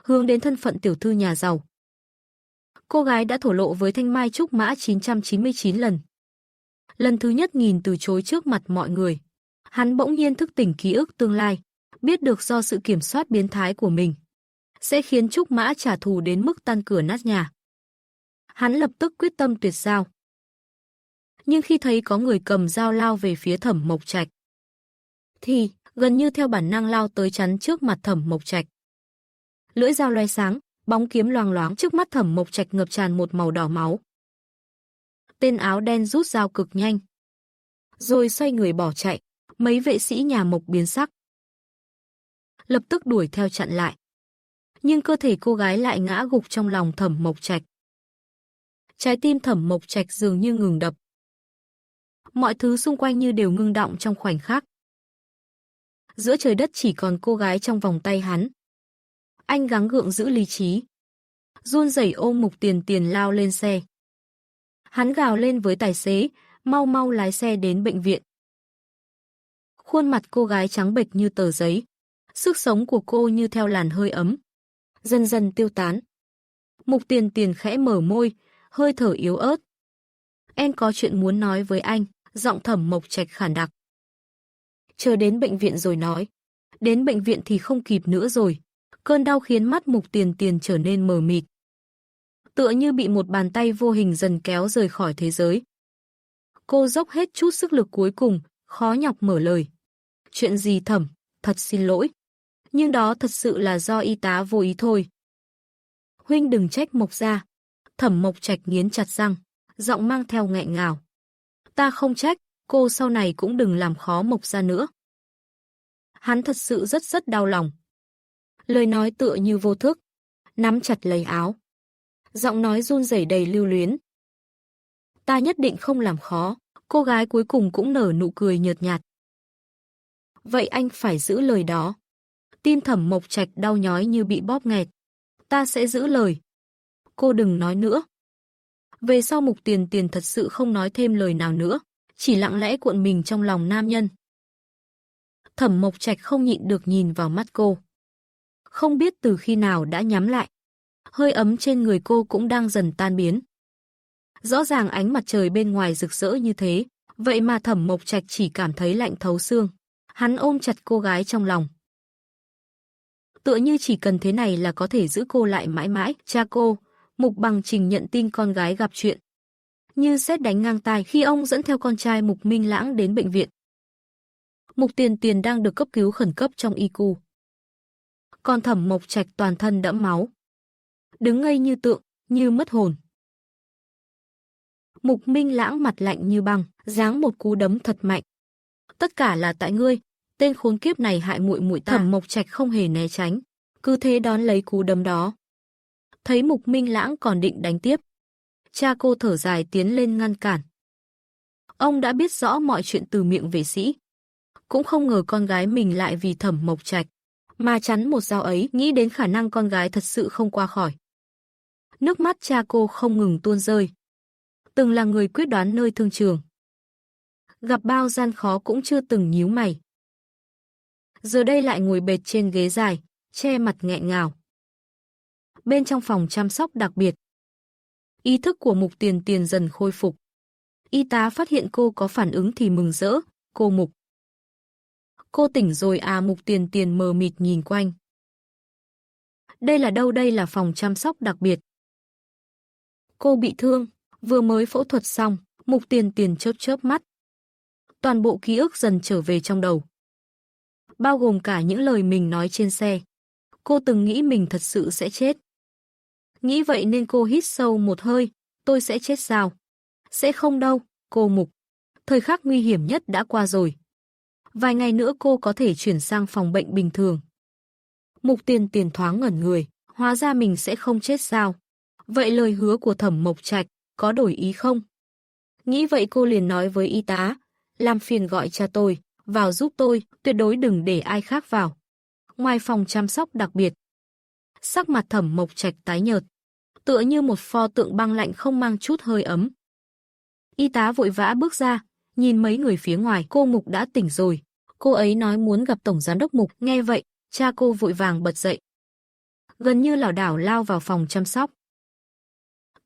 hướng đến thân phận tiểu thư nhà giàu. Cô gái đã thổ lộ với Thanh Mai Trúc Mã 999 lần. Lần thứ nhất nhìn từ chối trước mặt mọi người. Hắn bỗng nhiên thức tỉnh ký ức tương lai, biết được do sự kiểm soát biến thái của mình sẽ khiến Trúc Mã trả thù đến mức tan cửa nát nhà. Hắn lập tức quyết tâm tuyệt giao. Nhưng khi thấy có người cầm dao lao về phía Thẩm Mộc Trạch, thì gần như theo bản năng lao tới chắn trước mặt Thẩm Mộc Trạch. Lưỡi dao loé sáng, bóng kiếm loang loáng, trước mắt Thẩm Mộc Trạch ngập tràn một màu đỏ máu. Tên áo đen rút dao cực nhanh, rồi xoay người bỏ chạy. Mấy vệ sĩ nhà Mộc biến sắc, lập tức đuổi theo chặn lại. Nhưng cơ thể cô gái lại ngã gục trong lòng Thẩm Mộc Trạch. Trái tim Thẩm Mộc Trạch dường như ngừng đập. Mọi thứ xung quanh như đều ngưng đọng trong khoảnh khắc. Giữa trời đất chỉ còn cô gái trong vòng tay hắn. Anh gắng gượng giữ lý trí, run rẩy ôm Mục Tiền Tiền lao lên xe. Hắn gào lên với tài xế, mau mau lái xe đến bệnh viện. Khuôn mặt cô gái trắng bệch như tờ giấy. Sức sống của cô như theo làn hơi ấm dần dần tiêu tán. Mục Tiền Tiền khẽ mở môi, hơi thở yếu ớt. Em có chuyện muốn nói với anh, giọng Thẩm Mộc Trạch khản đặc. Chờ đến bệnh viện rồi nói. Đến bệnh viện thì không kịp nữa rồi. Cơn đau khiến mắt Mục Tiền Tiền trở nên mờ mịt, tựa như bị một bàn tay vô hình dần kéo rời khỏi thế giới. Cô dốc hết chút sức lực cuối cùng, khó nhọc mở lời. Chuyện gì Thẩm, thật xin lỗi. Nhưng đó thật sự là do y tá vô ý thôi. Huynh đừng trách Mộc gia. Thẩm Mộc Trạch nghiến chặt răng, giọng mang theo nghẹn ngào. Ta không trách, cô sau này cũng đừng làm khó Mộc gia nữa. Hắn thật sự rất đau lòng. Lời nói tựa như vô thức, nắm chặt lấy áo. Giọng nói run rẩy đầy lưu luyến. Ta nhất định không làm khó. Cô gái cuối cùng cũng nở nụ cười nhợt nhạt. Vậy anh phải giữ lời đó. Tim Thẩm Mộc Trạch đau nhói như bị bóp nghẹt. Ta sẽ giữ lời. Cô đừng nói nữa. Về sau Mục Tiền Tiền thật sự không nói thêm lời nào nữa, chỉ lặng lẽ cuộn mình trong lòng nam nhân. Thẩm Mộc Trạch không nhịn được nhìn vào mắt cô. Không biết từ khi nào đã nhắm lại. Hơi ấm trên người cô cũng đang dần tan biến. Rõ ràng ánh mặt trời bên ngoài rực rỡ như thế, vậy mà Thẩm Mộc Trạch chỉ cảm thấy lạnh thấu xương. Hắn ôm chặt cô gái trong lòng. Tựa như chỉ cần thế này là có thể giữ cô lại mãi mãi. Cha cô, Mục Bằng Trình nhận tin con gái gặp chuyện. Như sét đánh ngang tai khi ông dẫn theo con trai Mục Minh Lãng đến bệnh viện. Mục Tiền Tiền đang được cấp cứu khẩn cấp trong ICU. Còn Thẩm Mộc Trạch toàn thân đẫm máu, đứng ngây như tượng, như mất hồn. Mục Minh Lãng mặt lạnh như băng, giáng một cú đấm thật mạnh. Tất cả là tại ngươi, tên khốn kiếp này hại muội muội ta. Thẩm Mộc Trạch không hề né tránh, cứ thế đón lấy cú đấm đó. Thấy Mục Minh Lãng còn định đánh tiếp, cha cô thở dài tiến lên ngăn cản. Ông đã biết rõ mọi chuyện từ miệng vệ sĩ, cũng không ngờ con gái mình lại vì Thẩm Mộc Trạch mà chắn một dao ấy, nghĩ đến khả năng con gái thật sự không qua khỏi. Nước mắt cha cô không ngừng tuôn rơi. Từng là người quyết đoán nơi thương trường, gặp bao gian khó cũng chưa từng nhíu mày. Giờ đây lại ngồi bệt trên ghế dài, che mặt nghẹn ngào. Bên trong phòng chăm sóc đặc biệt, ý thức của Mục Tiền Tiền dần khôi phục. Y tá phát hiện cô có phản ứng thì mừng rỡ. Cô Mục, cô tỉnh rồi à? Mục Tiền Tiền mờ mịt nhìn quanh. Đây là đâu? Đây là phòng chăm sóc đặc biệt. Cô bị thương, vừa mới phẫu thuật xong. Mục Tiền Tiền chớp chớp mắt. Toàn bộ ký ức dần trở về trong đầu, bao gồm cả những lời mình nói trên xe. Cô từng nghĩ mình thật sự sẽ chết. Nghĩ vậy nên cô hít sâu một hơi. Tôi sẽ chết sao? Sẽ không đâu, cô Mục. Thời khắc nguy hiểm nhất đã qua rồi. Vài ngày nữa cô có thể chuyển sang phòng bệnh bình thường. Mục Tiền Tiền thoáng ngẩn người. Hóa ra mình sẽ không chết sao? Vậy lời hứa của Thẩm Mộc Trạch có đổi ý không? Nghĩ vậy cô liền nói với y tá. Làm phiền gọi cha tôi vào giúp tôi, tuyệt đối đừng để ai khác vào. Ngoài phòng chăm sóc đặc biệt, sắc mặt Thẩm Mộc Trạch tái nhợt, tựa như một pho tượng băng lạnh không mang chút hơi ấm. Y tá vội vã bước ra, nhìn mấy người phía ngoài. Cô Mục đã tỉnh rồi. Cô ấy nói muốn gặp Tổng Giám đốc Mục. Nghe vậy, cha cô vội vàng bật dậy. gần như lảo đảo lao vào phòng chăm sóc.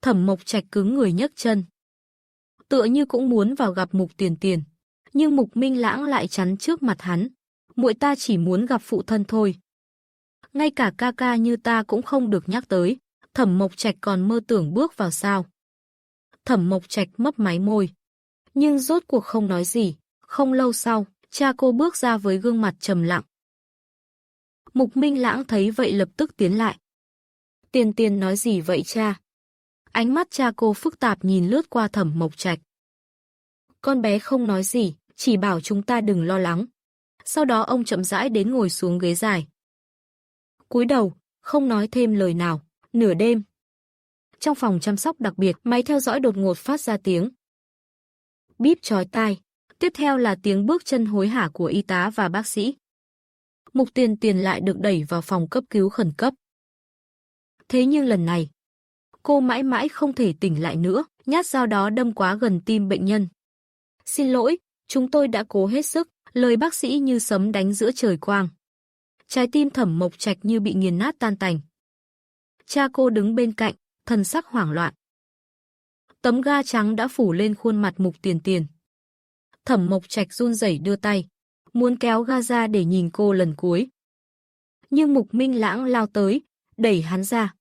Thẩm Mộc Trạch cứng người nhấc chân, tựa như cũng muốn vào gặp Mục Tiền Tiền, nhưng Mục Minh Lãng lại chắn trước mặt hắn. Muội ta chỉ muốn gặp phụ thân thôi. Ngay cả ca ca như ta cũng không được nhắc tới. Thẩm Mộc Trạch còn mơ tưởng bước vào sao? Thẩm Mộc Trạch mấp máy môi, nhưng rốt cuộc không nói gì. Không lâu sau, cha cô bước ra với gương mặt trầm lặng. Mục Minh Lãng thấy vậy lập tức tiến lại. Tiền Tiền nói gì vậy cha? Ánh mắt cha cô phức tạp nhìn lướt qua Thẩm Mộc Trạch. Con bé không nói gì, chỉ bảo chúng ta đừng lo lắng. Sau đó ông chậm rãi đến ngồi xuống ghế dài. Cúi đầu, không nói thêm lời nào. Nửa đêm, trong phòng chăm sóc đặc biệt, máy theo dõi đột ngột phát ra tiếng bíp chói tai. Tiếp theo là tiếng bước chân hối hả của y tá và bác sĩ. Mục Tiền Tiền lại được đẩy vào phòng cấp cứu khẩn cấp. Thế nhưng lần này, cô mãi mãi không thể tỉnh lại nữa, nhát dao đó đâm quá gần tim bệnh nhân. Xin lỗi, chúng tôi đã cố hết sức, lời bác sĩ như sấm đánh giữa trời quang. Trái tim Thẩm Mộc Trạch như bị nghiền nát tan tành. Cha cô đứng bên cạnh, thần sắc hoảng loạn. Tấm ga trắng đã phủ lên khuôn mặt Mục Tiền Tiền. Thẩm Mộc Trạch run rẩy đưa tay, muốn kéo ga ra để nhìn cô lần cuối. Nhưng Mục Minh Lãng lao tới, đẩy hắn ra.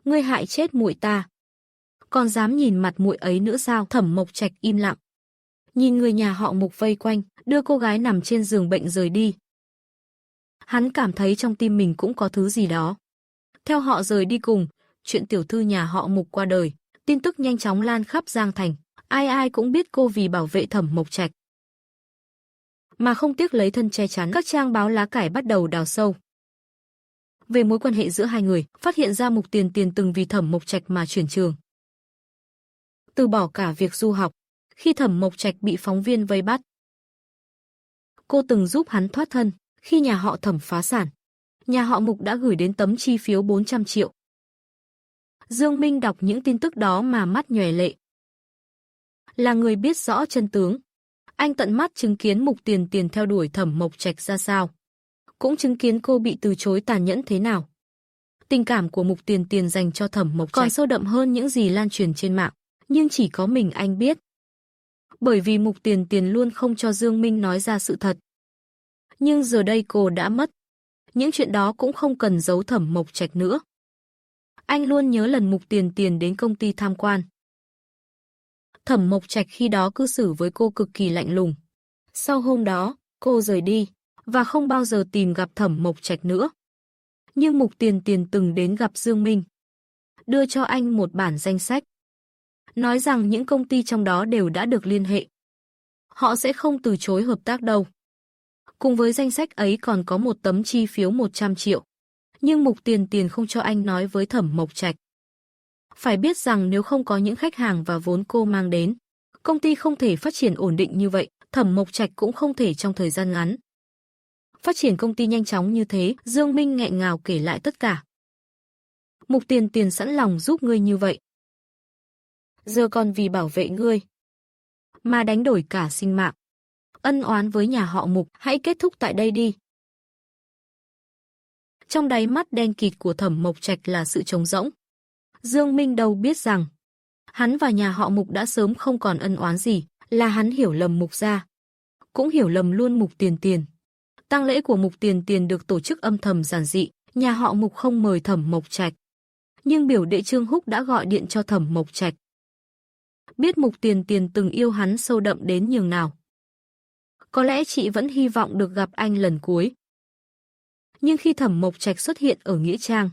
Ngươi hại chết muội ta. Còn dám nhìn mặt muội ấy nữa sao? Thẩm Mộc Trạch im lặng. Nhìn người nhà họ Mục vây quanh, đưa cô gái nằm trên giường bệnh rời đi. Hắn cảm thấy trong tim mình cũng có thứ gì đó. Theo họ rời đi cùng, chuyện tiểu thư nhà họ Mục qua đời, tin tức nhanh chóng lan khắp Giang Thành, ai ai cũng biết cô vì bảo vệ Thẩm Mộc Trạch mà không tiếc lấy thân che chắn. Các trang báo lá cải bắt đầu đào sâu về mối quan hệ giữa hai người, phát hiện ra Mục Tiền Tiền từng vì Thẩm Mộc Trạch mà chuyển trường, từ bỏ cả việc du học. Khi Thẩm Mộc Trạch bị phóng viên vây bắt, cô từng giúp hắn thoát thân. Khi nhà họ Thẩm phá sản, nhà họ Mục đã gửi đến tấm chi phiếu 400 triệu. Dương Minh đọc những tin tức đó mà mắt nhòe lệ. Là người biết rõ chân tướng, anh tận mắt chứng kiến Mục Tiền Tiền theo đuổi Thẩm Mộc Trạch ra sao, cũng chứng kiến cô bị từ chối tàn nhẫn thế nào. Tình cảm của Mục Tiền Tiền dành cho Thẩm Mộc Trạch còn sâu đậm hơn những gì lan truyền trên mạng, nhưng chỉ có mình anh biết. Bởi vì Mục Tiền Tiền luôn không cho Dương Minh nói ra sự thật. Nhưng giờ đây cô đã mất. Những chuyện đó cũng không cần giấu Thẩm Mộc Trạch nữa. Anh luôn nhớ lần Mục Tiền Tiền đến công ty tham quan. Thẩm Mộc Trạch khi đó cư xử với cô cực kỳ lạnh lùng. Sau hôm đó, cô rời đi và không bao giờ tìm gặp Thẩm Mộc Trạch nữa. Nhưng Mục Tiền Tiền từng đến gặp Dương Minh, đưa cho anh một bản danh sách, nói rằng những công ty trong đó đều đã được liên hệ. Họ sẽ không từ chối hợp tác đâu. Cùng với danh sách ấy còn có một tấm chi phiếu 100 triệu. Nhưng Mục Tiền Tiền không cho anh nói với Thẩm Mộc Trạch. Phải biết rằng nếu không có những khách hàng và vốn cô mang đến, công ty không thể phát triển ổn định như vậy, Thẩm Mộc Trạch cũng không thể trong thời gian ngắn phát triển công ty nhanh chóng như thế. Dương Minh nghẹn ngào kể lại tất cả. Mục Tiền Tiền sẵn lòng giúp ngươi như vậy, giờ còn vì bảo vệ ngươi mà đánh đổi cả sinh mạng. Ân oán với nhà họ Mục hãy kết thúc tại đây đi. Trong đáy mắt đen kịt của Thẩm Mộc Trạch là sự trống rỗng. Dương Minh đâu biết rằng hắn và nhà họ Mục đã sớm không còn ân oán gì, là hắn hiểu lầm Mục gia, cũng hiểu lầm luôn Mục Tiền Tiền. Tang lễ của Mục Tiền Tiền được tổ chức âm thầm giản dị, nhà họ Mục không mời Thẩm Mộc Trạch. Nhưng biểu đệ Trương Húc đã gọi điện cho Thẩm Mộc Trạch. Biết Mục Tiền Tiền từng yêu hắn sâu đậm đến nhường nào. Có lẽ chị vẫn hy vọng được gặp anh lần cuối. Nhưng khi Thẩm Mộc Trạch xuất hiện ở nghĩa trang,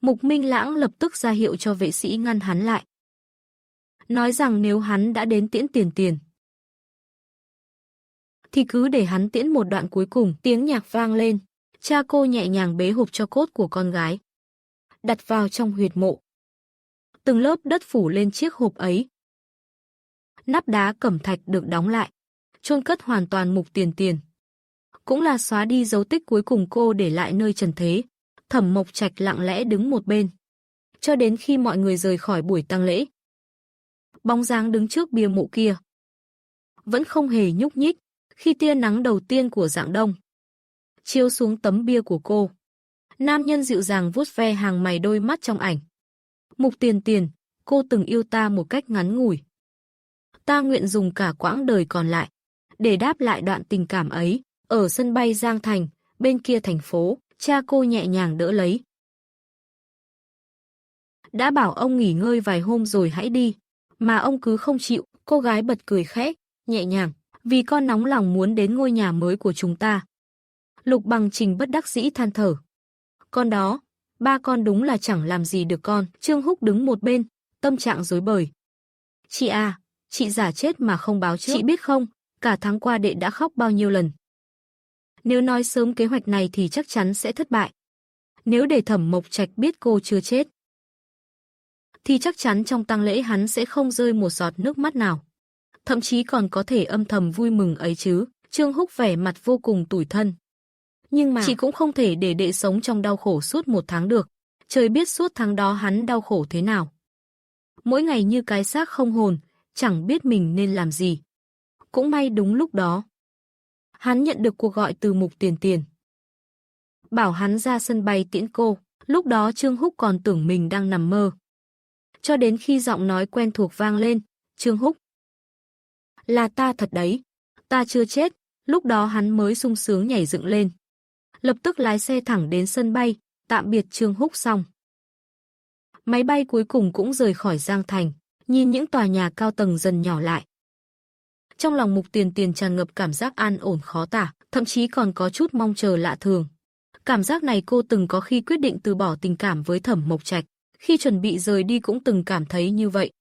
Mục Minh Lãng lập tức ra hiệu cho vệ sĩ ngăn hắn lại, nói rằng nếu hắn đã đến tiễn Tiền Tiền thì cứ để hắn tiễn một đoạn cuối cùng. Tiếng nhạc vang lên, cha cô nhẹ nhàng bế hộp tro cốt của con gái, đặt vào trong huyệt mộ. Từng lớp đất phủ lên chiếc hộp ấy. Nắp đá cẩm thạch được đóng lại, chôn cất hoàn toàn Mục Tiền Tiền. Cũng là xóa đi dấu tích cuối cùng cô để lại nơi trần thế. Thẩm Mộc Trạch lặng lẽ đứng một bên, cho đến khi mọi người rời khỏi buổi tang lễ. Bóng dáng đứng trước bia mộ kia vẫn không hề nhúc nhích. Khi tia nắng đầu tiên của rạng đông chiếu xuống tấm bia của cô, Nam nhân dịu dàng vuốt ve hàng mày đôi mắt trong ảnh. Mục Tiền Tiền, cô từng yêu ta một cách ngắn ngủi. Ta nguyện dùng cả quãng đời còn lại để đáp lại đoạn tình cảm ấy. Ở sân bay Giang Thành, bên kia thành phố, cha cô nhẹ nhàng đỡ lấy. Đã bảo ông nghỉ ngơi vài hôm rồi hãy đi, mà ông cứ không chịu. Cô gái bật cười khẽ, nhẹ nhàng, vì con nóng lòng muốn đến ngôi nhà mới của chúng ta. Lục Bằng Trình bất đắc dĩ than thở. Con đó, ba con đúng là chẳng làm gì được con. Trương Húc đứng một bên, tâm trạng rối bời. Chị à, chị giả chết mà không báo trước. Chị biết không, cả tháng qua đệ đã khóc bao nhiêu lần. Nếu nói sớm kế hoạch này thì chắc chắn sẽ thất bại. Nếu để Thẩm Mộc Trạch biết cô chưa chết, thì chắc chắn trong tang lễ hắn sẽ không rơi một giọt nước mắt nào. Thậm chí còn có thể âm thầm vui mừng ấy chứ. Trương Húc vẻ mặt vô cùng tủi thân. Nhưng mà chị cũng không thể để đệ sống trong đau khổ suốt 1 tháng được. Trời biết suốt tháng đó hắn đau khổ thế nào. Mỗi ngày như cái xác không hồn, chẳng biết mình nên làm gì. Cũng may đúng lúc đó, hắn nhận được cuộc gọi từ Mục Tiền Tiền. Bảo hắn ra sân bay tiễn cô. Lúc đó Trương Húc còn tưởng mình đang nằm mơ. Cho đến khi giọng nói quen thuộc vang lên. Trương Húc. Là ta thật đấy. Ta chưa chết. Lúc đó hắn mới sung sướng nhảy dựng lên. Lập tức lái xe thẳng đến sân bay, tạm biệt Trương Húc xong. Máy bay cuối cùng cũng rời khỏi Giang Thành, nhìn những tòa nhà cao tầng dần nhỏ lại. Trong lòng Mục Tiền Tiền tràn ngập cảm giác an ổn khó tả, thậm chí còn có chút mong chờ lạ thường. Cảm giác này cô từng có khi quyết định từ bỏ tình cảm với Thẩm Mộc Trạch, khi chuẩn bị rời đi cũng từng cảm thấy như vậy.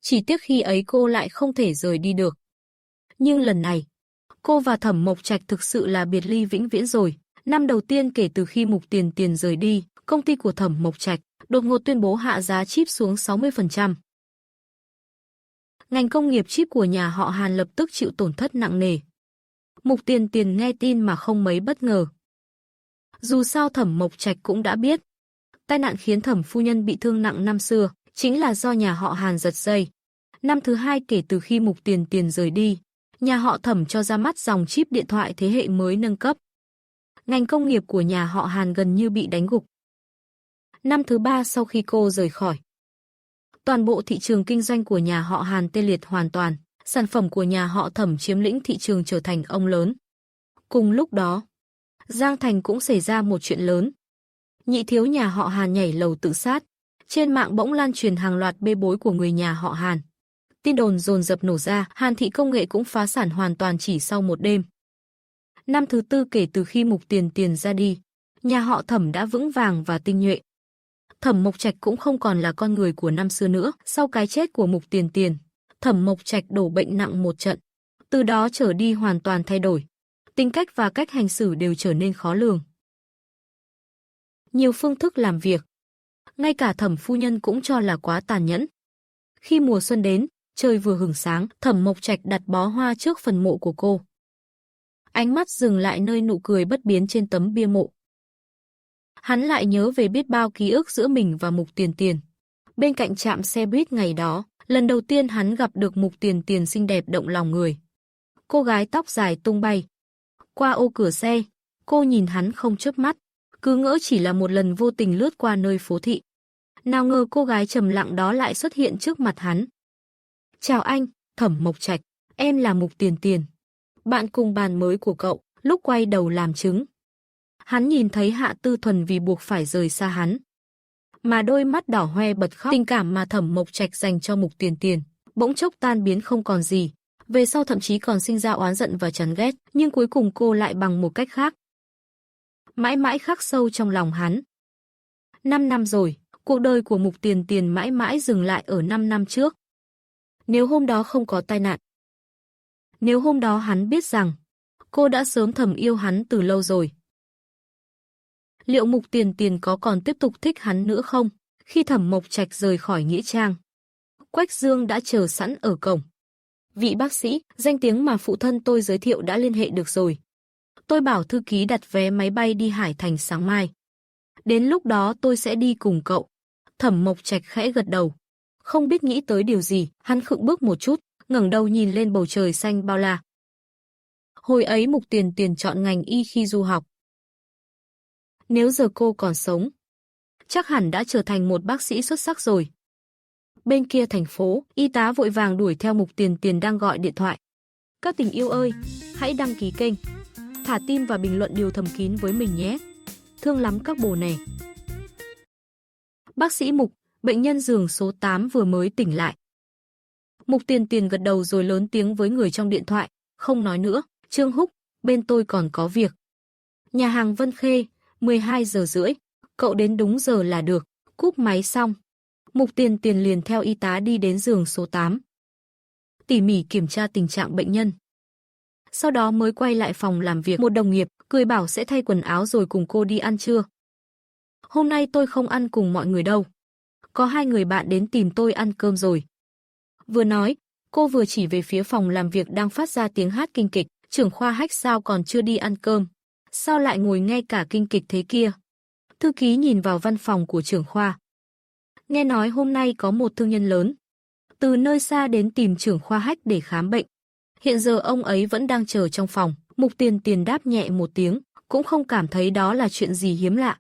Chỉ tiếc khi ấy cô lại không thể rời đi được. Nhưng lần này, cô và Thẩm Mộc Trạch thực sự là biệt ly vĩnh viễn rồi. Năm đầu tiên kể từ khi Mục Tiền Tiền rời đi, công ty của Thẩm Mộc Trạch đột ngột tuyên bố hạ giá chip xuống 60%. Ngành công nghiệp chip của nhà họ Hàn lập tức chịu tổn thất nặng nề. Mục Tiền Tiền nghe tin mà không mấy bất ngờ. Dù sao Thẩm Mộc Trạch cũng đã biết, tai nạn khiến Thẩm phu nhân bị thương nặng năm xưa chính là do nhà họ Hàn giật dây. Năm thứ 2 kể từ khi Mục Tiền Tiền rời đi, nhà họ Thẩm cho ra mắt dòng chip điện thoại thế hệ mới nâng cấp. Ngành công nghiệp của nhà họ Hàn gần như bị đánh gục. Năm thứ 3 sau khi cô rời khỏi, toàn bộ thị trường kinh doanh của nhà họ Hàn tê liệt hoàn toàn, sản phẩm của nhà họ Thẩm chiếm lĩnh thị trường trở thành ông lớn. Cùng lúc đó, Giang Thành cũng xảy ra một chuyện lớn. Nhị thiếu nhà họ Hàn nhảy lầu tự sát, trên mạng bỗng lan truyền hàng loạt bê bối của người nhà họ Hàn. Tin đồn dồn dập nổ ra, Hàn Thị Công Nghệ cũng phá sản hoàn toàn chỉ sau một đêm. Năm thứ 4 kể từ khi Mục Tiền Tiền ra đi, nhà họ Thẩm đã vững vàng và tinh nhuệ. Thẩm Mộc Trạch cũng không còn là con người của năm xưa nữa. Sau cái chết của Mục Tiền Tiền, Thẩm Mộc Trạch đổ bệnh nặng một trận. Từ đó trở đi hoàn toàn thay đổi. Tính cách và cách hành xử đều trở nên khó lường. Nhiều phương thức làm việc, ngay cả Thẩm phu nhân cũng cho là quá tàn nhẫn. Khi mùa xuân đến, trời vừa hửng sáng, Thẩm Mộc Trạch đặt bó hoa trước phần mộ của cô. Ánh mắt dừng lại nơi nụ cười bất biến trên tấm bia mộ. Hắn lại nhớ về biết bao ký ức giữa mình và Mục Tiền Tiền. Bên cạnh trạm xe buýt ngày đó, lần đầu tiên hắn gặp được Mục Tiền Tiền xinh đẹp động lòng người. Cô gái tóc dài tung bay. Qua ô cửa xe, cô nhìn hắn không chớp mắt, cứ ngỡ chỉ là một lần vô tình lướt qua nơi phố thị. Nào ngờ cô gái trầm lặng đó lại xuất hiện trước mặt hắn. Chào anh, Thẩm Mộc Trạch, em là Mục Tiền Tiền. Bạn cùng bàn mới của cậu. Lúc quay đầu làm chứng, hắn nhìn thấy Hạ Tư Thuần vì buộc phải rời xa hắn, mà đôi mắt đỏ hoe bật khóc. Tình cảm mà Thẩm Mộc Trạch dành cho Mục Tiền Tiền bỗng chốc tan biến không còn gì. Về sau thậm chí còn sinh ra oán giận và chán ghét, nhưng cuối cùng cô lại bằng một cách khác mãi mãi khắc sâu trong lòng hắn. 5 năm rồi, cuộc đời của Mục Tiền Tiền mãi mãi dừng lại ở 5 năm trước. Nếu hôm đó không có tai nạn, nếu hôm đó hắn biết rằng cô đã sớm thầm yêu hắn từ lâu rồi, liệu Mục Tiền Tiền có còn tiếp tục thích hắn nữa không? Khi Thẩm Mộc Trạch rời khỏi nghĩa trang, Quách Dương đã chờ sẵn ở cổng. Vị bác sĩ, danh tiếng mà phụ thân tôi giới thiệu đã liên hệ được rồi. Tôi bảo thư ký đặt vé máy bay đi Hải Thành sáng mai. Đến lúc đó tôi sẽ đi cùng cậu. Thẩm Mộc Trạch khẽ gật đầu. Không biết nghĩ tới điều gì, hắn khựng bước một chút, ngẩng đầu nhìn lên bầu trời xanh bao la. Hồi ấy Mục Tiền Tiền chọn ngành y khi du học. Nếu giờ cô còn sống, chắc hẳn đã trở thành một bác sĩ xuất sắc rồi. Bên kia thành phố, y tá vội vàng đuổi theo Mục Tiền Tiền đang gọi điện thoại. Các tình yêu ơi, hãy đăng ký kênh, thả tim và bình luận điều thầm kín với mình nhé. Thương lắm các bồ nè. Bác sĩ Mục, bệnh nhân giường số 8 vừa mới tỉnh lại. Mục Tiền Tiền gật đầu rồi lớn tiếng với người trong điện thoại, không nói nữa. Trương Húc, bên tôi còn có việc. Nhà hàng Vân Khê, 12 giờ rưỡi, cậu đến đúng giờ là được. Cúp máy xong, Mục Tiền Tiền liền theo y tá đi đến giường số 8. Tỉ mỉ kiểm tra tình trạng bệnh nhân. Sau đó mới quay lại phòng làm việc. Một đồng nghiệp cười bảo sẽ thay quần áo rồi cùng cô đi ăn trưa. Hôm nay tôi không ăn cùng mọi người đâu. Có 2 người bạn đến tìm tôi ăn cơm rồi. Vừa nói, cô vừa chỉ về phía phòng làm việc đang phát ra tiếng hát kinh kịch. Trưởng khoa Hách sao còn chưa đi ăn cơm? Sao lại ngồi nghe cả kinh kịch thế kia? Thư ký nhìn vào văn phòng của trưởng khoa. Nghe nói hôm nay có một thương nhân lớn từ nơi xa đến tìm trưởng khoa Hách để khám bệnh. Hiện giờ ông ấy vẫn đang chờ trong phòng. Mục Tiền Tiền đáp nhẹ một tiếng, cũng không cảm thấy đó là chuyện gì hiếm lạ.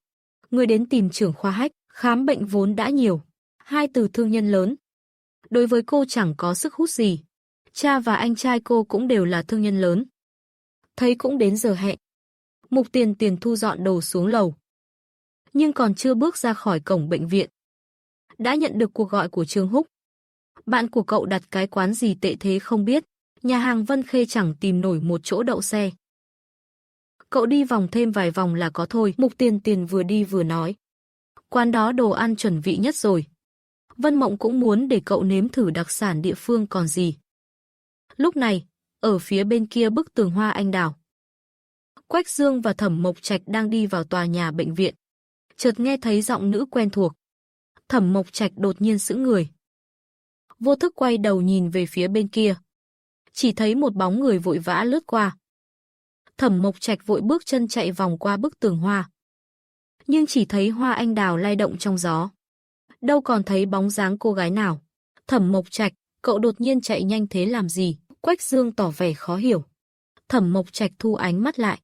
Người đến tìm trưởng khoa Hách, khám bệnh vốn đã nhiều. 2 từ thương nhân lớn. Đối với cô chẳng có sức hút gì. Cha và anh trai cô cũng đều là thương nhân lớn. Thấy cũng đến giờ hẹn. Mục Tiền Tiền thu dọn đồ xuống lầu. Nhưng còn chưa bước ra khỏi cổng bệnh viện, đã nhận được cuộc gọi của Trương Húc. Bạn của cậu đặt cái quán gì tệ thế không biết. Nhà hàng Vân Khê chẳng tìm nổi một chỗ đậu xe. Cậu đi vòng thêm vài vòng là có thôi. Mục Tiền Tiền vừa đi vừa nói. Quán đó đồ ăn chuẩn vị nhất rồi. Vân Mộng cũng muốn để cậu nếm thử đặc sản địa phương còn gì. Lúc này, ở phía bên kia bức tường hoa anh đào, Quách Dương và Thẩm Mộc Trạch đang đi vào tòa nhà bệnh viện. Chợt nghe thấy giọng nữ quen thuộc. Thẩm Mộc Trạch đột nhiên sững người. Vô thức quay đầu nhìn về phía bên kia. Chỉ thấy một bóng người vội vã lướt qua. Thẩm Mộc Trạch vội bước chân chạy vòng qua bức tường hoa. Nhưng chỉ thấy hoa anh đào lay động trong gió. Đâu còn thấy bóng dáng cô gái nào. Thẩm Mộc Trạch, cậu đột nhiên chạy nhanh thế làm gì? Quách Dương tỏ vẻ khó hiểu. Thẩm Mộc Trạch thu ánh mắt lại.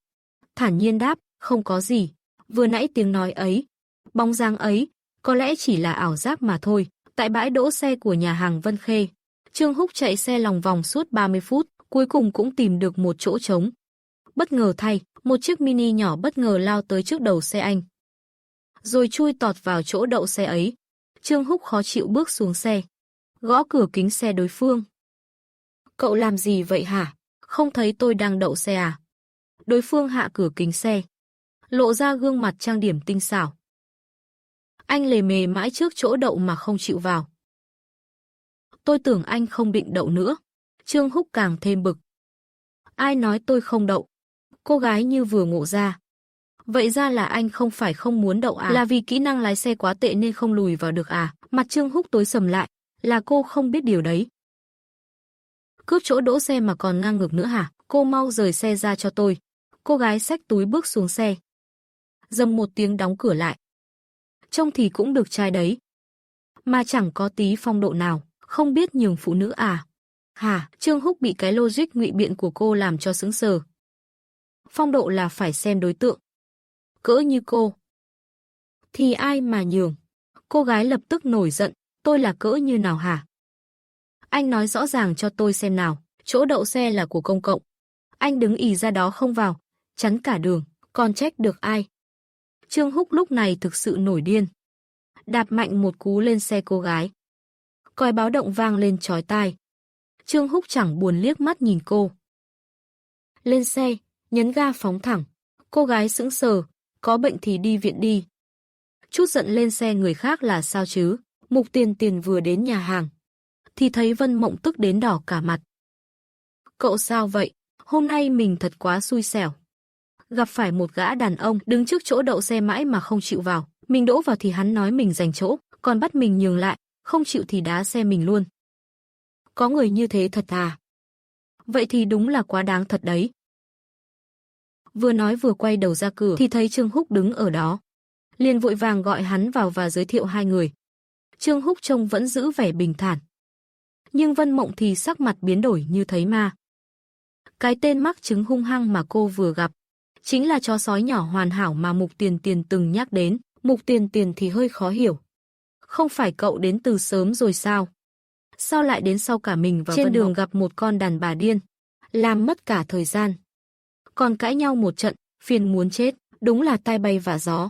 Thản nhiên đáp, không có gì. Vừa nãy tiếng nói ấy, bóng dáng ấy, có lẽ chỉ là ảo giác mà thôi. Tại bãi đỗ xe của nhà hàng Vân Khê, Trương Húc chạy xe lòng vòng suốt 30 phút, cuối cùng cũng tìm được một chỗ trống. Bất ngờ thay, một chiếc mini nhỏ bất ngờ lao tới trước đầu xe anh. Rồi chui tọt vào chỗ đậu xe ấy. Trương Húc khó chịu bước xuống xe, gõ cửa kính xe đối phương. Cậu làm gì vậy hả? Không thấy tôi đang đậu xe à? Đối phương hạ cửa kính xe, lộ ra gương mặt trang điểm tinh xảo. Anh lề mề mãi trước chỗ đậu mà không chịu vào. Tôi tưởng anh không định đậu nữa. Trương Húc càng thêm bực. Ai nói tôi không đậu? Cô gái như vừa ngộ ra. Vậy ra là anh không phải không muốn đậu à? Là vì kỹ năng lái xe quá tệ nên không lùi vào được à? Mặt Trương Húc tối sầm lại. Là cô không biết điều đấy. Cướp chỗ đỗ xe mà còn ngang ngược nữa hả? Cô mau rời xe ra cho tôi. Cô gái xách túi bước xuống xe. Dầm một tiếng đóng cửa lại. Trông thì cũng được trai đấy. Mà chẳng có tí phong độ nào. Không biết nhường phụ nữ à? Hả? Trương Húc bị cái logic ngụy biện của cô làm cho sững sờ. Phong độ là phải xem đối tượng. Cỡ như cô thì ai mà nhường? Cô gái lập tức nổi giận. Tôi là cỡ như nào hả? Anh nói rõ ràng cho tôi xem nào. Chỗ đậu xe là của công cộng. Anh đứng ì ra đó không vào, chắn cả đường, còn trách được ai? Trương Húc lúc này thực sự nổi điên. Đạp mạnh một cú lên xe cô gái. Còi báo động vang lên chói tai. Trương Húc chẳng buồn liếc mắt nhìn cô. Lên xe, nhấn ga phóng thẳng. Cô gái sững sờ, có bệnh thì đi viện đi. Chút giận lên xe người khác là sao chứ? Mục Tiền Tiền vừa đến nhà hàng thì thấy Vân Mộng tức đến đỏ cả mặt. Cậu sao vậy? Hôm nay mình thật quá xui xẻo. Gặp phải một gã đàn ông đứng trước chỗ đậu xe mãi mà không chịu vào. Mình đỗ vào thì hắn nói mình giành chỗ, còn bắt mình nhường lại, không chịu thì đá xe mình luôn. Có người như thế thật à? Vậy thì đúng là quá đáng thật đấy. Vừa nói vừa quay đầu ra cửa thì thấy Trương Húc đứng ở đó. Liền vội vàng gọi hắn vào và giới thiệu 2 người. Trương Húc trông vẫn giữ vẻ bình thản. Nhưng Vân Mộng thì sắc mặt biến đổi như thấy ma. Cái tên mắc chứng hung hăng mà cô vừa gặp, Chính là chó sói nhỏ hoàn hảo mà Mục Tiền Tiền từng nhắc đến. Mục Tiền Tiền thì hơi khó hiểu. Không phải cậu đến từ sớm rồi sao? Sao lại đến sau cả mình và trên đường gặp một con đàn bà điên? Làm mất cả thời gian. Còn cãi nhau một trận, phiền muốn chết, đúng là tai bay vạ gió.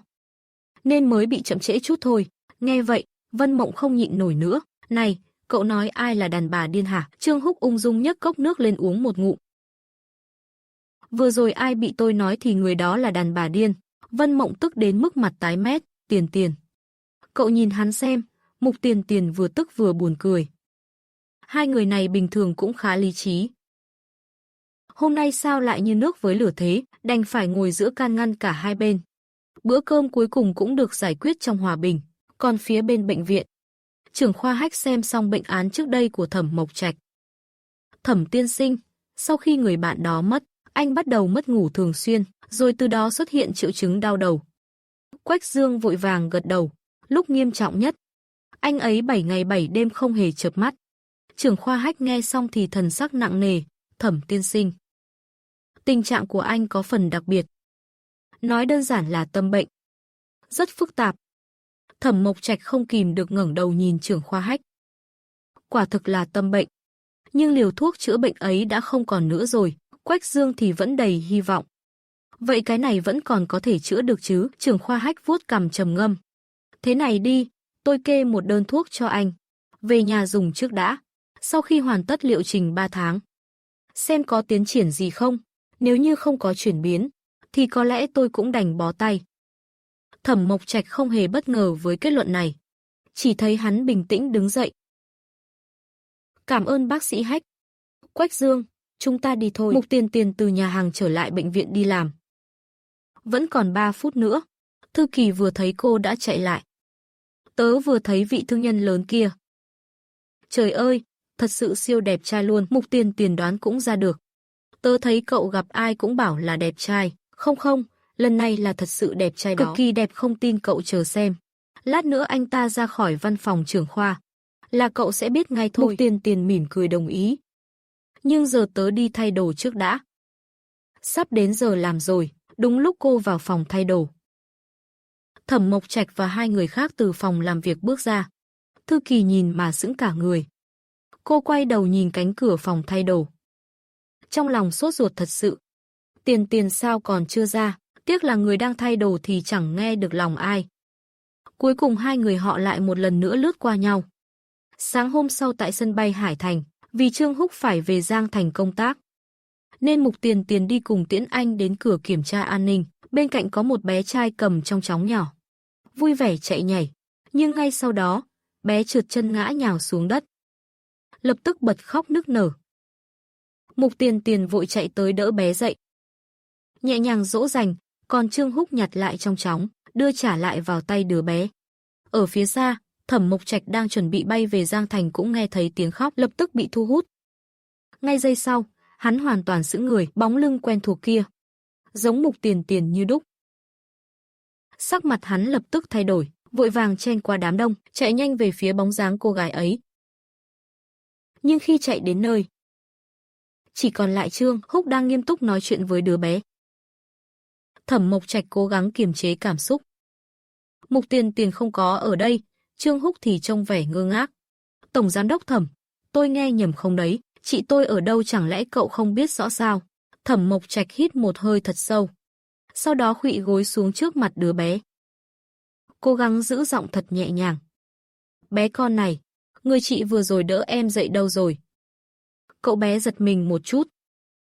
Nên mới bị chậm trễ chút thôi. Nghe vậy, Vân Mộng không nhịn nổi nữa. Này, cậu nói ai là đàn bà điên hả? Trương Húc ung dung nhấc cốc nước lên uống một ngụm. Vừa rồi ai bị tôi nói thì người đó là đàn bà điên. Vân Mộng tức đến mức mặt tái mét. Tiền Tiền. Cậu nhìn hắn xem. Mục Tiền Tiền vừa tức vừa buồn cười. Hai người này bình thường cũng khá lý trí. Hôm nay sao lại như nước với lửa thế, đành phải ngồi giữa can ngăn cả hai bên. Bữa cơm cuối cùng cũng được giải quyết trong hòa bình. Còn phía bên bệnh viện, trưởng khoa Hách xem xong bệnh án trước đây của Thẩm Mộc Trạch. Thẩm tiên sinh, sau khi người bạn đó mất, anh bắt đầu mất ngủ thường xuyên, rồi từ đó xuất hiện triệu chứng đau đầu. Quách Dương vội vàng gật đầu, lúc nghiêm trọng nhất. Anh ấy 7 ngày 7 đêm không hề chợp mắt. Trưởng khoa Hách nghe xong thì thần sắc nặng nề. Thẩm tiên sinh, tình trạng của anh có phần đặc biệt. Nói đơn giản là tâm bệnh. Rất phức tạp. Thẩm Mộc Trạch không kìm được ngẩng đầu nhìn trưởng khoa Hách. Quả thực là tâm bệnh. Nhưng liều thuốc chữa bệnh ấy đã không còn nữa rồi. Quách Dương thì vẫn đầy hy vọng. Vậy cái này vẫn còn có thể chữa được chứ? Trưởng khoa Hách vuốt cằm trầm ngâm. Thế này đi, tôi kê một đơn thuốc cho anh. Về nhà dùng trước đã. Sau khi hoàn tất liệu trình 3 tháng. Xem có tiến triển gì không. Nếu như không có chuyển biến, thì có lẽ tôi cũng đành bó tay. Thẩm Mộc Trạch không hề bất ngờ với kết luận này. Chỉ thấy hắn bình tĩnh đứng dậy. Cảm ơn bác sĩ Hách. Quách Dương, chúng ta đi thôi. Mục Tiền Tiền từ nhà hàng trở lại bệnh viện đi làm. Vẫn còn 3 phút nữa. Thư ký vừa thấy cô đã chạy lại. Tớ vừa thấy vị thương nhân lớn kia. Trời ơi, thật sự siêu đẹp trai luôn. Mục Tiền Tiền đoán cũng ra được. Tớ thấy cậu gặp ai cũng bảo là đẹp trai. Không không, lần này là thật sự đẹp trai đó. Cực kỳ đẹp, không tin cậu chờ xem. Lát nữa anh ta ra khỏi văn phòng trưởng khoa. Là cậu sẽ biết ngay thôi. Mục Tiền Tiền mỉm cười đồng ý. Nhưng giờ tớ đi thay đồ trước đã. Sắp đến giờ làm rồi, đúng lúc cô vào phòng thay đồ. Thẩm Mộc Trạch và hai người khác từ phòng làm việc bước ra. Thư ký nhìn mà sững cả người. Cô quay đầu nhìn cánh cửa phòng thay đồ. Trong lòng sốt ruột thật sự. Tiền Tiền sao còn chưa ra, tiếc là người đang thay đồ thì chẳng nghe được lòng ai. Cuối cùng hai người họ lại một lần nữa lướt qua nhau. Sáng hôm sau tại sân bay Hải Thành, vì Trương Húc phải về Giang Thành công tác, nên Mục Tiền Tiền đi cùng tiễn anh đến cửa kiểm tra an ninh, bên cạnh có một bé trai cầm trong chóng nhỏ. Vui vẻ chạy nhảy, nhưng ngay sau đó, bé trượt chân ngã nhào xuống đất. Lập tức bật khóc nức nở. Mục Tiền Tiền vội chạy tới đỡ bé dậy. Nhẹ nhàng dỗ dành, còn Trương Húc nhặt lại trong chóng, đưa trả lại vào tay đứa bé. Ở phía xa, Thẩm Mộc Trạch đang chuẩn bị bay về Giang Thành cũng nghe thấy tiếng khóc, lập tức bị thu hút. Ngay giây sau, hắn hoàn toàn sững người, bóng lưng quen thuộc kia, giống Mục Tiền Tiền như đúc. Sắc mặt hắn lập tức thay đổi, vội vàng chen qua đám đông, chạy nhanh về phía bóng dáng cô gái ấy. Nhưng khi chạy đến nơi, chỉ còn lại Trương Húc đang nghiêm túc nói chuyện với đứa bé. Thẩm Mộc Trạch cố gắng kiềm chế cảm xúc. Mục Tiền Tiền không có ở đây, Trương Húc thì trông vẻ ngơ ngác. Tổng giám đốc Thẩm, tôi nghe nhầm không đấy, chị tôi ở đâu chẳng lẽ cậu không biết rõ sao? Thẩm Mộc Trạch hít một hơi thật sâu. Sau đó khuỵu gối xuống trước mặt đứa bé. Cố gắng giữ giọng thật nhẹ nhàng. Bé con này, người chị vừa rồi đỡ em dậy đâu rồi? Cậu bé giật mình một chút.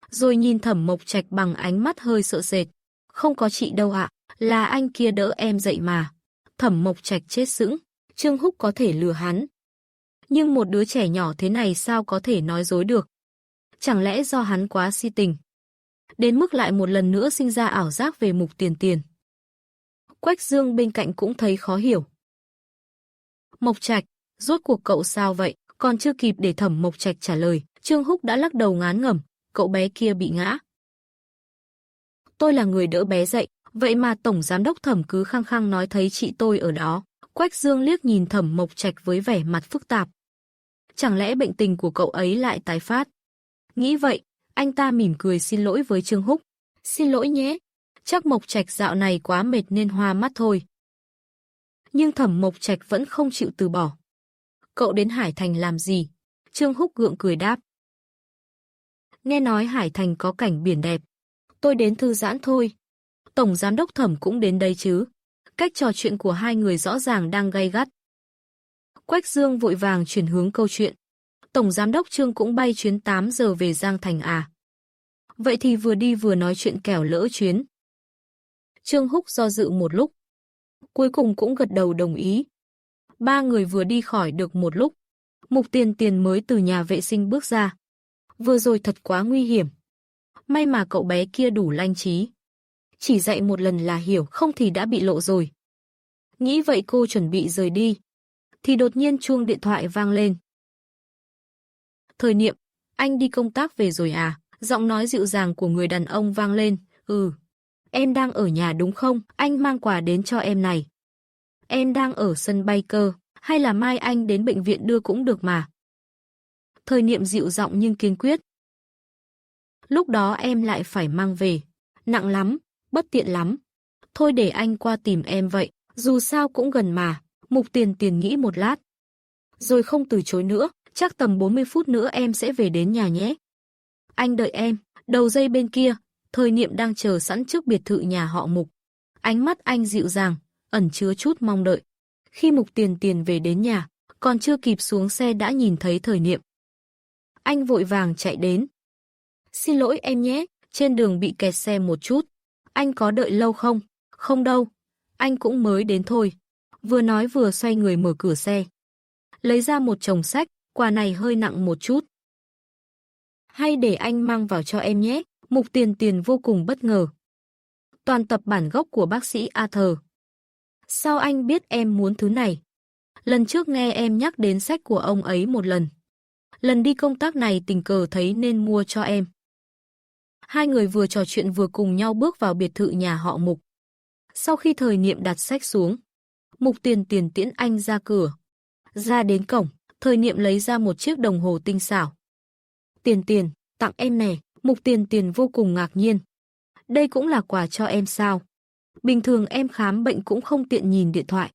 Rồi nhìn Thẩm Mộc Trạch bằng ánh mắt hơi sợ sệt. Không có chị đâu ạ, là anh kia đỡ em dậy mà. Thẩm Mộc Trạch chết sững. Trương Húc có thể lừa hắn. Nhưng một đứa trẻ nhỏ thế này sao có thể nói dối được? Chẳng lẽ do hắn quá si tình? Đến mức lại một lần nữa sinh ra ảo giác về Mục Tiền Tiền. Quách Dương bên cạnh cũng thấy khó hiểu. Mộc Trạch, rốt cuộc cậu sao vậy? Còn chưa kịp để Thẩm Mộc Trạch trả lời, Trương Húc đã lắc đầu ngán ngẩm, cậu bé kia bị ngã. Tôi là người đỡ bé dậy, vậy mà Tổng Giám đốc Thẩm cứ khăng khăng nói thấy chị tôi ở đó. Quách Dương liếc nhìn Thẩm Mộc Trạch với vẻ mặt phức tạp. Chẳng lẽ bệnh tình của cậu ấy lại tái phát? Nghĩ vậy, anh ta mỉm cười xin lỗi với Trương Húc. Xin lỗi nhé, Chắc Mộc Trạch dạo này quá mệt nên hoa mắt thôi. Nhưng Thẩm Mộc Trạch vẫn không chịu từ bỏ. Cậu đến Hải Thành làm gì? Trương Húc gượng cười đáp. Nghe nói Hải Thành có cảnh biển đẹp. Tôi đến thư giãn thôi. Tổng giám đốc Thẩm cũng đến đây chứ. Cách trò chuyện của hai người rõ ràng đang gay gắt. Quách Dương vội vàng chuyển hướng câu chuyện. Tổng giám đốc Trương cũng bay chuyến 8 giờ về Giang Thành à? Vậy thì vừa đi vừa nói chuyện kẻo lỡ chuyến. Trương Húc do dự một lúc. Cuối cùng cũng gật đầu đồng ý. Ba người vừa đi khỏi được một lúc. Mục Tiền Tiền mới từ nhà vệ sinh bước ra. Vừa rồi thật quá nguy hiểm. May mà cậu bé kia đủ lanh trí. Chỉ dạy một lần là hiểu, không thì đã bị lộ rồi. Nghĩ vậy cô chuẩn bị rời đi. Thì đột nhiên chuông điện thoại vang lên. Thời Niệm, anh đi công tác về rồi à? Giọng nói dịu dàng của người đàn ông vang lên. Ừ. Em đang ở nhà đúng không? Anh mang quà đến cho em này. Em đang ở sân bay cơ. Hay là mai anh đến bệnh viện đưa cũng được mà. Thời Niệm dịu giọng nhưng kiên quyết. Lúc đó em lại phải mang về. Nặng lắm, bất tiện lắm. Thôi để anh qua tìm em vậy. Dù sao cũng gần mà. Mục Tiền Tiền nghĩ một lát. Rồi không từ chối nữa. Chắc tầm 40 phút nữa em sẽ về đến nhà nhé. Anh đợi em. Đầu dây bên kia, Thời Niệm đang chờ sẵn trước biệt thự nhà họ Mục. Ánh mắt anh dịu dàng, ẩn chứa chút mong đợi. Khi Mục Tiền Tiền về đến nhà, còn chưa kịp xuống xe đã nhìn thấy Thời Niệm. Anh vội vàng chạy đến. Xin lỗi em nhé, trên đường bị kẹt xe một chút. Anh có đợi lâu không? Không đâu, anh cũng mới đến thôi. Vừa nói vừa xoay người mở cửa xe. Lấy ra một chồng sách, quà này hơi nặng một chút. Hay để anh mang vào cho em nhé. Mục Tiền Tiền vô cùng bất ngờ. Toàn tập bản gốc của bác sĩ Arthur. Sao anh biết em muốn thứ này? Lần trước nghe em nhắc đến sách của ông ấy một lần. Lần đi công tác này tình cờ thấy nên mua cho em. Hai người vừa trò chuyện vừa cùng nhau bước vào biệt thự nhà họ Mục. Sau khi Thời Niệm đặt sách xuống, Mục Tiền Tiền tiễn anh ra cửa. Ra đến cổng, Thời Niệm lấy ra một chiếc đồng hồ tinh xảo. Tiền Tiền, tặng em nè. Mục Tiền Tiền vô cùng ngạc nhiên. Đây cũng là quà cho em sao? Bình thường em khám bệnh cũng không tiện nhìn điện thoại.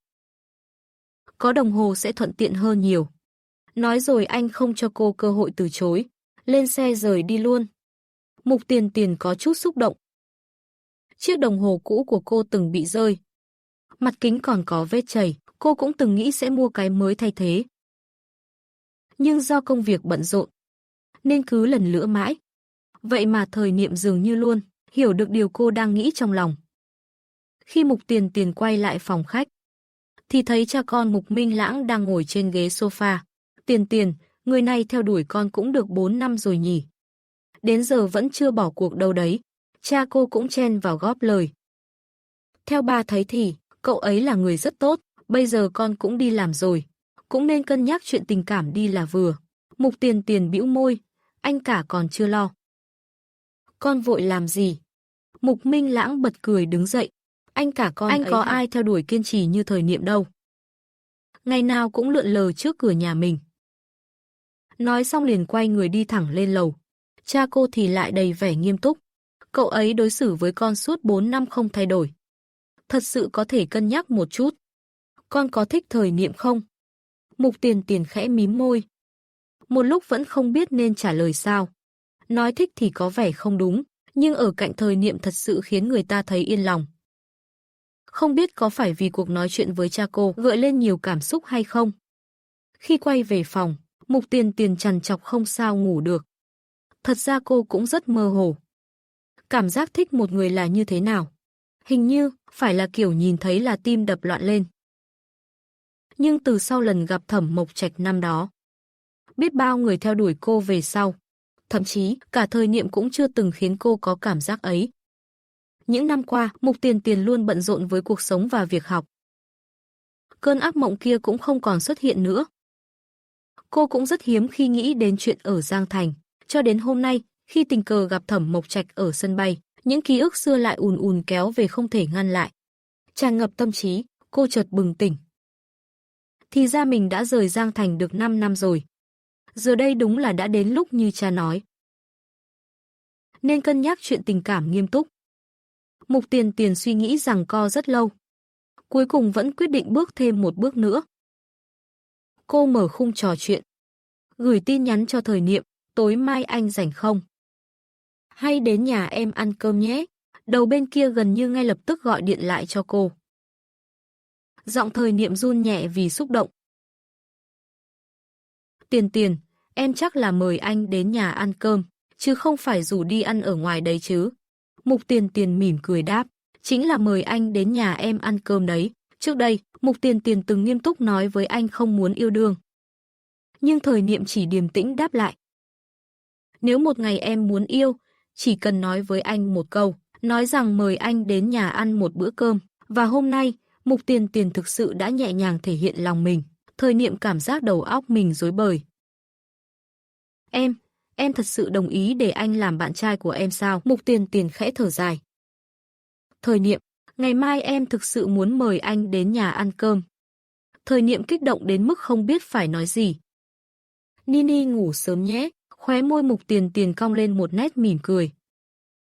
Có đồng hồ sẽ thuận tiện hơn nhiều. Nói rồi anh không cho cô cơ hội từ chối. Lên xe rời đi luôn. Mục Tiền Tiền có chút xúc động. Chiếc đồng hồ cũ của cô từng bị rơi. Mặt kính còn có vết chảy. Cô cũng từng nghĩ sẽ mua cái mới thay thế. Nhưng do công việc bận rộn, nên cứ lần lữa mãi. Vậy mà Thời Niệm dường như luôn hiểu được điều cô đang nghĩ trong lòng. Khi Mục Tiền Tiền quay lại phòng khách, thì thấy cha con Mục Minh Lãng đang ngồi trên ghế sofa. Tiền Tiền, người này theo đuổi con cũng được 4 năm rồi nhỉ. Đến giờ vẫn chưa bỏ cuộc đâu đấy. Cha cô cũng chen vào góp lời. Theo ba thấy thì, cậu ấy là người rất tốt, bây giờ con cũng đi làm rồi. Cũng nên cân nhắc chuyện tình cảm đi là vừa. Mục Tiền Tiền bĩu môi, anh cả còn chưa lo. Con vội làm gì? Mục Minh Lãng bật cười đứng dậy. Anh cả con anh có ai theo đuổi kiên trì như Thời Niệm đâu. Ngày nào cũng lượn lờ trước cửa nhà mình. Nói xong liền quay người đi thẳng lên lầu. Cha cô thì lại đầy vẻ nghiêm túc. Cậu ấy đối xử với con suốt 4 năm không thay đổi. Thật sự có thể cân nhắc một chút. Con có thích Thời Niệm không? Mục Tiền Tiền khẽ mím môi. Một lúc vẫn không biết nên trả lời sao. Nói thích thì có vẻ không đúng, nhưng ở cạnh Thời Niệm thật sự khiến người ta thấy yên lòng. Không biết có phải vì cuộc nói chuyện với cha cô gợi lên nhiều cảm xúc hay không? Khi quay về phòng, Mục Tiền Tiền trằn trọc không sao ngủ được. Thật ra cô cũng rất mơ hồ. Cảm giác thích một người là như thế nào? Hình như phải là kiểu nhìn thấy là tim đập loạn lên. Nhưng từ sau lần gặp Thẩm Mộc Trạch năm đó, biết bao người theo đuổi cô về sau. Thậm chí, cả Thời Niệm cũng chưa từng khiến cô có cảm giác ấy. Những năm qua, Mục Tiền Tiền luôn bận rộn với cuộc sống và việc học. Cơn ác mộng kia cũng không còn xuất hiện nữa. Cô cũng rất hiếm khi nghĩ đến chuyện ở Giang Thành. Cho đến hôm nay, khi tình cờ gặp Thẩm Mộc Trạch ở sân bay, những ký ức xưa lại ùn ùn kéo về không thể ngăn lại. Tràn ngập tâm trí, cô chợt bừng tỉnh. Thì ra mình đã rời Giang Thành được 5 năm rồi. Giờ đây đúng là đã đến lúc như cha nói. Nên cân nhắc chuyện tình cảm nghiêm túc. Mục Tiền Tiền suy nghĩ giằng co rất lâu. Cuối cùng vẫn quyết định bước thêm một bước nữa. Cô mở khung trò chuyện. Gửi tin nhắn cho Thời Niệm, tối mai anh rảnh không? Hay đến nhà em ăn cơm nhé. Đầu bên kia gần như ngay lập tức gọi điện lại cho cô. Giọng Thời Niệm run nhẹ vì xúc động. Tiền Tiền, em chắc là mời anh đến nhà ăn cơm, chứ không phải rủ đi ăn ở ngoài đấy chứ. Mục Tiền Tiền mỉm cười đáp, chính là mời anh đến nhà em ăn cơm đấy. Trước đây, Mục Tiền Tiền từng nghiêm túc nói với anh không muốn yêu đương. Nhưng Thời Niệm chỉ điềm tĩnh đáp lại. Nếu một ngày em muốn yêu, chỉ cần nói với anh một câu, nói rằng mời anh đến nhà ăn một bữa cơm. Và hôm nay, Mục Tiền Tiền thực sự đã nhẹ nhàng thể hiện lòng mình. Thời Niệm cảm giác đầu óc mình rối bời. Em thật sự đồng ý để anh làm bạn trai của em sao? Mục Tiền Tiền khẽ thở dài. Thời Niệm, ngày mai em thực sự muốn mời anh đến nhà ăn cơm. Thời Niệm kích động đến mức không biết phải nói gì. Nini ngủ sớm nhé. Khóe môi Mục Tiền Tiền cong lên một nét mỉm cười.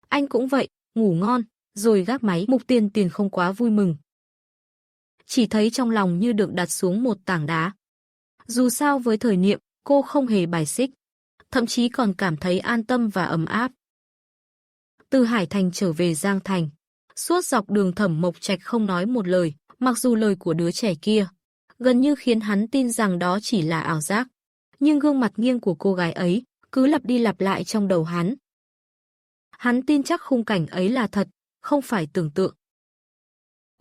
Anh cũng vậy, ngủ ngon. Rồi gác máy. Mục Tiền Tiền không quá vui mừng. Chỉ thấy trong lòng như được đặt xuống một tảng đá. Dù sao với Thời Niệm, cô không hề bài xích. Thậm chí còn cảm thấy an tâm và ấm áp. Từ Hải Thành trở về Giang Thành, suốt dọc đường Thẩm Mộc Trạch không nói một lời, mặc dù lời của đứa trẻ kia gần như khiến hắn tin rằng đó chỉ là ảo giác, nhưng gương mặt nghiêng của cô gái ấy cứ lặp đi lặp lại trong đầu hắn. Hắn tin chắc khung cảnh ấy là thật, không phải tưởng tượng.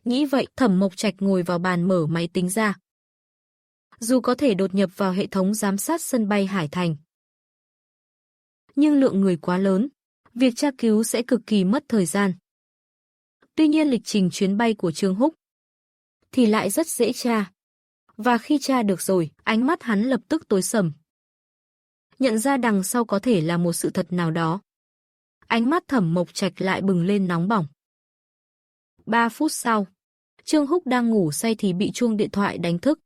Nghĩ vậy, Thẩm Mộc Trạch ngồi vào bàn mở máy tính ra. Dù có thể đột nhập vào hệ thống giám sát sân bay Hải Thành, nhưng lượng người quá lớn, việc tra cứu sẽ cực kỳ mất thời gian. Tuy nhiên lịch trình chuyến bay của Trương Húc thì lại rất dễ tra. Và khi tra được rồi, ánh mắt hắn lập tức tối sầm. Nhận ra đằng sau có thể là một sự thật nào đó. Ánh mắt Thẩm Mộc Trạch lại bừng lên nóng bỏng. 3 phút sau, Trương Húc đang ngủ say thì bị chuông điện thoại đánh thức.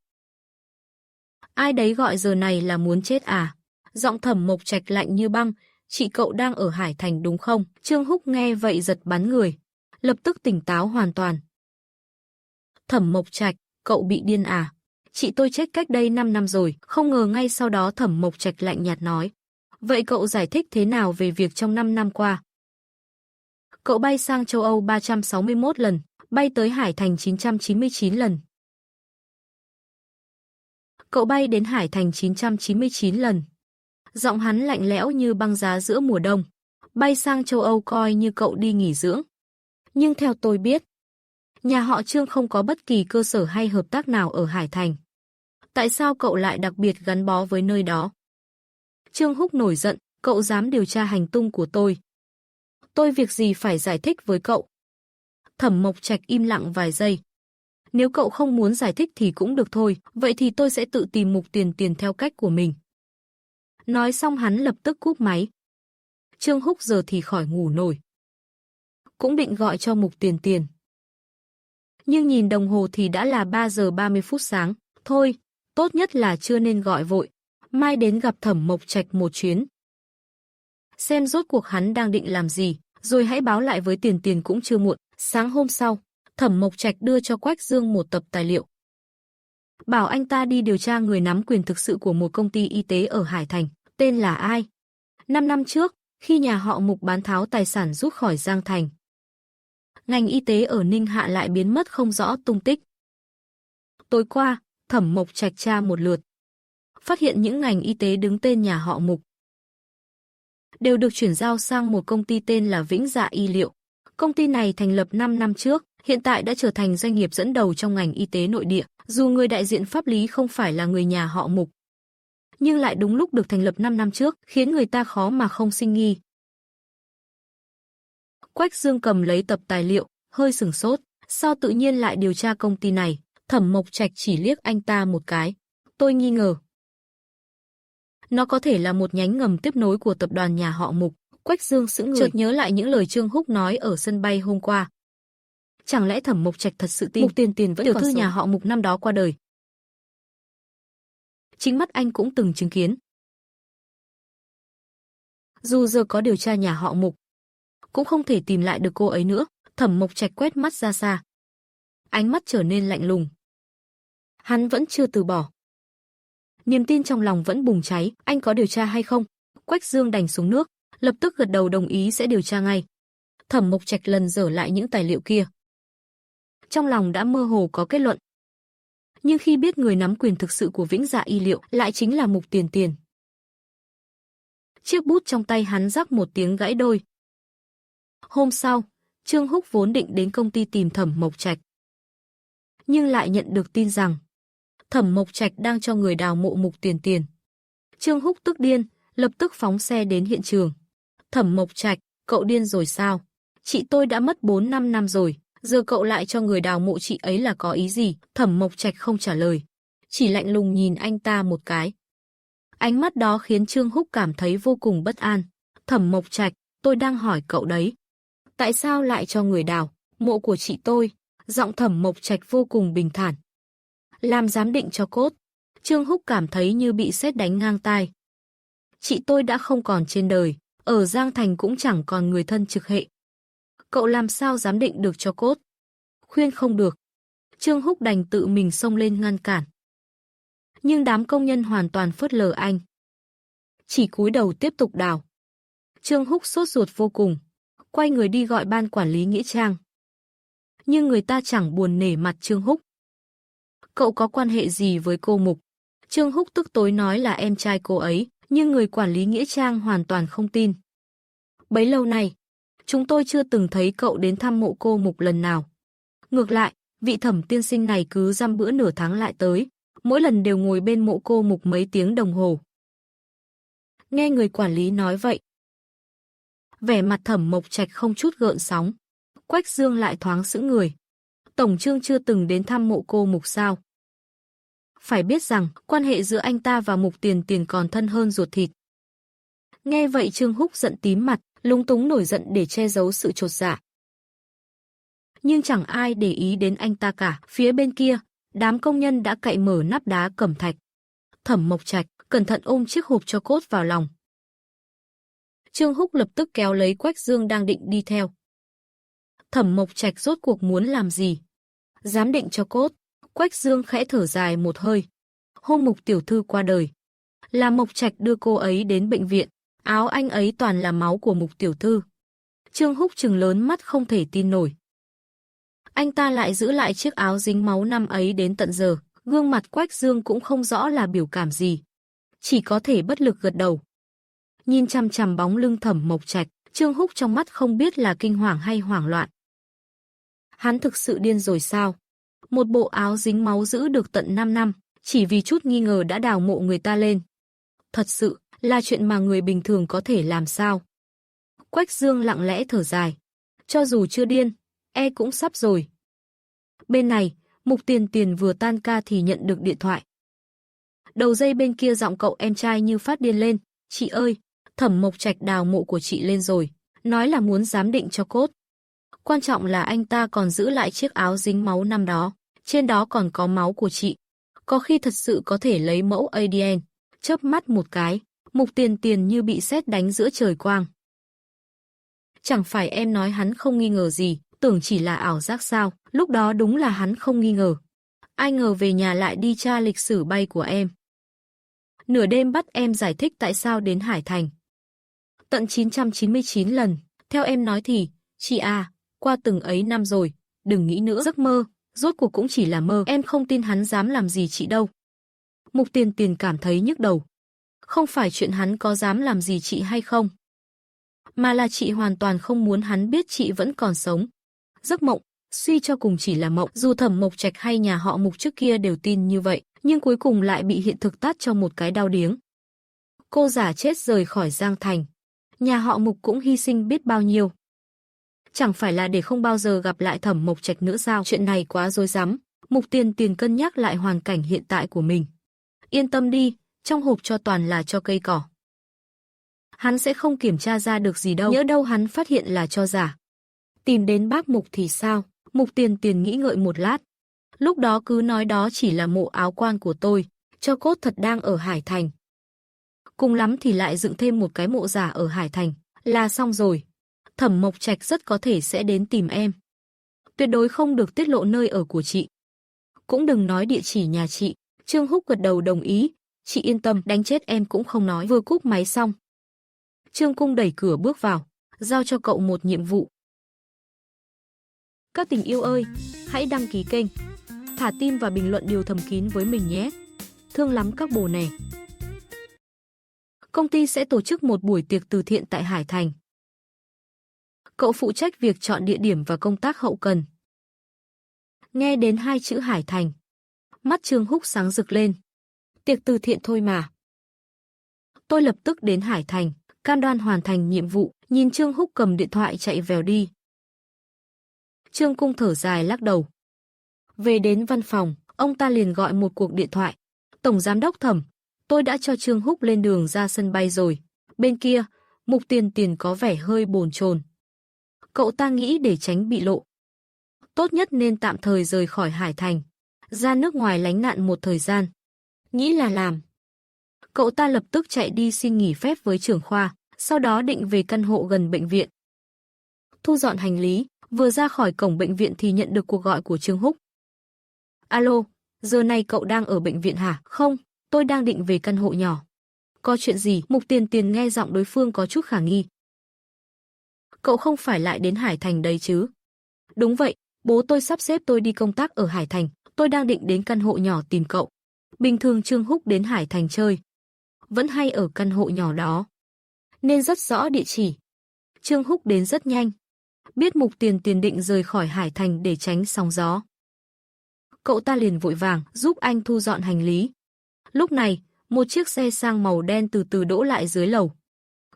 Ai đấy gọi giờ này là muốn chết à? Giọng Thẩm Mộc Trạch lạnh như băng, chị cậu đang ở Hải Thành đúng không? Trương Húc nghe vậy giật bắn người, lập tức tỉnh táo hoàn toàn. Thẩm Mộc Trạch, cậu bị điên à? Chị tôi chết cách đây 5 năm rồi, không ngờ ngay sau đó Thẩm Mộc Trạch lạnh nhạt nói. Vậy cậu giải thích thế nào về việc trong 5 năm qua? Cậu bay sang châu Âu 361 lần, bay tới Hải Thành 999 lần. Cậu bay đến Hải Thành 999 lần. Giọng hắn lạnh lẽo như băng giá giữa mùa đông. Bay sang châu Âu coi như cậu đi nghỉ dưỡng. Nhưng theo tôi biết, nhà họ Trương không có bất kỳ cơ sở hay hợp tác nào ở Hải Thành. Tại sao cậu lại đặc biệt gắn bó với nơi đó? Trương Húc nổi giận, cậu dám điều tra hành tung của tôi. Tôi việc gì phải giải thích với cậu? Thẩm Mộc Trạch im lặng vài giây. Nếu cậu không muốn giải thích thì cũng được thôi, vậy thì tôi sẽ tự tìm Mục Tiền Tiền theo cách của mình. Nói xong hắn lập tức cúp máy. Trương Húc giờ thì khỏi ngủ nổi. Cũng định gọi cho Mục Tiền Tiền. Nhưng nhìn đồng hồ thì đã là 3 giờ 30 phút sáng. Thôi, tốt nhất là chưa nên gọi vội. Mai đến gặp Thẩm Mộc Trạch một chuyến. Xem rốt cuộc hắn đang định làm gì, rồi hãy báo lại với Tiền Tiền cũng chưa muộn. Sáng hôm sau, Thẩm Mộc Trạch đưa cho Quách Dương một tập tài liệu. Bảo anh ta đi điều tra người nắm quyền thực sự của một công ty y tế ở Hải Thành. Tên là ai? 5 năm trước, khi nhà họ Mục bán tháo tài sản rút khỏi Giang Thành, ngành y tế ở Ninh Hạ lại biến mất không rõ tung tích. Tối qua, Thẩm Mộc Trạch tra một lượt, phát hiện những ngành y tế đứng tên nhà họ Mục đều được chuyển giao sang một công ty tên là Vĩnh Dạ Y Liệu. Công ty này thành lập 5 năm trước, hiện tại đã trở thành doanh nghiệp dẫn đầu trong ngành y tế nội địa, dù người đại diện pháp lý không phải là người nhà họ Mục, nhưng lại đúng lúc được thành lập 5 năm trước, khiến người ta khó mà không sinh nghi. Quách Dương cầm lấy tập tài liệu, hơi sửng sốt, sao tự nhiên lại điều tra công ty này? Thẩm Mộc Trạch chỉ liếc anh ta một cái. Tôi nghi ngờ. Nó có thể là một nhánh ngầm tiếp nối của tập đoàn nhà họ Mục. Quách Dương sững người, chợt nhớ lại những lời Trương Húc nói ở sân bay hôm qua. Chẳng lẽ Thẩm Mộc Trạch thật sự tin Mục Tiền Tiền vẫn còn sống? Tiểu thư nhà họ Mục năm đó qua đời. Chính mắt anh cũng từng chứng kiến. Dù giờ có điều tra nhà họ Mục, cũng không thể tìm lại được cô ấy nữa. Thẩm Mộc Trạch quét mắt ra xa. Ánh mắt trở nên lạnh lùng. Hắn vẫn chưa từ bỏ. Niềm tin trong lòng vẫn bùng cháy, anh có điều tra hay không? Quách Dương đành xuống nước, lập tức gật đầu đồng ý sẽ điều tra ngay. Thẩm Mộc Trạch lần dở lại những tài liệu kia. Trong lòng đã mơ hồ có kết luận. Nhưng khi biết người nắm quyền thực sự của Vĩnh Dạ Y Liệu lại chính là Mục Tiền Tiền. Chiếc bút trong tay hắn rắc một tiếng gãy đôi. Hôm sau, Trương Húc vốn định đến công ty tìm Thẩm Mộc Trạch. Nhưng lại nhận được tin rằng Thẩm Mộc Trạch đang cho người đào mộ Mục Tiền Tiền. Trương Húc tức điên, lập tức phóng xe đến hiện trường. Thẩm Mộc Trạch, cậu điên rồi sao? Chị tôi đã mất 4-5 năm rồi, giờ cậu lại cho người đào mộ chị ấy là có ý gì? Thẩm Mộc Trạch không trả lời, chỉ lạnh lùng nhìn anh ta một cái. Ánh mắt đó khiến Trương Húc cảm thấy vô cùng bất an. Thẩm Mộc Trạch, tôi đang hỏi cậu đấy. Tại sao lại cho người đào mộ của chị tôi? Giọng Thẩm Mộc Trạch vô cùng bình thản. Làm giám định cho cốt. Trương Húc cảm thấy như bị sét đánh ngang tai. Chị tôi đã không còn trên đời, ở Giang Thành cũng chẳng còn người thân trực hệ. Cậu làm sao giám định được cho cốt? Khuyên không được. Trương Húc đành tự mình xông lên ngăn cản. Nhưng đám công nhân hoàn toàn phớt lờ anh. Chỉ cúi đầu tiếp tục đào. Trương Húc sốt ruột vô cùng, quay người đi gọi ban quản lý nghĩa trang. Nhưng người ta chẳng buồn nể mặt Trương Húc. Cậu có quan hệ gì với cô Mục? Trương Húc tức tối nói là em trai cô ấy, nhưng người quản lý nghĩa trang hoàn toàn không tin. Bấy lâu nay, chúng tôi chưa từng thấy cậu đến thăm mộ cô Mục lần nào. Ngược lại, vị Thẩm tiên sinh này cứ dăm bữa nửa tháng lại tới, mỗi lần đều ngồi bên mộ cô Mục mấy tiếng đồng hồ. Nghe người quản lý nói vậy, vẻ mặt Thẩm Mộc Trạch không chút gợn sóng. Quách Dương lại thoáng sững người. Tổng Trương chưa từng đến thăm mộ cô Mục sao? Phải biết rằng, quan hệ giữa anh ta và Mục Tiền Tiền còn thân hơn ruột thịt. Nghe vậy Trương Húc giận tím mặt, lúng túng nổi giận để che giấu sự chột dạ. Nhưng chẳng ai để ý đến anh ta cả. Phía bên kia, đám công nhân đã cậy mở nắp đá cẩm thạch. Thẩm Mộc Trạch cẩn thận ôm chiếc hộp tro cốt vào lòng. Trương Húc lập tức kéo lấy Quách Dương đang định đi theo. Thẩm Mộc Trạch rốt cuộc muốn làm gì? Giám định cho cốt. Quách Dương khẽ thở dài một hơi. Hôm Mục tiểu thư qua đời, là Mộc Trạch đưa cô ấy đến bệnh viện. Áo anh ấy toàn là máu của Mục tiểu thư. Trương Húc trừng lớn mắt không thể tin nổi. Anh ta lại giữ lại chiếc áo dính máu năm ấy đến tận giờ. Gương mặt Quách Dương cũng không rõ là biểu cảm gì, chỉ có thể bất lực gật đầu. Nhìn chằm chằm bóng lưng Thẩm Mộc Trạch, Trương Húc trong mắt không biết là kinh hoàng hay hoảng loạn. Hắn thực sự điên rồi sao? Một bộ áo dính máu giữ được tận 5 năm, chỉ vì chút nghi ngờ đã đào mộ người ta lên. Thật sự là chuyện mà người bình thường có thể làm sao? Quách Dương lặng lẽ thở dài. Cho dù chưa điên, cũng sắp rồi. Bên này, Mục Tiền Tiền vừa tan ca thì nhận được điện thoại. Đầu dây bên kia giọng cậu em trai như phát điên lên. Chị ơi, Thẩm Mộc Trạch đào mộ của chị lên rồi, nói là muốn giám định cho cốt. Quan trọng là anh ta còn giữ lại chiếc áo dính máu năm đó, trên đó còn có máu của chị. Có khi thật sự có thể lấy mẫu ADN. Chớp mắt một cái, Mục Tiền Tiền như bị sét đánh giữa trời quang. Chẳng phải em nói hắn không nghi ngờ gì, tưởng chỉ là ảo giác sao? Lúc đó đúng là hắn không nghi ngờ. Ai ngờ về nhà lại đi tra lịch sử bay của em. Nửa đêm bắt em giải thích tại sao đến Hải Thành. Tận 999 lần, theo em nói thì, chị à, qua từng ấy năm rồi, đừng nghĩ nữa. Giấc mơ, rốt cuộc cũng chỉ là mơ. Em không tin hắn dám làm gì chị đâu. Mục Tiền Tiền cảm thấy nhức đầu. Không phải chuyện hắn có dám làm gì chị hay không, mà là chị hoàn toàn không muốn hắn biết chị vẫn còn sống. Giấc mộng, suy cho cùng chỉ là mộng. Dù Thẩm Mộc Trạch hay nhà họ Mục trước kia đều tin như vậy, nhưng cuối cùng lại bị hiện thực tát cho một cái đau điếng. Cô giả chết rời khỏi Giang Thành, nhà họ Mục cũng hy sinh biết bao nhiêu. Chẳng phải là để không bao giờ gặp lại Thẩm Mộc Trạch nữa sao? Chuyện này quá rối rắm. Mục Tiền Tiền cân nhắc lại hoàn cảnh hiện tại của mình. Yên tâm đi, trong hộp cho toàn là cho cây cỏ. Hắn sẽ không kiểm tra ra được gì đâu. Nhỡ đâu hắn phát hiện là cho giả. Tìm đến bác Mục thì sao? Mục Tiền Tiền nghĩ ngợi một lát. Lúc đó cứ nói đó chỉ là mộ áo quan của tôi, cho cốt thật đang ở Hải Thành. Cùng lắm thì lại dựng thêm một cái mộ giả ở Hải Thành, là xong rồi. Thẩm Mộc Trạch rất có thể sẽ đến tìm em. Tuyệt đối không được tiết lộ nơi ở của chị. Cũng đừng nói địa chỉ nhà chị. Trương Húc gật đầu đồng ý. Chị yên tâm, đánh chết em cũng không nói. Vừa cúp máy xong, Trương Cung đẩy cửa bước vào, giao cho cậu một nhiệm vụ. Các tình yêu ơi, hãy đăng ký kênh, thả tim và bình luận điều thầm kín với mình nhé. Thương lắm các bồ nè. Công ty sẽ tổ chức một buổi tiệc từ thiện tại Hải Thành. Cậu phụ trách việc chọn địa điểm và công tác hậu cần. Nghe đến hai chữ Hải Thành, mắt Trương Húc sáng rực lên. Tiệc từ thiện thôi mà. Tôi lập tức đến Hải Thành, cam đoan hoàn thành nhiệm vụ, nhìn Trương Húc cầm điện thoại chạy vèo đi. Trương Cung thở dài lắc đầu. Về đến văn phòng, ông ta liền gọi một cuộc điện thoại. Tổng giám đốc Thẩm, tôi đã cho Trương Húc lên đường ra sân bay rồi. Bên kia, Mục Tiền Tiền có vẻ hơi bồn chồn. Cậu ta nghĩ để tránh bị lộ, tốt nhất nên tạm thời rời khỏi Hải Thành, ra nước ngoài lánh nạn một thời gian. Nghĩ là làm. Cậu ta lập tức chạy đi xin nghỉ phép với trưởng khoa, sau đó định về căn hộ gần bệnh viện. Thu dọn hành lý, vừa ra khỏi cổng bệnh viện thì nhận được cuộc gọi của Trương Húc. Alo, giờ này cậu đang ở bệnh viện hả? Không, tôi đang định về căn hộ nhỏ. Có chuyện gì? Mục Tiền Tiền nghe giọng đối phương có chút khả nghi. Cậu không phải lại đến Hải Thành đấy chứ? Đúng vậy, bố tôi sắp xếp tôi đi công tác ở Hải Thành, tôi đang định đến căn hộ nhỏ tìm cậu. Bình thường Trương Húc đến Hải Thành chơi, vẫn hay ở căn hộ nhỏ đó, nên rất rõ địa chỉ. Trương Húc đến rất nhanh, biết Mục Tiền Tiền định rời khỏi Hải Thành để tránh sóng gió. Cậu ta liền vội vàng giúp anh thu dọn hành lý. Lúc này, một chiếc xe sang màu đen từ từ đỗ lại dưới lầu.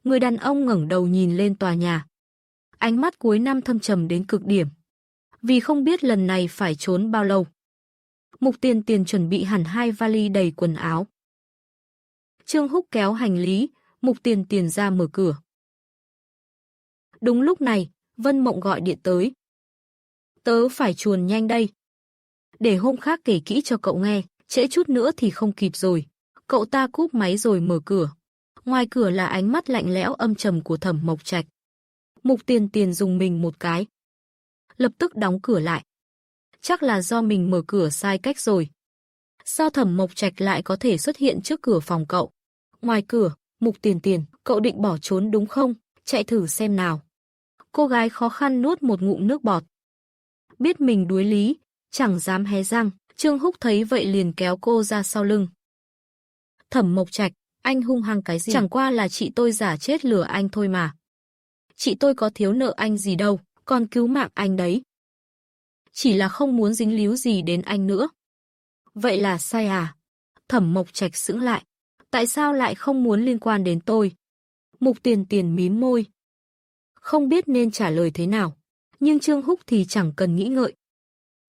Người đàn ông ngẩng đầu nhìn lên tòa nhà. Ánh mắt cuối năm thâm trầm đến cực điểm. Vì không biết lần này phải trốn bao lâu. Mục Tiền Tiền chuẩn bị hẳn 2 vali đầy quần áo. Trương Húc kéo hành lý, Mục Tiền Tiền ra mở cửa. Đúng lúc này, Vân Mộng gọi điện tới. Tớ phải chuồn nhanh đây. Để hôm khác kể kỹ cho cậu nghe, trễ chút nữa thì không kịp rồi. Cậu ta cúp máy rồi mở cửa. Ngoài cửa là ánh mắt lạnh lẽo âm trầm của Thẩm Mộc Trạch. Mục Tiền Tiền dùng mình một cái, lập tức đóng cửa lại. Chắc là do mình mở cửa sai cách rồi. Sao Thẩm Mộc Trạch lại có thể xuất hiện trước cửa phòng cậu? Ngoài cửa, Mục Tiền Tiền, cậu định bỏ trốn đúng không? Chạy thử xem nào. Cô gái khó khăn nuốt một ngụm nước bọt. Biết mình đuối lý, chẳng dám hé răng. Trương Húc thấy vậy liền kéo cô ra sau lưng. Thẩm Mộc Trạch, anh hung hăng cái gì? Chẳng qua là chị tôi giả chết lừa anh thôi mà. Chị tôi có thiếu nợ anh gì đâu, còn cứu mạng anh đấy. Chỉ là không muốn dính líu gì đến anh nữa. Vậy là sai à? Thẩm Mộc Trạch sững lại. Tại sao lại không muốn liên quan đến tôi? Mục Tiền Tiền mím môi. Không biết nên trả lời thế nào. Nhưng Trương Húc thì chẳng cần nghĩ ngợi.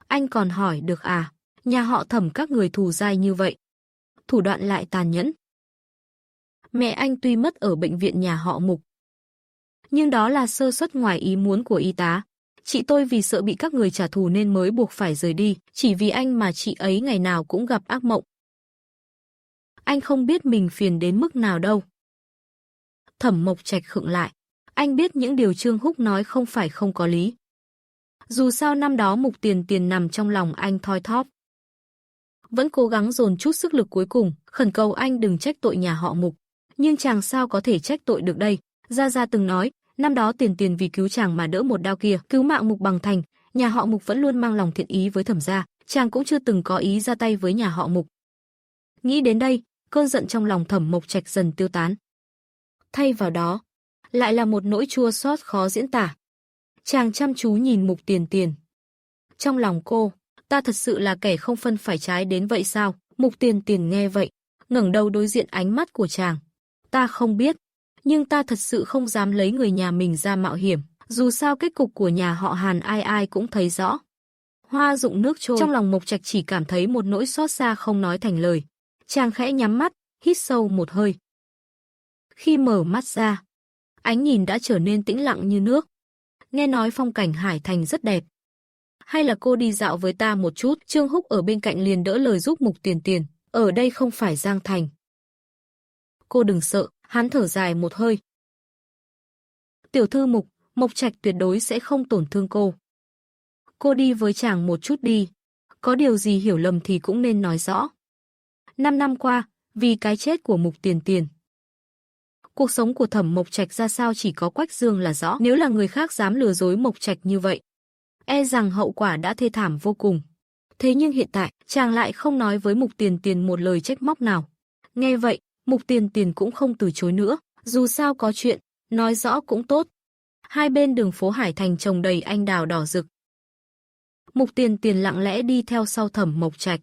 Anh còn hỏi được à? Nhà họ Thẩm các người thù dai như vậy. Thủ đoạn lại tàn nhẫn. Mẹ anh tuy mất ở bệnh viện nhà họ Mục, nhưng đó là sơ suất ngoài ý muốn của y tá. Chị tôi vì sợ bị các người trả thù nên mới buộc phải rời đi. Chỉ vì anh mà chị ấy ngày nào cũng gặp ác mộng. Anh không biết mình phiền đến mức nào đâu. Thẩm Mộc Trạch khựng lại. Anh biết những điều Trương Húc nói không phải không có lý. Dù sao năm đó Mục Tiền Tiền nằm trong lòng anh thoi thóp. Vẫn cố gắng dồn chút sức lực cuối cùng, khẩn cầu anh đừng trách tội nhà họ Mục. Nhưng chàng sao có thể trách tội được đây? Gia Gia từng nói, năm đó Tiền Tiền vì cứu chàng mà đỡ một đao kia, cứu mạng Mục bằng thành, nhà họ Mục vẫn luôn mang lòng thiện ý với Thẩm gia, chàng cũng chưa từng có ý ra tay với nhà họ Mục. Nghĩ đến đây, cơn giận trong lòng Thẩm Mộc Trạch dần tiêu tán. Thay vào đó, lại là một nỗi chua xót khó diễn tả. Chàng chăm chú nhìn Mục Tiền Tiền. Trong lòng cô, ta thật sự là kẻ không phân phải trái đến vậy sao? Mục Tiền Tiền nghe vậy, ngẩng đầu đối diện ánh mắt của chàng. Ta không biết, nhưng ta thật sự không dám lấy người nhà mình ra mạo hiểm. Dù sao kết cục của nhà họ Hàn ai ai cũng thấy rõ. Hoa rụng nước trôi. Trong lòng Mộc Trạch chỉ cảm thấy một nỗi xót xa không nói thành lời. Chàng khẽ nhắm mắt, hít sâu một hơi. Khi mở mắt ra, ánh nhìn đã trở nên tĩnh lặng như nước. Nghe nói phong cảnh Hải Thành rất đẹp. Hay là cô đi dạo với ta một chút? Trương Húc ở bên cạnh liền đỡ lời giúp Mục Tiền Tiền. Ở đây không phải Giang Thành. Cô đừng sợ, hắn thở dài một hơi. Tiểu thư Mục, Mộc Trạch tuyệt đối sẽ không tổn thương cô. cô đi với chàng một chút đi. Có điều gì hiểu lầm thì cũng nên nói rõ. 5 năm qua, vì cái chết của Mục Tiền Tiền, cuộc sống của Thẩm Mộc Trạch ra sao chỉ có Quách Dương là rõ. Nếu là người khác dám lừa dối Mộc Trạch như vậy, e rằng hậu quả đã thê thảm vô cùng. Thế nhưng hiện tại, chàng lại không nói với Mục Tiền Tiền một lời trách móc nào. Nghe vậy, Mục Tiền Tiền cũng không từ chối nữa, dù sao có chuyện, nói rõ cũng tốt. Hai bên đường phố Hải Thành trồng đầy anh đào đỏ rực. Mục Tiền Tiền lặng lẽ đi theo sau Thẩm Mộc Trạch.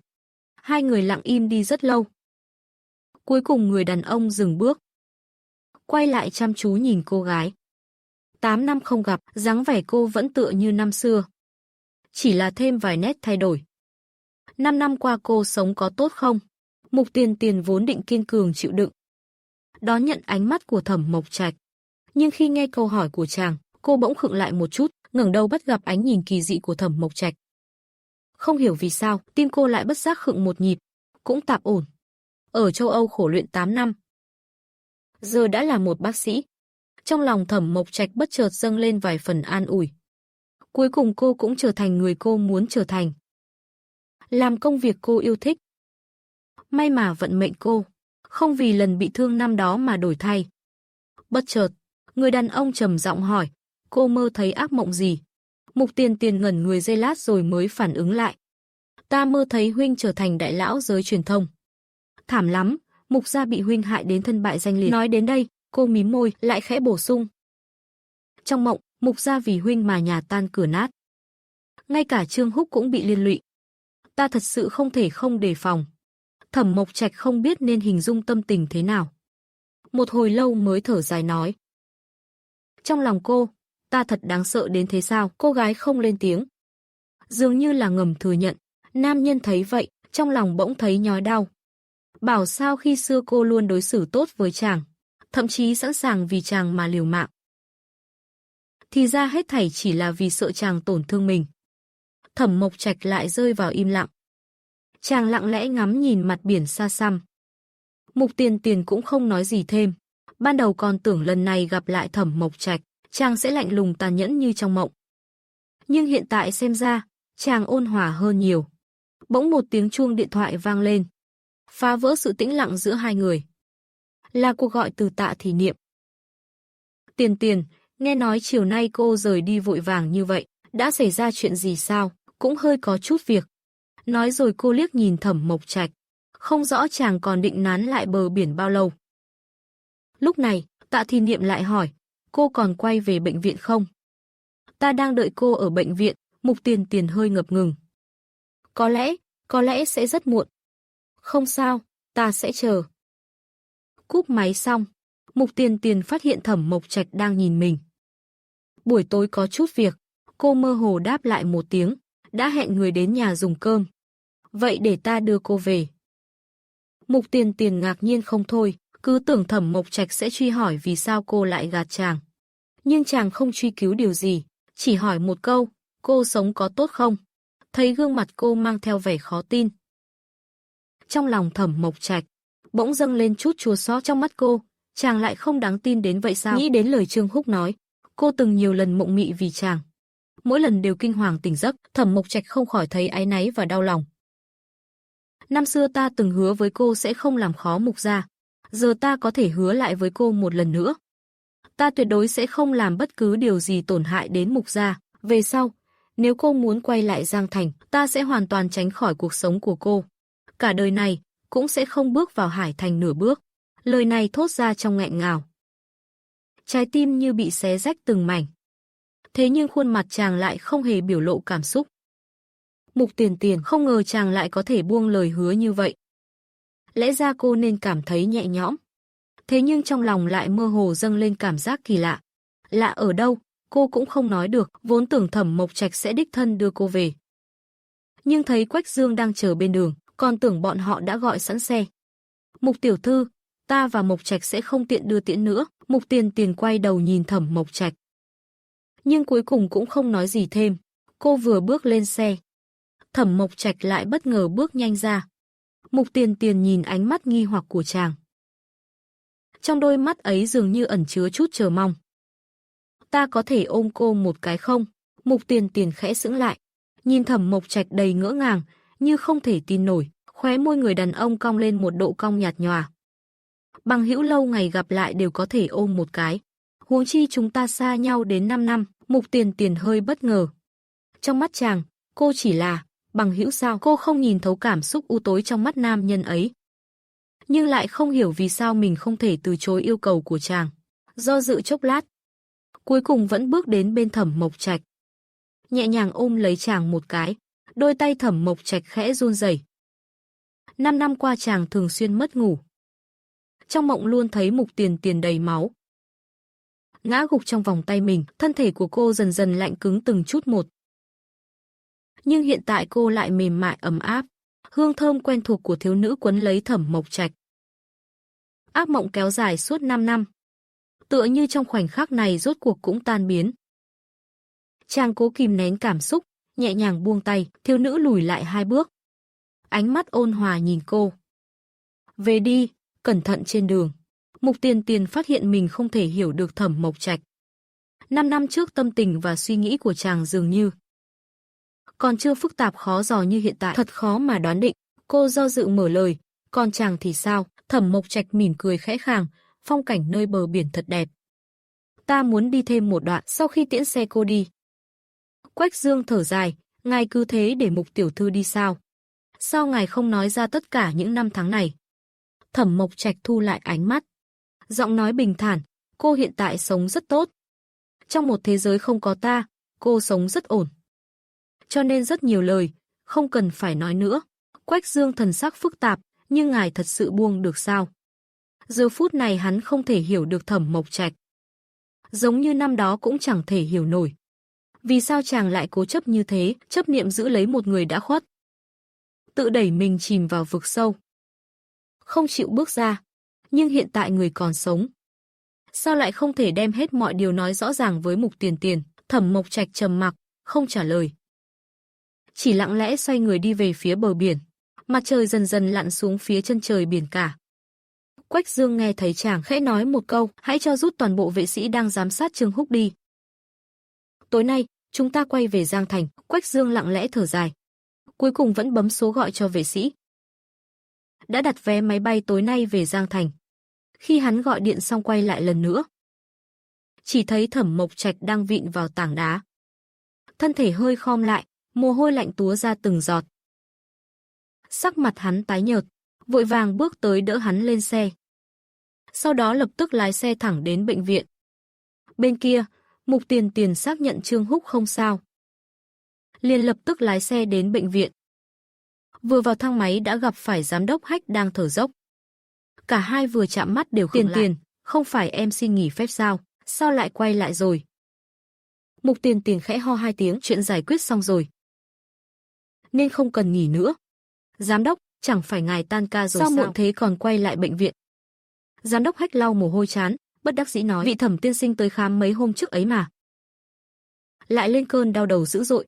Hai người lặng im đi rất lâu. Cuối cùng người đàn ông dừng bước, quay lại chăm chú nhìn cô gái. 8 năm không gặp, dáng vẻ cô vẫn tựa như năm xưa. Chỉ là thêm vài nét thay đổi. 5 năm qua cô sống có tốt không? Mục Tiền Tiền vốn định kiên cường chịu đựng, đón nhận ánh mắt của Thẩm Mộc Trạch. Nhưng khi nghe câu hỏi của chàng, cô bỗng khựng lại một chút, ngẩng đầu bắt gặp ánh nhìn kỳ dị của Thẩm Mộc Trạch. Không hiểu vì sao, tim cô lại bất giác khựng một nhịp, cũng tạm ổn. Ở châu Âu khổ luyện 8 năm, giờ đã là một bác sĩ. Trong lòng Thẩm Mộc Trạch bất chợt dâng lên vài phần an ủi. Cuối cùng cô cũng trở thành người cô muốn trở thành. Làm công việc cô yêu thích. May mà vận mệnh cô không vì lần bị thương năm đó mà đổi thay. Bất chợt, người đàn ông trầm giọng hỏi, cô mơ thấy ác mộng gì? Mục Tiền Tiền ngẩn người giây lát rồi mới phản ứng lại. Ta mơ thấy huynh trở thành đại lão giới truyền thông. Thảm lắm, Mục gia bị huynh hại đến thân bại danh liệt. Nói đến đây, cô mím môi, lại khẽ bổ sung. Trong mộng, Mục gia vì huynh mà nhà tan cửa nát. Ngay cả Trương Húc cũng bị liên lụy. Ta thật sự không thể không đề phòng. Thẩm Mộc Trạch không biết nên hình dung tâm tình thế nào. Một hồi lâu mới thở dài nói. Trong lòng cô, ta thật đáng sợ đến thế sao? Cô gái không lên tiếng, dường như là ngầm thừa nhận. Nam nhân thấy vậy, trong lòng bỗng thấy nhói đau. Bảo sao khi xưa cô luôn đối xử tốt với chàng, thậm chí sẵn sàng vì chàng mà liều mạng. Thì ra hết thảy chỉ là vì sợ chàng tổn thương mình. Thẩm Mộc Trạch lại rơi vào im lặng. Chàng lặng lẽ ngắm nhìn mặt biển xa xăm. Mục Tiền Tiền cũng không nói gì thêm. Ban đầu còn tưởng lần này gặp lại Thẩm Mộc Trạch, chàng sẽ lạnh lùng tàn nhẫn như trong mộng. Nhưng hiện tại xem ra, chàng ôn hòa hơn nhiều. Bỗng một tiếng chuông điện thoại vang lên, phá vỡ sự tĩnh lặng giữa hai người. Là cuộc gọi từ Tạ Thì Niệm. Tiền Tiền, nghe nói chiều nay cô rời đi vội vàng như vậy, đã xảy ra chuyện gì sao? Cũng hơi có chút việc. Nói rồi cô liếc nhìn Thẩm Mộc Trạch, không rõ chàng còn định nán lại bờ biển bao lâu. Lúc này, Tạ Thì Niệm lại hỏi, cô còn quay về bệnh viện không? Ta đang đợi cô ở bệnh viện. Mục Tiền Tiền hơi ngập ngừng. Có lẽ sẽ rất muộn. Không sao, ta sẽ chờ. Cúp máy xong, Mục Tiền Tiền phát hiện Thẩm Mộc Trạch đang nhìn mình. Buổi tối có chút việc, cô mơ hồ đáp lại một tiếng, đã hẹn người đến nhà dùng cơm. Vậy để ta đưa cô về. Mục Tiền Tiền ngạc nhiên không thôi, cứ tưởng Thẩm Mộc Trạch sẽ truy hỏi vì sao cô lại gạt chàng. Nhưng chàng không truy cứu điều gì, chỉ hỏi một câu, cô sống có tốt không? Thấy gương mặt cô mang theo vẻ khó tin. Trong lòng Thẩm Mộc Trạch bỗng dâng lên chút chua xót. Trong mắt cô, chàng lại không đáng tin đến vậy sao? Nghĩ đến lời Trương Húc nói, cô từng nhiều lần mộng mị vì chàng. Mỗi lần đều kinh hoàng tỉnh giấc, Thẩm Mộc Trạch không khỏi thấy áy náy và đau lòng. Năm xưa ta từng hứa với cô sẽ không làm khó Mục gia. Giờ ta có thể hứa lại với cô một lần nữa. Ta tuyệt đối sẽ không làm bất cứ điều gì tổn hại đến Mục gia. Về sau, nếu cô muốn quay lại Giang Thành, ta sẽ hoàn toàn tránh khỏi cuộc sống của cô. Cả đời này, cũng sẽ không bước vào Hải Thành nửa bước. Lời này thốt ra trong nghẹn ngào. Trái tim như bị xé rách từng mảnh. Thế nhưng khuôn mặt chàng lại không hề biểu lộ cảm xúc. Mục Tiền Tiền không ngờ chàng lại có thể buông lời hứa như vậy. Lẽ ra cô nên cảm thấy nhẹ nhõm. Thế nhưng trong lòng lại mơ hồ dâng lên cảm giác kỳ lạ. Lạ ở đâu, cô cũng không nói được, vốn tưởng Thẩm Mộc Trạch sẽ đích thân đưa cô về. Nhưng thấy Quách Dương đang chờ bên đường, còn tưởng bọn họ đã gọi sẵn xe. Mục tiểu thư, ta và Mộc Trạch sẽ không tiện đưa tiễn nữa. Mục Tiền Tiền quay đầu nhìn Thẩm Mộc Trạch. Nhưng cuối cùng cũng không nói gì thêm. Cô vừa bước lên xe, Thẩm Mộc Trạch lại bất ngờ bước nhanh ra. Mục Tiền Tiền nhìn ánh mắt nghi hoặc của chàng. Trong đôi mắt ấy dường như ẩn chứa chút chờ mong. Ta có thể ôm cô một cái không? Mục Tiền Tiền khẽ sững lại. Nhìn Thẩm Mộc Trạch đầy ngỡ ngàng, như không thể tin nổi, khóe môi người đàn ông cong lên một độ cong nhạt nhòa. Bằng hữu lâu ngày gặp lại đều có thể ôm một cái. Huống chi chúng ta xa nhau đến 5 năm, Mục Tiền Tiền hơi bất ngờ. Trong mắt chàng, cô chỉ là bằng hữu sao? Cô không nhìn thấu cảm xúc u tối trong mắt nam nhân ấy. Nhưng lại không hiểu vì sao mình không thể từ chối yêu cầu của chàng. Do dự chốc lát, cuối cùng vẫn bước đến bên Thẩm Mộc Trạch. Nhẹ nhàng ôm lấy chàng một cái, đôi tay Thẩm Mộc Trạch khẽ run rẩy. 5 năm qua chàng thường xuyên mất ngủ. Trong mộng luôn thấy Mục Tiền Tiền đầy máu. Ngã gục trong vòng tay mình, thân thể của cô dần dần lạnh cứng từng chút một. Nhưng hiện tại cô lại mềm mại ấm áp, hương thơm quen thuộc của thiếu nữ quấn lấy Thẩm Mộc Trạch. Ác mộng kéo dài suốt 5 năm. Tựa như trong khoảnh khắc này rốt cuộc cũng tan biến. Chàng cố kìm nén cảm xúc, nhẹ nhàng buông tay, thiếu nữ lùi lại 2 bước. Ánh mắt ôn hòa nhìn cô. Về đi, cẩn thận trên đường. Mục Tiền Tiền phát hiện mình không thể hiểu được Thẩm Mộc Trạch. 5 năm trước tâm tình và suy nghĩ của chàng dường như còn chưa phức tạp khó dò như hiện tại, thật khó mà đoán định. Cô do dự mở lời, còn chàng thì sao? Thẩm Mộc Trạch mỉm cười khẽ khàng, phong cảnh nơi bờ biển thật đẹp. Ta muốn đi thêm một đoạn sau khi tiễn xe cô đi. Quách Dương thở dài, ngài cứ thế để Mục tiểu thư đi sao? Sao ngài không nói ra tất cả những năm tháng này? Thẩm Mộc Trạch thu lại ánh mắt. Giọng nói bình thản, cô hiện tại sống rất tốt. Trong một thế giới không có ta, cô sống rất ổn. Cho nên rất nhiều lời, không cần phải nói nữa. Quách Dương thần sắc phức tạp, nhưng ngài thật sự buông được sao? Giờ phút này hắn không thể hiểu được Thẩm Mộc Trạch. Giống như năm đó cũng chẳng thể hiểu nổi. Vì sao chàng lại cố chấp như thế, chấp niệm giữ lấy một người đã khuất? Tự đẩy mình chìm vào vực sâu. Không chịu bước ra, nhưng hiện tại người còn sống. Sao lại không thể đem hết mọi điều nói rõ ràng với Mục Tiền Tiền? Thẩm Mộc Trạch trầm mặc, không trả lời. Chỉ lặng lẽ xoay người đi về phía bờ biển. Mặt trời dần dần lặn xuống phía chân trời biển cả. Quách Dương nghe thấy chàng khẽ nói một câu, hãy cho rút toàn bộ vệ sĩ đang giám sát Trương Húc đi. Tối nay, chúng ta quay về Giang Thành. Quách Dương lặng lẽ thở dài. Cuối cùng vẫn bấm số gọi cho vệ sĩ. Đã đặt vé máy bay tối nay về Giang Thành. Khi hắn gọi điện xong quay lại lần nữa, chỉ thấy Thẩm Mộc Trạch đang vịn vào tảng đá. Thân thể hơi khom lại, mồ hôi lạnh túa ra từng giọt. Sắc mặt hắn tái nhợt, vội vàng bước tới đỡ hắn lên xe. Sau đó lập tức lái xe thẳng đến bệnh viện. Bên kia, Mục Tiền Tiền xác nhận Trương Húc không sao. Liền lập tức lái xe đến bệnh viện. Vừa vào thang máy đã gặp phải giám đốc Hách đang thở dốc. Cả hai vừa chạm mắt đều khựng lại. Tiền, không phải em xin nghỉ phép sao? Sao lại quay lại rồi? Mục Tiền Tiền khẽ ho 2 tiếng, chuyện giải quyết xong rồi. Nên không cần nghỉ nữa. Giám đốc, chẳng phải ngài tan ca rồi sao? Muộn thế còn quay lại bệnh viện? Giám đốc Hách lau mồ hôi trán, bất đắc dĩ nói, vị Thẩm tiên sinh tới khám mấy hôm trước ấy mà. Lại lên cơn đau đầu dữ dội.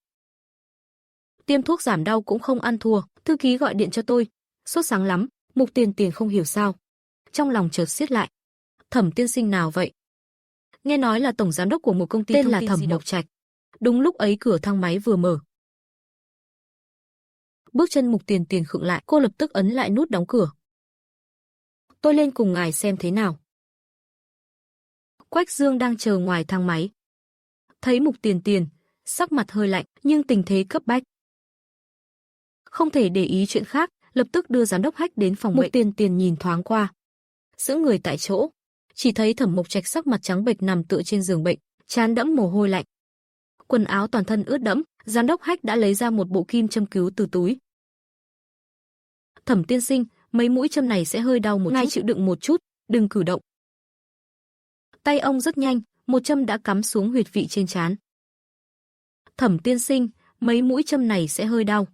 Tiêm thuốc giảm đau cũng không ăn thua, thư ký gọi điện cho tôi, sốt sáng lắm. Mục Tiền Tiền không hiểu sao. Trong lòng chợt siết lại. Thẩm tiên sinh nào vậy? Nghe nói là tổng giám đốc của một công ty tên là Thẩm Mộc Trạch. Đúng lúc ấy cửa thang máy vừa mở. Bước chân Mục Tiền Tiền khựng lại, cô lập tức ấn lại nút đóng cửa. Tôi lên cùng ngài xem thế nào. Quách Dương đang chờ ngoài thang máy. Thấy Mục Tiền Tiền, sắc mặt hơi lạnh, nhưng tình thế cấp bách. Không thể để ý chuyện khác, lập tức đưa giám đốc Hách đến phòng bệnh. Mục Tiền Tiền nhìn thoáng qua, sững người tại chỗ, chỉ thấy Thẩm Mộc Trạch sắc mặt trắng bệch nằm tựa trên giường bệnh, trán đẫm mồ hôi lạnh. Quần áo toàn thân ướt đẫm, giám đốc Hách đã lấy ra một bộ kim châm cứu từ túi. Thẩm tiên sinh, mấy mũi châm này sẽ hơi đau một chút. Ngài chịu đựng một chút, đừng cử động. Tay ông rất nhanh, một châm đã cắm xuống huyệt vị trên trán. Thẩm tiên sinh, mấy mũi châm này sẽ hơi đau.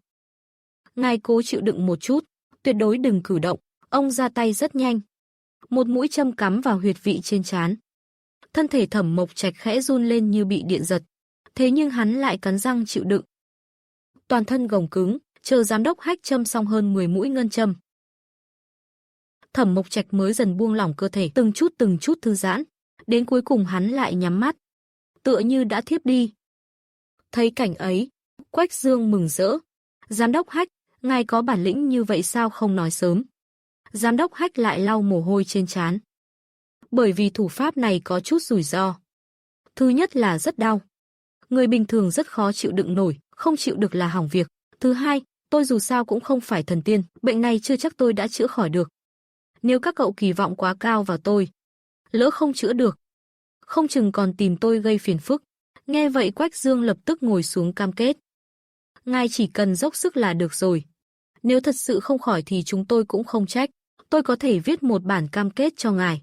Ngài cố chịu đựng một chút, tuyệt đối đừng cử động. Ông ra tay rất nhanh. Một mũi châm cắm vào huyệt vị trên trán. Thân thể Thẩm Mộc Trạch khẽ run lên như bị điện giật. Thế nhưng hắn lại cắn răng chịu đựng. Toàn thân gồng cứng, chờ giám đốc Hách châm xong hơn 10 mũi ngân châm. Thẩm Mộc Trạch mới dần buông lỏng cơ thể, từng chút thư giãn. Đến cuối cùng hắn lại nhắm mắt, tựa như đã thiếp đi. Thấy cảnh ấy, Quách Dương mừng rỡ. Giám đốc Hách, ngài có bản lĩnh như vậy sao không nói sớm? Giám đốc Hách lại lau mồ hôi trên trán. Bởi vì thủ pháp này có chút rủi ro. Thứ nhất là rất đau. Người bình thường rất khó chịu đựng nổi, không chịu được là hỏng việc. Thứ hai, tôi dù sao cũng không phải thần tiên, bệnh này chưa chắc tôi đã chữa khỏi được. Nếu các cậu kỳ vọng quá cao vào tôi, lỡ không chữa được, không chừng còn tìm tôi gây phiền phức. Nghe vậy Quách Dương lập tức ngồi xuống cam kết. Ngài chỉ cần dốc sức là được rồi. Nếu thật sự không khỏi thì chúng tôi cũng không trách. Tôi có thể viết một bản cam kết cho ngài.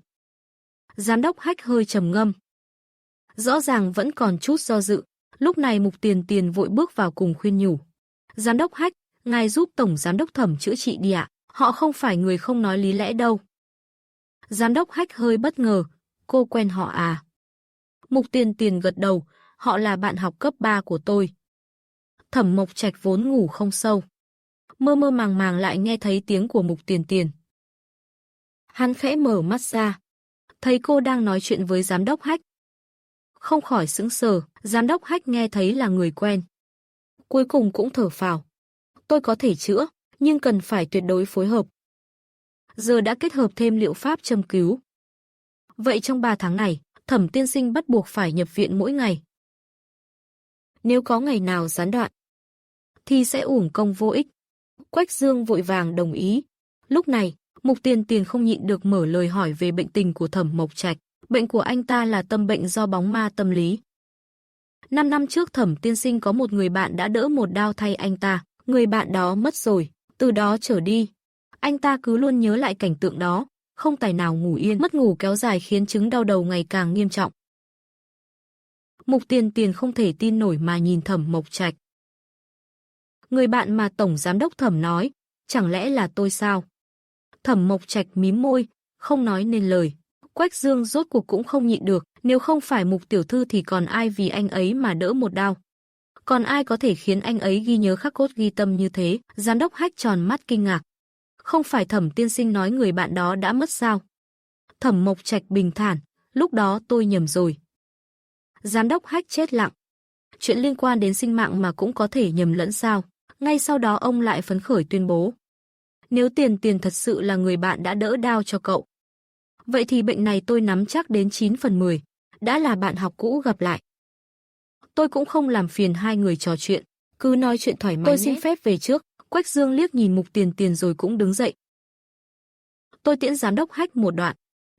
Giám đốc Hách hơi trầm ngâm. Rõ ràng vẫn còn chút do dự. Lúc này Mục Tiền Tiền vội bước vào cùng khuyên nhủ. Giám đốc Hách, ngài giúp Tổng Giám đốc Thẩm chữa trị đi ạ. Họ không phải người không nói lý lẽ đâu. Giám đốc Hách hơi bất ngờ. Cô quen họ à? Mục Tiền Tiền gật đầu. Họ là bạn học cấp 3 của tôi. Thẩm Mộc Trạch vốn ngủ không sâu. Mơ mơ màng màng lại nghe thấy tiếng của Mục Tiền Tiền. Hắn khẽ mở mắt ra. Thấy cô đang nói chuyện với Giám đốc Hách. Không khỏi sững sờ, Giám đốc Hách nghe thấy là người quen. Cuối cùng cũng thở phào. Tôi có thể chữa, nhưng cần phải tuyệt đối phối hợp. Giờ đã kết hợp thêm liệu pháp châm cứu. Vậy trong 3 tháng này, Thẩm tiên sinh bắt buộc phải nhập viện mỗi ngày. Nếu có ngày nào gián đoạn, thì sẽ uổng công vô ích. Quách Dương vội vàng đồng ý. Lúc này, Mục Tiền Tiền không nhịn được mở lời hỏi về bệnh tình của Thẩm Mộc Trạch. Bệnh của anh ta là tâm bệnh do bóng ma tâm lý. 5 năm trước Thẩm tiên sinh có một người bạn đã đỡ một đao thay anh ta. Người bạn đó mất rồi. Từ đó trở đi, anh ta cứ luôn nhớ lại cảnh tượng đó. Không tài nào ngủ yên. Mất ngủ kéo dài khiến chứng đau đầu ngày càng nghiêm trọng. Mục Tiền Tiền không thể tin nổi mà nhìn Thẩm Mộc Trạch. Người bạn mà Tổng Giám đốc Thẩm nói, chẳng lẽ là tôi sao? Thẩm Mộc Trạch mím môi, không nói nên lời. Quách Dương rốt cuộc cũng không nhịn được, nếu không phải Mục tiểu thư thì còn ai vì anh ấy mà đỡ một đao? Còn ai có thể khiến anh ấy ghi nhớ khắc cốt ghi tâm như thế? Giám đốc Hách tròn mắt kinh ngạc. Không phải Thẩm tiên sinh nói người bạn đó đã mất sao? Thẩm Mộc Trạch bình thản, lúc đó tôi nhầm rồi. Giám đốc Hách chết lặng. Chuyện liên quan đến sinh mạng mà cũng có thể nhầm lẫn sao? Ngay sau đó ông lại phấn khởi tuyên bố. Nếu Tiền Tiền thật sự là người bạn đã đỡ đao cho cậu, vậy thì bệnh này tôi nắm chắc đến 9 phần 10. Đã là bạn học cũ gặp lại. Tôi cũng không làm phiền hai người trò chuyện. Cứ nói chuyện thoải mái. Tôi xin phép về trước. Quách Dương liếc nhìn Mục Tiền Tiền rồi cũng đứng dậy. Tôi tiễn Giám đốc Hách một đoạn.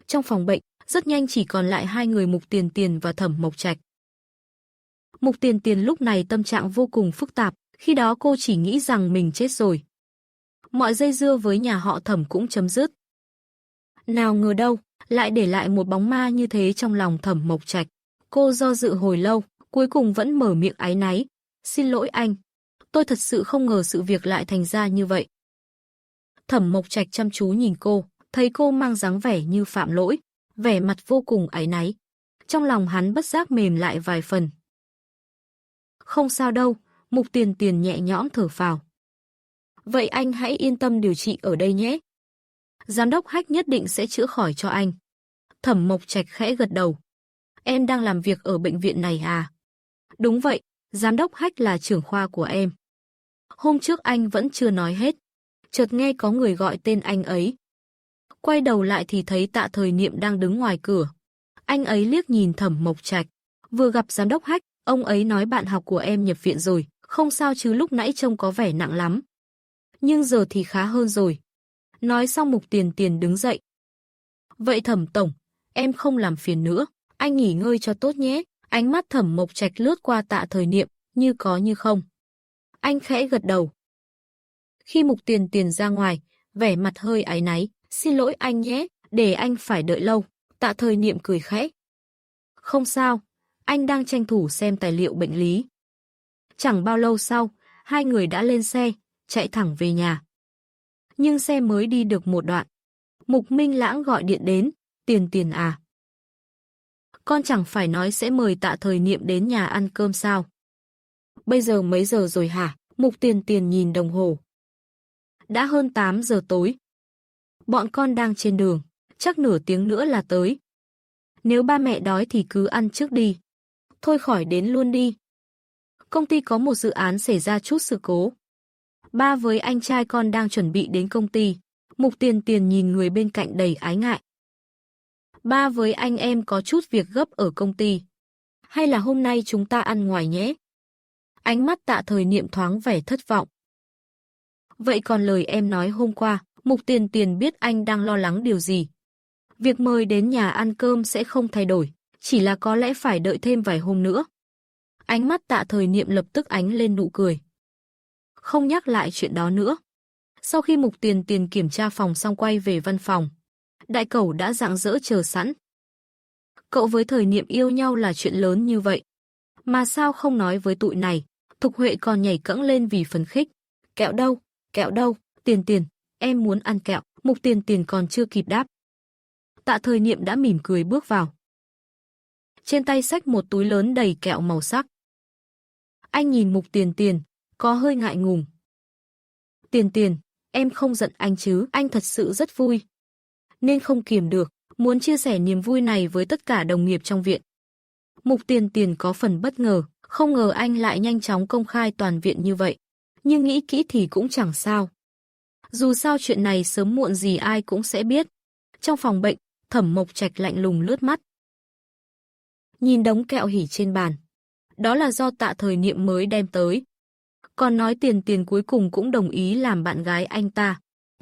Trong phòng bệnh, rất nhanh chỉ còn lại hai người Mục Tiền Tiền và Thẩm Mộc Trạch. Mục Tiền Tiền lúc này tâm trạng vô cùng phức tạp. Khi đó cô chỉ nghĩ rằng mình chết rồi. Mọi dây dưa với nhà họ Thẩm cũng chấm dứt. Nào ngờ đâu, lại để lại một bóng ma như thế trong lòng Thẩm Mộc Trạch. Cô do dự hồi lâu, cuối cùng vẫn mở miệng áy náy. Xin lỗi anh, tôi thật sự không ngờ sự việc lại thành ra như vậy. Thẩm Mộc Trạch chăm chú nhìn cô, thấy cô mang dáng vẻ như phạm lỗi, vẻ mặt vô cùng áy náy. Trong lòng hắn bất giác mềm lại vài phần. Không sao đâu, Mục Tiền Tiền nhẹ nhõm thở phào. Vậy anh hãy yên tâm điều trị ở đây nhé. Giám đốc Hách nhất định sẽ chữa khỏi cho anh. Thẩm Mộc Trạch khẽ gật đầu. Em đang làm việc ở bệnh viện này à? Đúng vậy, Giám đốc Hách là trưởng khoa của em. Hôm trước anh vẫn chưa nói hết. Chợt nghe có người gọi tên anh ấy. Quay đầu lại thì thấy Tạ Thời Niệm đang đứng ngoài cửa. Anh ấy liếc nhìn Thẩm Mộc Trạch. Vừa gặp Giám đốc Hách, ông ấy nói bạn học của em nhập viện rồi. Không sao chứ lúc nãy trông có vẻ nặng lắm. Nhưng giờ thì khá hơn rồi. Nói xong Mục Tiền Tiền đứng dậy. Vậy Thẩm tổng, em không làm phiền nữa. Anh nghỉ ngơi cho tốt nhé. Ánh mắt Thẩm Mộc Trạch lướt qua Tạ Thời Niệm, như có như không. Anh khẽ gật đầu. Khi Mục Tiền Tiền ra ngoài, vẻ mặt hơi áy náy. Xin lỗi anh nhé, để anh phải đợi lâu. Tạ Thời Niệm cười khẽ. Không sao, anh đang tranh thủ xem tài liệu bệnh lý. Chẳng bao lâu sau, hai người đã lên xe, chạy thẳng về nhà. Nhưng xe mới đi được một đoạn. Mục Minh Lãng gọi điện đến. Tiền Tiền à? Con chẳng phải nói sẽ mời Tạ Thời Niệm đến nhà ăn cơm sao? Bây giờ mấy giờ rồi hả? Mục Tiền Tiền nhìn đồng hồ. Đã hơn 8 giờ tối. Bọn con đang trên đường, chắc nửa tiếng nữa là tới. Nếu ba mẹ đói thì cứ ăn trước đi. Thôi khỏi đến luôn đi. Công ty có một dự án xảy ra chút sự cố. Ba với anh trai con đang chuẩn bị đến công ty. Mục Tiền Tiền nhìn người bên cạnh đầy ái ngại. Ba với anh em có chút việc gấp ở công ty. Hay là hôm nay chúng ta ăn ngoài nhé? Ánh mắt Tạ Thời Niệm thoáng vẻ thất vọng. Vậy còn lời em nói hôm qua, Mục Tiền Tiền biết anh đang lo lắng điều gì. Việc mời đến nhà ăn cơm sẽ không thay đổi, chỉ là có lẽ phải đợi thêm vài hôm nữa. Ánh mắt Tạ Thời Niệm lập tức ánh lên nụ cười. Không nhắc lại chuyện đó nữa. Sau khi Mục Tiền Tiền kiểm tra phòng xong quay về văn phòng, Đại Cẩu đã rạng rỡ chờ sẵn. Cậu với Thời Niệm yêu nhau là chuyện lớn như vậy. Mà sao không nói với tụi này? Thục Huệ còn nhảy cẫng lên vì phấn khích. Kẹo đâu, Tiền Tiền, em muốn ăn kẹo. Mục Tiền Tiền còn chưa kịp đáp. Tạ Thời Niệm đã mỉm cười bước vào. Trên tay xách một túi lớn đầy kẹo màu sắc. Anh nhìn Mục Tiền Tiền, có hơi ngại ngùng. Tiền Tiền, em không giận anh chứ, anh thật sự rất vui. Nên không kiềm được, muốn chia sẻ niềm vui này với tất cả đồng nghiệp trong viện. Mục Tiền Tiền có phần bất ngờ, không ngờ anh lại nhanh chóng công khai toàn viện như vậy. Nhưng nghĩ kỹ thì cũng chẳng sao. Dù sao chuyện này sớm muộn gì ai cũng sẽ biết. Trong phòng bệnh, Thẩm Mộc Trạch lạnh lùng lướt mắt. Nhìn đống kẹo hỉ trên bàn. Đó là do Tạ Thời Niệm mới đem tới. Còn nói Tiền Tiền cuối cùng cũng đồng ý làm bạn gái anh ta.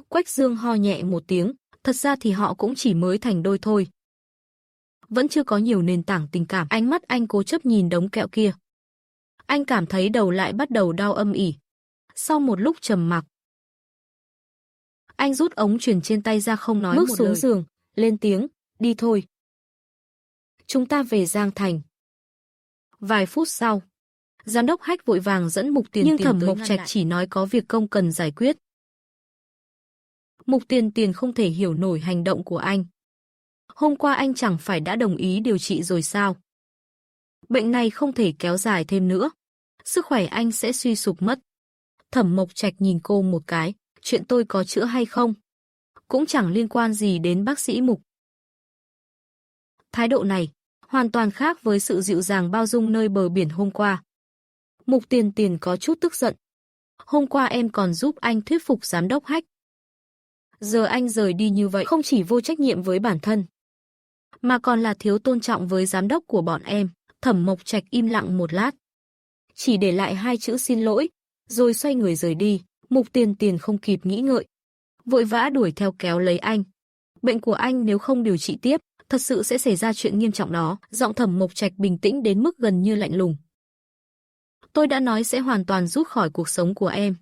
Quách Dương ho nhẹ một tiếng, thật ra thì họ cũng chỉ mới thành đôi thôi. Vẫn chưa có nhiều nền tảng tình cảm. Ánh mắt anh cố chấp nhìn đống kẹo kia. Anh cảm thấy đầu lại bắt đầu đau âm ỉ. Sau một lúc trầm mặc, anh rút ống truyền trên tay ra không nói một lời. Bước xuống giường, lên tiếng, đi thôi. Chúng ta về Giang Thành. Vài phút sau, Giám đốc Hách vội vàng dẫn Mục Tiền Tiền tới. Nhưng Thẩm Mộc Trạch chỉ nói có việc công cần giải quyết. Mục Tiền Tiền không thể hiểu nổi hành động của anh. Hôm qua anh chẳng phải đã đồng ý điều trị rồi sao? Bệnh này không thể kéo dài thêm nữa. Sức khỏe anh sẽ suy sụp mất. Thẩm Mộc Trạch nhìn cô một cái, chuyện tôi có chữa hay không? Cũng chẳng liên quan gì đến bác sĩ Mục. Thái độ này hoàn toàn khác với sự dịu dàng bao dung nơi bờ biển hôm qua. Mục Tiền Tiền có chút tức giận. Hôm qua em còn giúp anh thuyết phục giám đốc Hách. Giờ anh rời đi như vậy không chỉ vô trách nhiệm với bản thân, mà còn là thiếu tôn trọng với giám đốc của bọn em. Thẩm Mộc Trạch im lặng một lát, chỉ để lại hai chữ xin lỗi, rồi xoay người rời đi. Mục Tiền Tiền không kịp nghĩ ngợi, vội vã đuổi theo kéo lấy anh. Bệnh của anh nếu không điều trị tiếp, thật sự sẽ xảy ra chuyện nghiêm trọng đó. Giọng Thẩm Mộc Trạch bình tĩnh đến mức gần như lạnh lùng. Tôi đã nói sẽ hoàn toàn rút khỏi cuộc sống của em.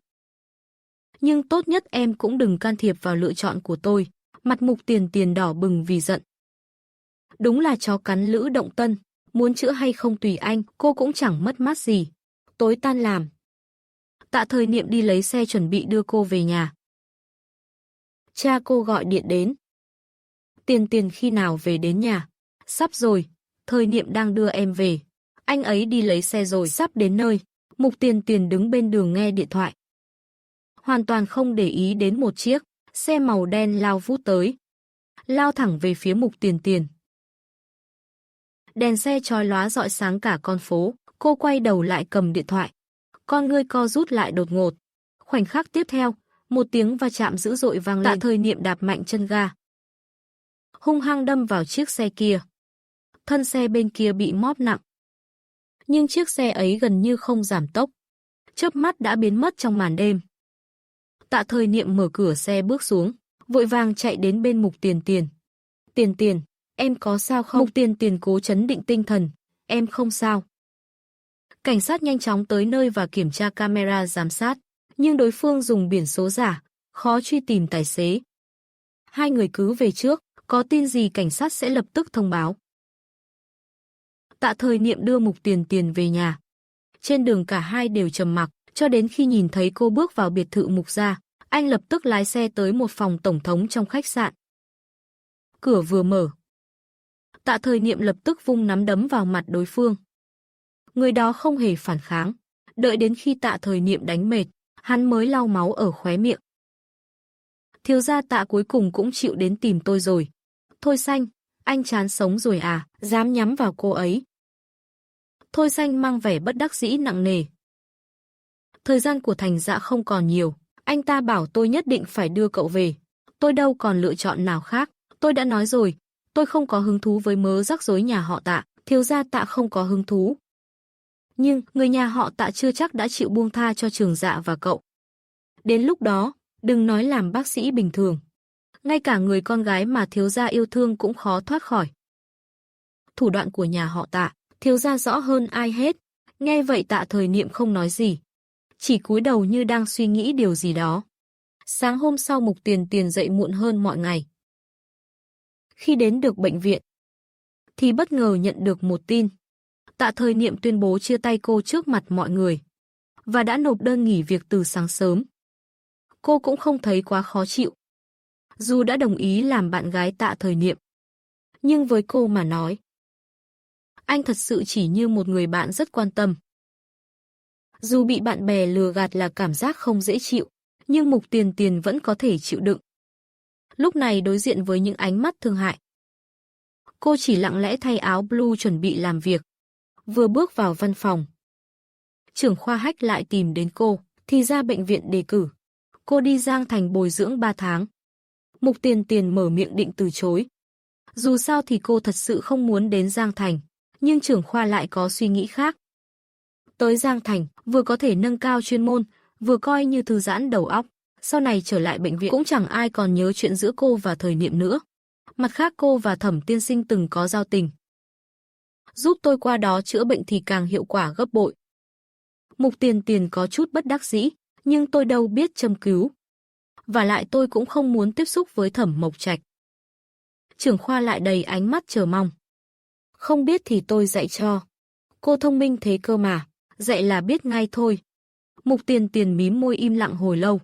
Nhưng tốt nhất em cũng đừng can thiệp vào lựa chọn của tôi. Mặt Mục Tiền Tiền đỏ bừng vì giận. Đúng là chó cắn lữ động tân, muốn chữa hay không tùy anh, cô cũng chẳng mất mát gì. Tối tan làm, Tạ Thời Niệm đi lấy xe chuẩn bị đưa cô về nhà. Cha cô gọi điện đến. Tiền Tiền khi nào về đến nhà? Sắp rồi, Thời Niệm đang đưa em về. Anh ấy đi lấy xe rồi, sắp đến nơi. Mục Tiền Tiền đứng bên đường nghe điện thoại. Hoàn toàn không để ý đến một chiếc xe màu đen lao vút tới. Lao thẳng về phía Mục Tiền Tiền. Đèn xe chói lóa rọi sáng cả con phố. Cô quay đầu lại cầm điện thoại. Con ngươi co rút lại đột ngột. Khoảnh khắc tiếp theo, một tiếng va chạm dữ dội vang lên. Tạ Thời Niệm đạp mạnh chân ga, hung hăng đâm vào chiếc xe kia. Thân xe bên kia bị móp nặng. Nhưng chiếc xe ấy gần như không giảm tốc. Chớp mắt đã biến mất trong màn đêm. Tạ Thời Niệm mở cửa xe bước xuống, vội vàng chạy đến bên Mục Tiền Tiền. Tiền Tiền, em có sao không? Mục Tiền Tiền cố trấn định tinh thần. Em không sao. Cảnh sát nhanh chóng tới nơi và kiểm tra camera giám sát, nhưng đối phương dùng biển số giả, khó truy tìm tài xế. Hai người cứ về trước, có tin gì cảnh sát sẽ lập tức thông báo. Tạ Thời Niệm đưa Mục Tiền Tiền về nhà. Trên đường cả hai đều trầm mặc, cho đến khi nhìn thấy cô bước vào biệt thự Mục gia, anh lập tức lái xe tới một phòng tổng thống trong khách sạn. Cửa vừa mở, Tạ Thời Niệm lập tức vung nắm đấm vào mặt đối phương. Người đó không hề phản kháng, đợi đến khi Tạ Thời Niệm đánh mệt, hắn mới lau máu ở khóe miệng. Thiếu gia Tạ cuối cùng cũng chịu đến tìm tôi rồi. Thôi Xanh, anh chán sống rồi à, dám nhắm vào cô ấy. Thôi Xanh mang vẻ bất đắc dĩ nặng nề, Thời gian của Thành Dạ không còn nhiều, anh ta bảo tôi nhất định phải đưa cậu về. Tôi đâu còn lựa chọn nào khác, tôi đã nói rồi, tôi không có hứng thú với mớ rắc rối nhà họ Tạ, thiếu gia Tạ không có hứng thú. Nhưng người nhà họ Tạ chưa chắc đã chịu buông tha cho Trường Dạ và cậu. Đến lúc đó, đừng nói làm bác sĩ bình thường. Ngay cả người con gái mà thiếu gia yêu thương cũng khó thoát khỏi. Thủ đoạn của nhà họ Tạ, thiếu gia rõ hơn ai hết. Nghe vậy Tạ Thời Niệm không nói gì, chỉ cúi đầu như đang suy nghĩ điều gì đó. Sáng hôm sau Mục Tiền Tiền dậy muộn hơn mọi ngày. Khi đến được bệnh viện, thì bất ngờ nhận được một tin. Tạ Thời Niệm tuyên bố chia tay cô trước mặt mọi người, và đã nộp đơn nghỉ việc từ sáng sớm. Cô cũng không thấy quá khó chịu. Dù đã đồng ý làm bạn gái Tạ Thời Niệm, nhưng với cô mà nói, anh thật sự chỉ như một người bạn rất quan tâm. Dù bị bạn bè lừa gạt là cảm giác không dễ chịu, nhưng Mục Tiền Tiền vẫn có thể chịu đựng. Lúc này đối diện với những ánh mắt thương hại, cô chỉ lặng lẽ thay áo blue chuẩn bị làm việc. Vừa bước vào văn phòng, trưởng khoa Hách lại tìm đến cô, thì ra bệnh viện đề cử cô đi Giang Thành bồi dưỡng 3 tháng. Mục Tiền Tiền mở miệng định từ chối. Dù sao thì cô thật sự không muốn đến Giang Thành, nhưng trưởng khoa lại có suy nghĩ khác. Tới Giang Thành, vừa có thể nâng cao chuyên môn, vừa coi như thư giãn đầu óc. Sau này trở lại bệnh viện cũng chẳng ai còn nhớ chuyện giữa cô và Thời Niệm nữa. Mặt khác cô và Thẩm tiên sinh từng có giao tình. Giúp tôi qua đó chữa bệnh thì càng hiệu quả gấp bội. Mục Tiền Tiền có chút bất đắc dĩ, nhưng tôi đâu biết châm cứu. Và lại tôi cũng không muốn tiếp xúc với Thẩm Mộc Trạch. Trưởng khoa lại đầy ánh mắt chờ mong. Không biết thì tôi dạy cho. Cô thông minh thế cơ mà, dạy là biết ngay thôi. Mục Tiền Tiền mím môi im lặng hồi lâu.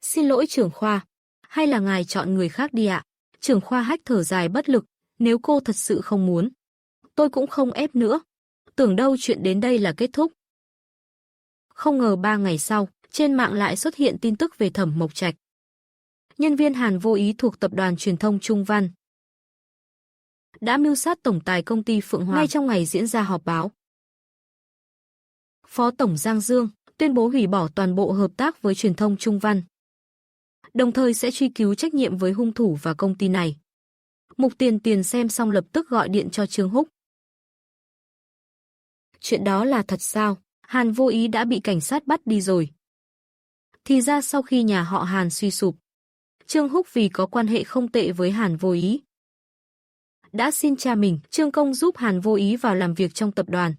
Xin lỗi trưởng khoa, hay là ngài chọn người khác đi ạ? Trưởng khoa Hách thở dài bất lực, nếu cô thật sự không muốn, tôi cũng không ép nữa. Tưởng đâu chuyện đến đây là kết thúc. Không ngờ 3 ngày sau, trên mạng lại xuất hiện tin tức về Thẩm Mộc Trạch. Nhân viên Hàn Vô Ý thuộc tập đoàn truyền thông Trung Văn đã mưu sát tổng tài công ty Phượng Hoàng ngay trong ngày diễn ra họp báo. Phó Tổng Giang Dương tuyên bố hủy bỏ toàn bộ hợp tác với truyền thông Trung Văn, đồng thời sẽ truy cứu trách nhiệm với hung thủ và công ty này. Mục Tiền Tiền xem xong lập tức gọi điện cho Trương Húc. Chuyện đó là thật sao? Hàn Vô Ý đã bị cảnh sát bắt đi rồi. Thì ra sau khi nhà họ Hàn suy sụp, Trương Húc vì có quan hệ không tệ với Hàn Vô Ý, đã xin cha mình, Trương Công giúp Hàn Vô Ý vào làm việc trong tập đoàn.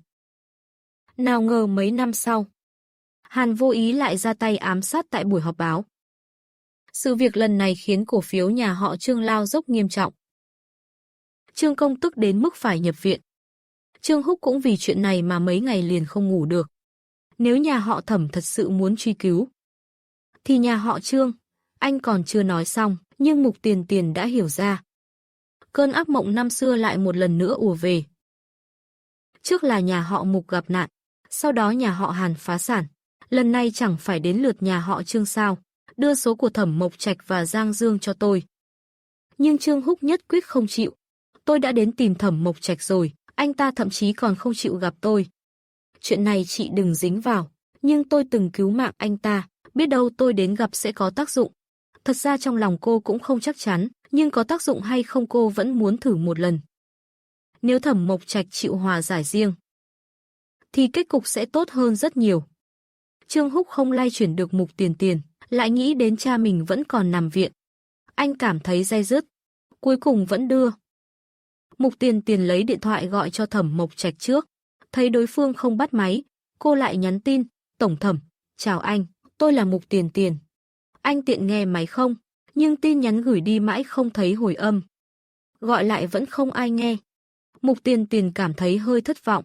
Nào ngờ mấy năm sau, Hàn Vô Ý lại ra tay ám sát tại buổi họp báo. Sự việc lần này khiến cổ phiếu nhà họ Trương lao dốc nghiêm trọng. Trương Công tức đến mức phải nhập viện. Trương Húc cũng vì chuyện này mà mấy ngày liền không ngủ được. Nếu nhà họ Thẩm thật sự muốn truy cứu, thì nhà họ Trương, anh còn chưa nói xong, nhưng Mục Tiền Tiền đã hiểu ra. Cơn ác mộng năm xưa lại một lần nữa ùa về. Trước là nhà họ Mục gặp nạn, sau đó nhà họ Hàn phá sản. Lần này chẳng phải đến lượt nhà họ Trương sao? Đưa số của Thẩm Mộc Trạch và Giang Dương cho tôi. Nhưng Trương Húc nhất quyết không chịu. Tôi đã đến tìm Thẩm Mộc Trạch rồi, anh ta thậm chí còn không chịu gặp tôi. Chuyện này chị đừng dính vào, nhưng tôi từng cứu mạng anh ta, biết đâu tôi đến gặp sẽ có tác dụng. Thật ra trong lòng cô cũng không chắc chắn, nhưng có tác dụng hay không cô vẫn muốn thử một lần. Nếu Thẩm Mộc Trạch chịu hòa giải riêng, thì kết cục sẽ tốt hơn rất nhiều. Trương Húc không lay chuyển được Mục Tiền Tiền, lại nghĩ đến cha mình vẫn còn nằm viện. Anh cảm thấy day dứt, cuối cùng vẫn đưa. Mục Tiền Tiền lấy điện thoại gọi cho Thẩm Mộc Trạch trước, thấy đối phương không bắt máy, cô lại nhắn tin, Tổng Thẩm, chào anh, tôi là Mục Tiền Tiền. Anh tiện nghe máy không? Nhưng tin nhắn gửi đi mãi không thấy hồi âm. Gọi lại vẫn không ai nghe. Mục Tiền Tiền cảm thấy hơi thất vọng.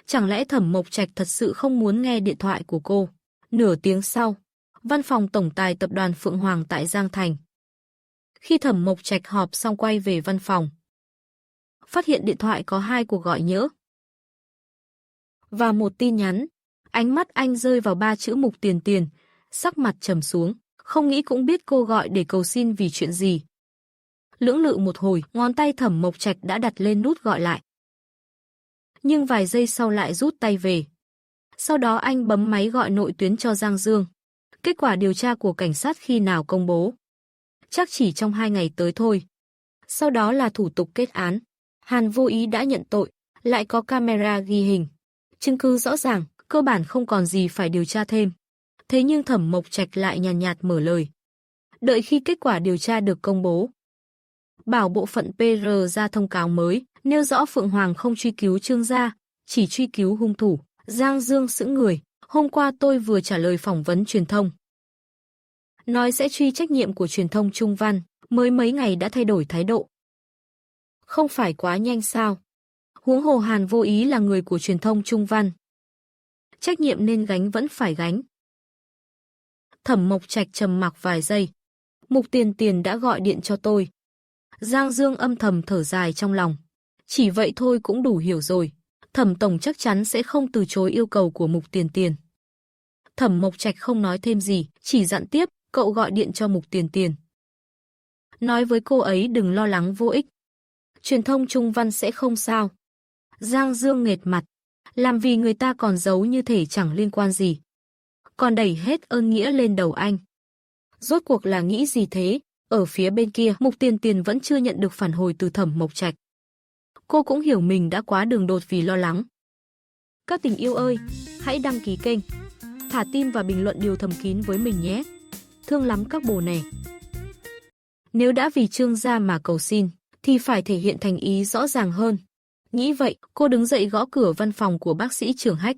Chẳng lẽ Thẩm Mộc Trạch thật sự không muốn nghe điện thoại của cô? Nửa tiếng sau, văn phòng tổng tài tập đoàn Phượng Hoàng tại Giang Thành. Khi Thẩm Mộc Trạch họp xong quay về văn phòng, phát hiện điện thoại có 2 cuộc gọi nhỡ và một tin nhắn. Ánh mắt anh rơi vào 3 chữ Mục Tiền Tiền, sắc mặt trầm xuống, không nghĩ cũng biết cô gọi để cầu xin vì chuyện gì. Lưỡng lự một hồi, ngón tay Thẩm Mộc Trạch đã đặt lên nút gọi lại. Nhưng vài giây sau lại rút tay về. Sau đó anh bấm máy gọi nội tuyến cho Giang Dương. Kết quả điều tra của cảnh sát khi nào công bố? Chắc chỉ trong 2 ngày tới thôi. Sau đó là thủ tục kết án. Hàn Vô Ý đã nhận tội, lại có camera ghi hình. Chứng cứ rõ ràng, cơ bản không còn gì phải điều tra thêm. Thế nhưng Thẩm Mộc Trạch lại nhàn nhạt mở lời. Đợi khi kết quả điều tra được công bố, bảo bộ phận PR ra thông cáo mới, nêu rõ Phượng Hoàng không truy cứu Trương gia, chỉ truy cứu hung thủ. Giang Dương sững người, hôm qua tôi vừa trả lời phỏng vấn truyền thông. Nói sẽ truy trách nhiệm của truyền thông Trung Văn, mới mấy ngày đã thay đổi thái độ. Không phải quá nhanh sao? Huống hồ Hàn Vô Ý là người của truyền thông Trung Văn. Trách nhiệm nên gánh vẫn phải gánh. Thẩm Mộc Trạch trầm mặc vài giây. Mục Tiền Tiền đã gọi điện cho tôi. Giang Dương âm thầm thở dài trong lòng. Chỉ vậy thôi cũng đủ hiểu rồi. Thẩm tổng chắc chắn sẽ không từ chối yêu cầu của Mục Tiền Tiền. Thẩm Mộc Trạch không nói thêm gì, chỉ dặn tiếp, cậu gọi điện cho Mục Tiền Tiền. Nói với cô ấy đừng lo lắng vô ích. Truyền thông Trung Văn sẽ không sao. Giang Dương nghệt mặt. Làm vì người ta còn giấu như thể chẳng liên quan gì. Còn đẩy hết ơn nghĩa lên đầu anh. Rốt cuộc là nghĩ gì thế? Ở phía bên kia, Mục Tiền Tiền vẫn chưa nhận được phản hồi từ Thẩm Mộc Trạch. Cô cũng hiểu mình đã quá đường đột vì lo lắng. Các tình yêu ơi, hãy đăng ký kênh, thả tim và bình luận điều thầm kín với mình nhé. Thương lắm các bồ nè. Nếu đã vì Trương gia mà cầu xin, thì phải thể hiện thành ý rõ ràng hơn. Nghĩ vậy, cô đứng dậy gõ cửa văn phòng của bác sĩ Trường Hách.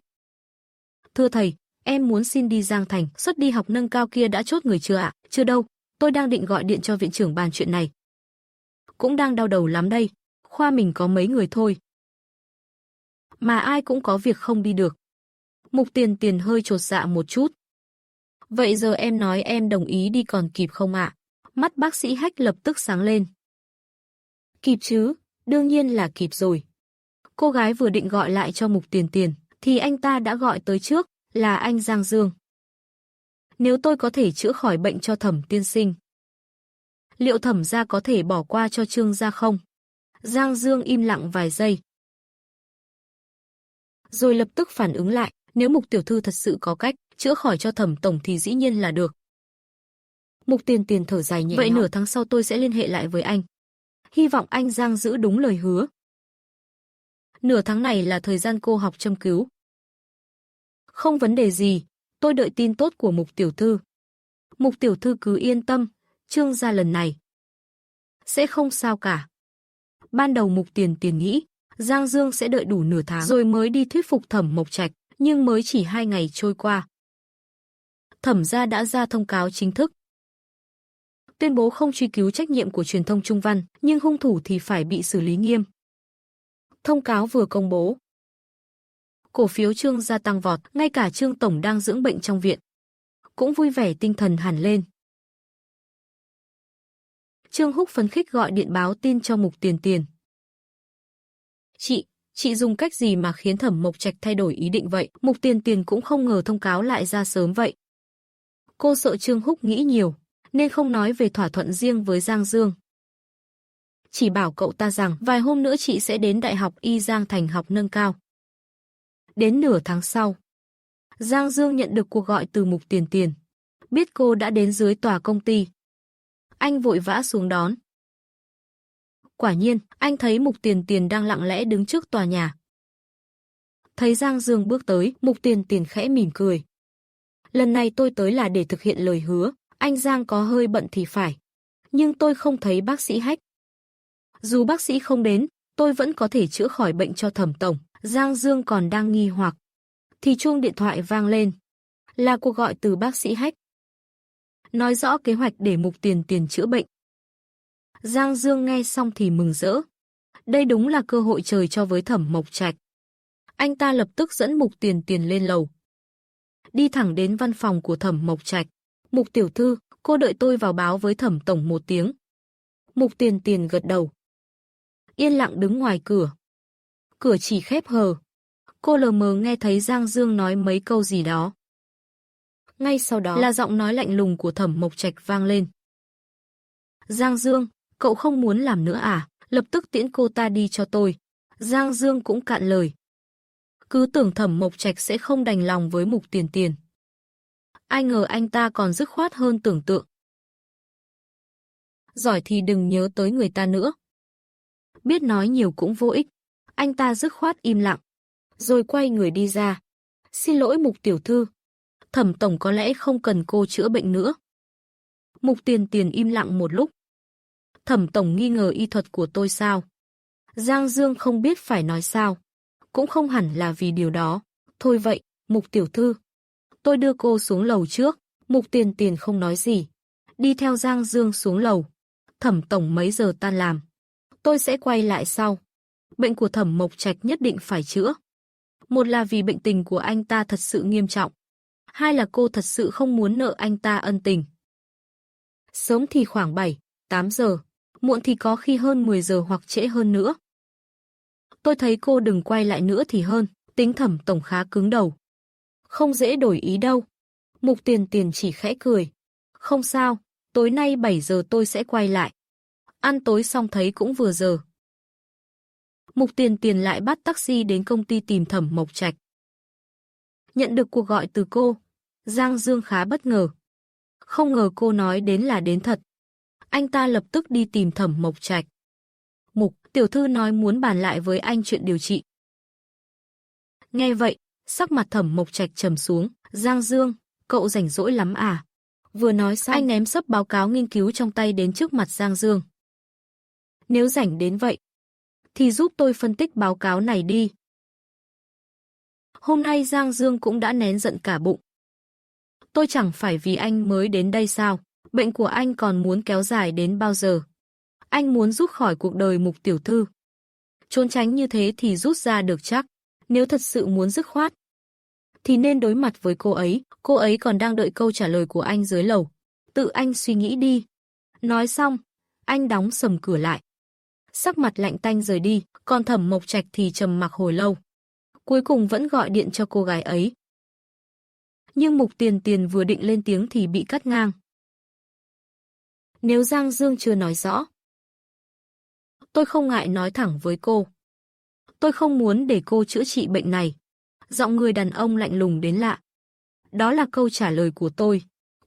Thưa thầy, em muốn xin đi Giang Thành, suất đi học nâng cao kia đã chốt người chưa ạ? Chưa đâu, tôi đang định gọi điện cho viện trưởng bàn chuyện này. Cũng đang đau đầu lắm đây, khoa mình có mấy người thôi. Mà ai cũng có việc không đi được. Mục Tiền Tiền hơi chột dạ một chút. Vậy giờ em nói em đồng ý đi còn kịp không ạ? Mắt bác sĩ Hách lập tức sáng lên. Kịp chứ, đương nhiên là kịp rồi. Cô gái vừa định gọi lại cho Mục Tiền Tiền, thì anh ta đã gọi tới trước, là anh Giang Dương. Nếu tôi có thể chữa khỏi bệnh cho Thẩm tiên sinh, liệu Thẩm gia có thể bỏ qua cho Trương gia không? Giang Dương im lặng vài giây. Rồi lập tức phản ứng lại, nếu Mục tiểu thư thật sự có cách chữa khỏi cho Thẩm tổng thì dĩ nhiên là được. Mục Tiền Tiền thở dài nhẹ nhõm. Vậy nửa tháng sau tôi sẽ liên hệ lại với anh. Hy vọng anh Giang giữ đúng lời hứa. Nửa tháng này là thời gian cô học châm cứu. Không vấn đề gì, tôi đợi tin tốt của Mục tiểu thư. Mục tiểu thư cứ yên tâm, Trương gia lần này sẽ không sao cả. Ban đầu Mục Tiền Tiền nghĩ Giang Dương sẽ đợi đủ nửa tháng rồi mới đi thuyết phục Thẩm Mộc Trạch, nhưng mới chỉ 2 ngày trôi qua. Thẩm gia đã ra thông cáo chính thức, tuyên bố không truy cứu trách nhiệm của truyền thông Trung Văn, nhưng hung thủ thì phải bị xử lý nghiêm. Thông cáo vừa công bố, cổ phiếu Trương gia tăng vọt, ngay cả Trương tổng đang dưỡng bệnh trong viện cũng vui vẻ tinh thần hẳn lên. Trương Húc phấn khích gọi điện báo tin cho Mục Tiền Tiền. Chị dùng cách gì mà khiến Thẩm Mộc Trạch thay đổi ý định vậy? Mục Tiền Tiền cũng không ngờ thông cáo lại ra sớm vậy. Cô sợ Trương Húc nghĩ nhiều, nên không nói về thỏa thuận riêng với Giang Dương. Chỉ bảo cậu ta rằng vài hôm nữa chị sẽ đến Đại học Y Giang Thành học nâng cao. Đến nửa tháng sau, Giang Dương nhận được cuộc gọi từ Mục Tiền Tiền. Biết cô đã đến dưới tòa công ty, anh vội vã xuống đón. Quả nhiên, anh thấy Mục Tiền Tiền đang lặng lẽ đứng trước tòa nhà. Thấy Giang Dương bước tới, Mục Tiền Tiền khẽ mỉm cười. Lần này tôi tới là để thực hiện lời hứa, anh Giang có hơi bận thì phải. Nhưng tôi không thấy bác sĩ Hách. Dù bác sĩ không đến, tôi vẫn có thể chữa khỏi bệnh cho Thẩm tổng. Giang Dương còn đang nghi hoặc, thì chuông điện thoại vang lên. Là cuộc gọi từ bác sĩ Hách, nói rõ kế hoạch để Mục Tiền Tiền chữa bệnh. Giang Dương nghe xong thì mừng rỡ. Đây đúng là cơ hội trời cho với Thẩm Mộc Trạch. Anh ta lập tức dẫn Mục Tiền Tiền lên lầu, đi thẳng đến văn phòng của Thẩm Mộc Trạch. Mục tiểu thư, cô đợi tôi vào báo với Thẩm tổng một tiếng. Mục Tiền Tiền gật đầu, yên lặng đứng ngoài cửa. Cửa chỉ khép hờ. Cô lờ mờ nghe thấy Giang Dương nói mấy câu gì đó. Ngay sau đó là giọng nói lạnh lùng của Thẩm Mộc Trạch vang lên. Giang Dương, cậu không muốn làm nữa à? Lập tức tiễn cô ta đi cho tôi. Giang Dương cũng cạn lời. Cứ tưởng Thẩm Mộc Trạch sẽ không đành lòng với Mục Tiền Tiền. Ai ngờ anh ta còn dứt khoát hơn tưởng tượng. Giỏi thì đừng nhớ tới người ta nữa. Biết nói nhiều cũng vô ích. Anh ta dứt khoát im lặng, rồi quay người đi ra. Xin lỗi Mục tiểu thư. Thẩm tổng có lẽ không cần cô chữa bệnh nữa. Mục Tiền Tiền im lặng một lúc. Thẩm tổng nghi ngờ y thuật của tôi sao? Giang Dương không biết phải nói sao. Cũng không hẳn là vì điều đó. Thôi vậy, Mục tiểu thư. Tôi đưa cô xuống lầu trước. Mục Tiền Tiền không nói gì. Đi theo Giang Dương xuống lầu. Thẩm tổng mấy giờ tan làm? Tôi sẽ quay lại sau. Bệnh của Thẩm Mộc Trạch nhất định phải chữa. Một là vì bệnh tình của anh ta thật sự nghiêm trọng. Hai là cô thật sự không muốn nợ anh ta ân tình. Sớm thì khoảng 7, 8 giờ. Muộn thì có khi hơn 10 giờ hoặc trễ hơn nữa. Tôi thấy cô đừng quay lại nữa thì hơn. Tính Thẩm tổng khá cứng đầu. Không dễ đổi ý đâu. Mục Tiền Tiền chỉ khẽ cười. Không sao, tối nay 7 giờ tôi sẽ quay lại. Ăn tối xong thấy cũng vừa giờ. Mục Tiền Tiền lại bắt taxi đến công ty tìm Thẩm Mộc Trạch. Nhận được cuộc gọi từ cô, Giang Dương khá bất ngờ. Không ngờ cô nói đến là đến thật. Anh ta lập tức đi tìm Thẩm Mộc Trạch. Mục, tiểu thư nói muốn bàn lại với anh chuyện điều trị. Nghe vậy, sắc mặt Thẩm Mộc Trạch trầm xuống. Giang Dương, cậu rảnh rỗi lắm à? Vừa nói xong, anh ném sấp báo cáo nghiên cứu trong tay đến trước mặt Giang Dương. Nếu rảnh đến vậy, thì giúp tôi phân tích báo cáo này đi. Hôm nay Giang Dương cũng đã nén giận cả bụng. Tôi chẳng phải vì anh mới đến đây sao? Bệnh của anh còn muốn kéo dài đến bao giờ? Anh muốn rút khỏi cuộc đời Mục tiểu thư. Trốn tránh như thế thì rút ra được chắc. Nếu thật sự muốn dứt khoát, thì nên đối mặt với cô ấy còn đang đợi câu trả lời của anh dưới lầu. Tự anh suy nghĩ đi. Nói xong, anh đóng sầm cửa lại. Sắc mặt lạnh tanh rời đi, còn Thẩm Mộc Trạch thì trầm mặc hồi lâu. Cuối cùng vẫn gọi điện cho cô gái ấy. Nhưng Mục Tiền Tiền vừa định lên tiếng thì bị cắt ngang. Nếu Giang Dương chưa nói rõ, tôi không ngại nói thẳng với cô. Tôi không muốn để cô chữa trị bệnh này. Giọng người đàn ông lạnh lùng đến lạ. Đó là câu trả lời của tôi.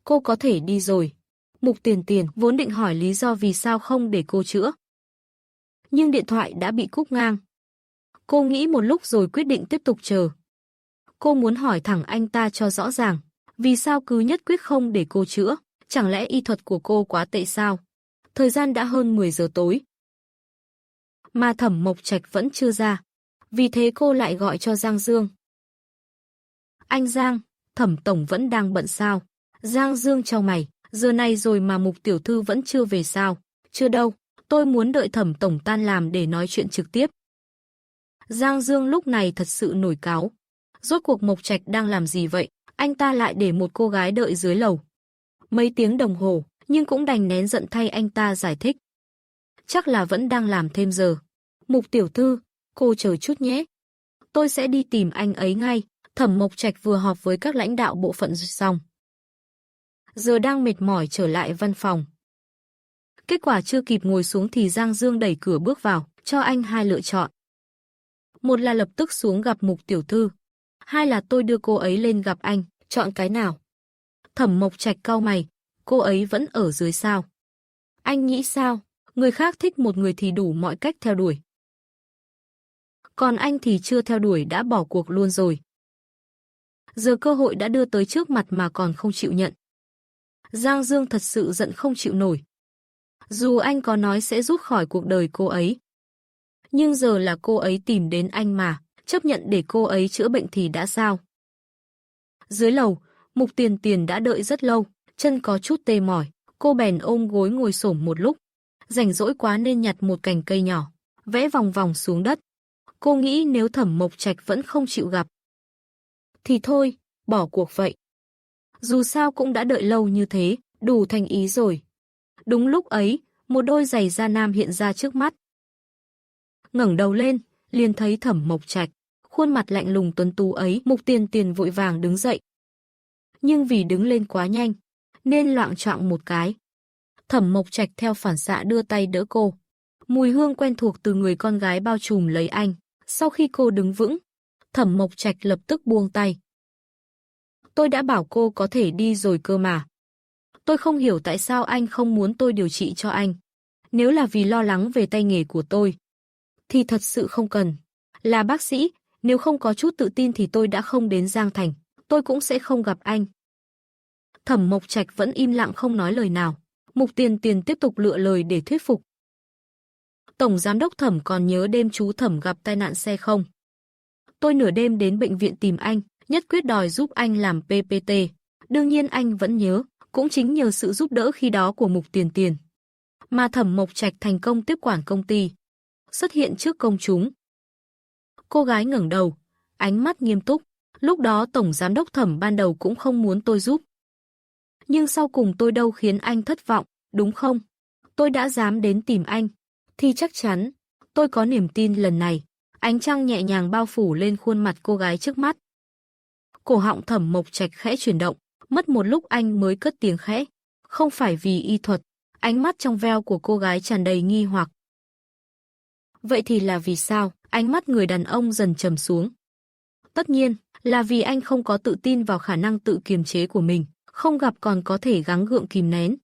Cô có thể đi rồi. Mục Tiền Tiền vốn định hỏi lý do vì sao không để cô chữa. Nhưng điện thoại đã bị cúp ngang. Cô nghĩ một lúc rồi quyết định tiếp tục chờ. Cô muốn hỏi thẳng anh ta cho rõ ràng. Vì sao cứ nhất quyết không để cô chữa? Chẳng lẽ y thuật của cô quá tệ sao? Thời gian đã hơn 10 giờ tối. Mà Thẩm Mộc Trạch vẫn chưa ra. Vì thế cô lại gọi cho Giang Dương. Anh Giang, Thẩm tổng vẫn đang bận sao? Giang Dương chau mày, giờ này rồi mà Mục tiểu thư vẫn chưa về sao? Chưa đâu, tôi muốn đợi Thẩm tổng tan làm để nói chuyện trực tiếp. Giang Dương lúc này thật sự nổi cáu. Rốt cuộc Mộc Trạch đang làm gì vậy? Anh ta lại để một cô gái đợi dưới lầu. Mấy tiếng đồng hồ, nhưng cũng đành nén giận thay anh ta giải thích. Chắc là vẫn đang làm thêm giờ. Mục tiểu thư, cô chờ chút nhé. Tôi sẽ đi tìm anh ấy ngay. Thẩm Mộc Trạch vừa họp với các lãnh đạo bộ phận xong. Giờ đang mệt mỏi trở lại văn phòng. Kết quả chưa kịp ngồi xuống thì Giang Dương đẩy cửa bước vào, cho anh hai lựa chọn. Một là lập tức xuống gặp Mục tiểu thư. Hai là tôi đưa cô ấy lên gặp anh, chọn cái nào? Thẩm Mộc Trạch cau mày, cô ấy vẫn ở dưới sao? Anh nghĩ sao? Người khác thích một người thì đủ mọi cách theo đuổi. Còn anh thì chưa theo đuổi đã bỏ cuộc luôn rồi. Giờ cơ hội đã đưa tới trước mặt mà còn không chịu nhận. Giang Dương thật sự giận không chịu nổi. Dù anh có nói sẽ rút khỏi cuộc đời cô ấy. Nhưng giờ là cô ấy tìm đến anh mà, chấp nhận để cô ấy chữa bệnh thì đã sao? Dưới lầu, Mục Tiền Tiền đã đợi rất lâu, chân có chút tê mỏi, cô bèn ôm gối ngồi xổm một lúc. Rảnh rỗi quá nên nhặt một cành cây nhỏ, vẽ vòng vòng xuống đất. Cô nghĩ nếu Thẩm Mộc Trạch vẫn không chịu gặp, thì thôi, bỏ cuộc vậy. Dù sao cũng đã đợi lâu như thế, đủ thành ý rồi. Đúng lúc ấy, một đôi giày da nam hiện ra trước mắt. Ngẩng đầu lên, liền thấy Thẩm Mộc Trạch, khuôn mặt lạnh lùng tuấn tú ấy. Mục Tiền Tiền vội vàng đứng dậy. Nhưng vì đứng lên quá nhanh, nên loạng choạng một cái. Thẩm Mộc Trạch theo phản xạ đưa tay đỡ cô. Mùi hương quen thuộc từ người con gái bao trùm lấy anh. Sau khi cô đứng vững, Thẩm Mộc Trạch lập tức buông tay. Tôi đã bảo cô có thể đi rồi cơ mà. Tôi không hiểu tại sao anh không muốn tôi điều trị cho anh. Nếu là vì lo lắng về tay nghề của tôi, thì thật sự không cần. Là bác sĩ, nếu không có chút tự tin thì tôi đã không đến Giang Thành, tôi cũng sẽ không gặp anh. Thẩm Mộc Trạch vẫn im lặng không nói lời nào. Mục Tiền Tiền tiếp tục lựa lời để thuyết phục. Tổng giám đốc Thẩm còn nhớ đêm chú Thẩm gặp tai nạn xe không? Tôi nửa đêm đến bệnh viện tìm anh, nhất quyết đòi giúp anh làm PPT. Đương nhiên anh vẫn nhớ, cũng chính nhờ sự giúp đỡ khi đó của Mục Tiền Tiền mà Thẩm Mộc Trạch thành công tiếp quản công ty, xuất hiện trước công chúng. Cô gái ngẩng đầu, ánh mắt nghiêm túc. Lúc đó Tổng Giám đốc Thẩm ban đầu cũng không muốn tôi giúp. Nhưng sau cùng tôi đâu khiến anh thất vọng, đúng không? Tôi đã dám đến tìm anh, thì chắc chắn, tôi có niềm tin lần này. Ánh trăng nhẹ nhàng bao phủ lên khuôn mặt cô gái trước mắt. Cổ họng Thẩm Mộc Trạch khẽ chuyển động, mất một lúc anh mới cất tiếng khẽ. Không phải vì y thuật. Ánh mắt trong veo của cô gái tràn đầy nghi hoặc. Vậy thì là vì sao? Ánh mắt người đàn ông dần trầm xuống. Tất nhiên, là vì anh không có tự tin vào khả năng tự kiềm chế của mình, không gặp còn có thể gắng gượng kìm nén.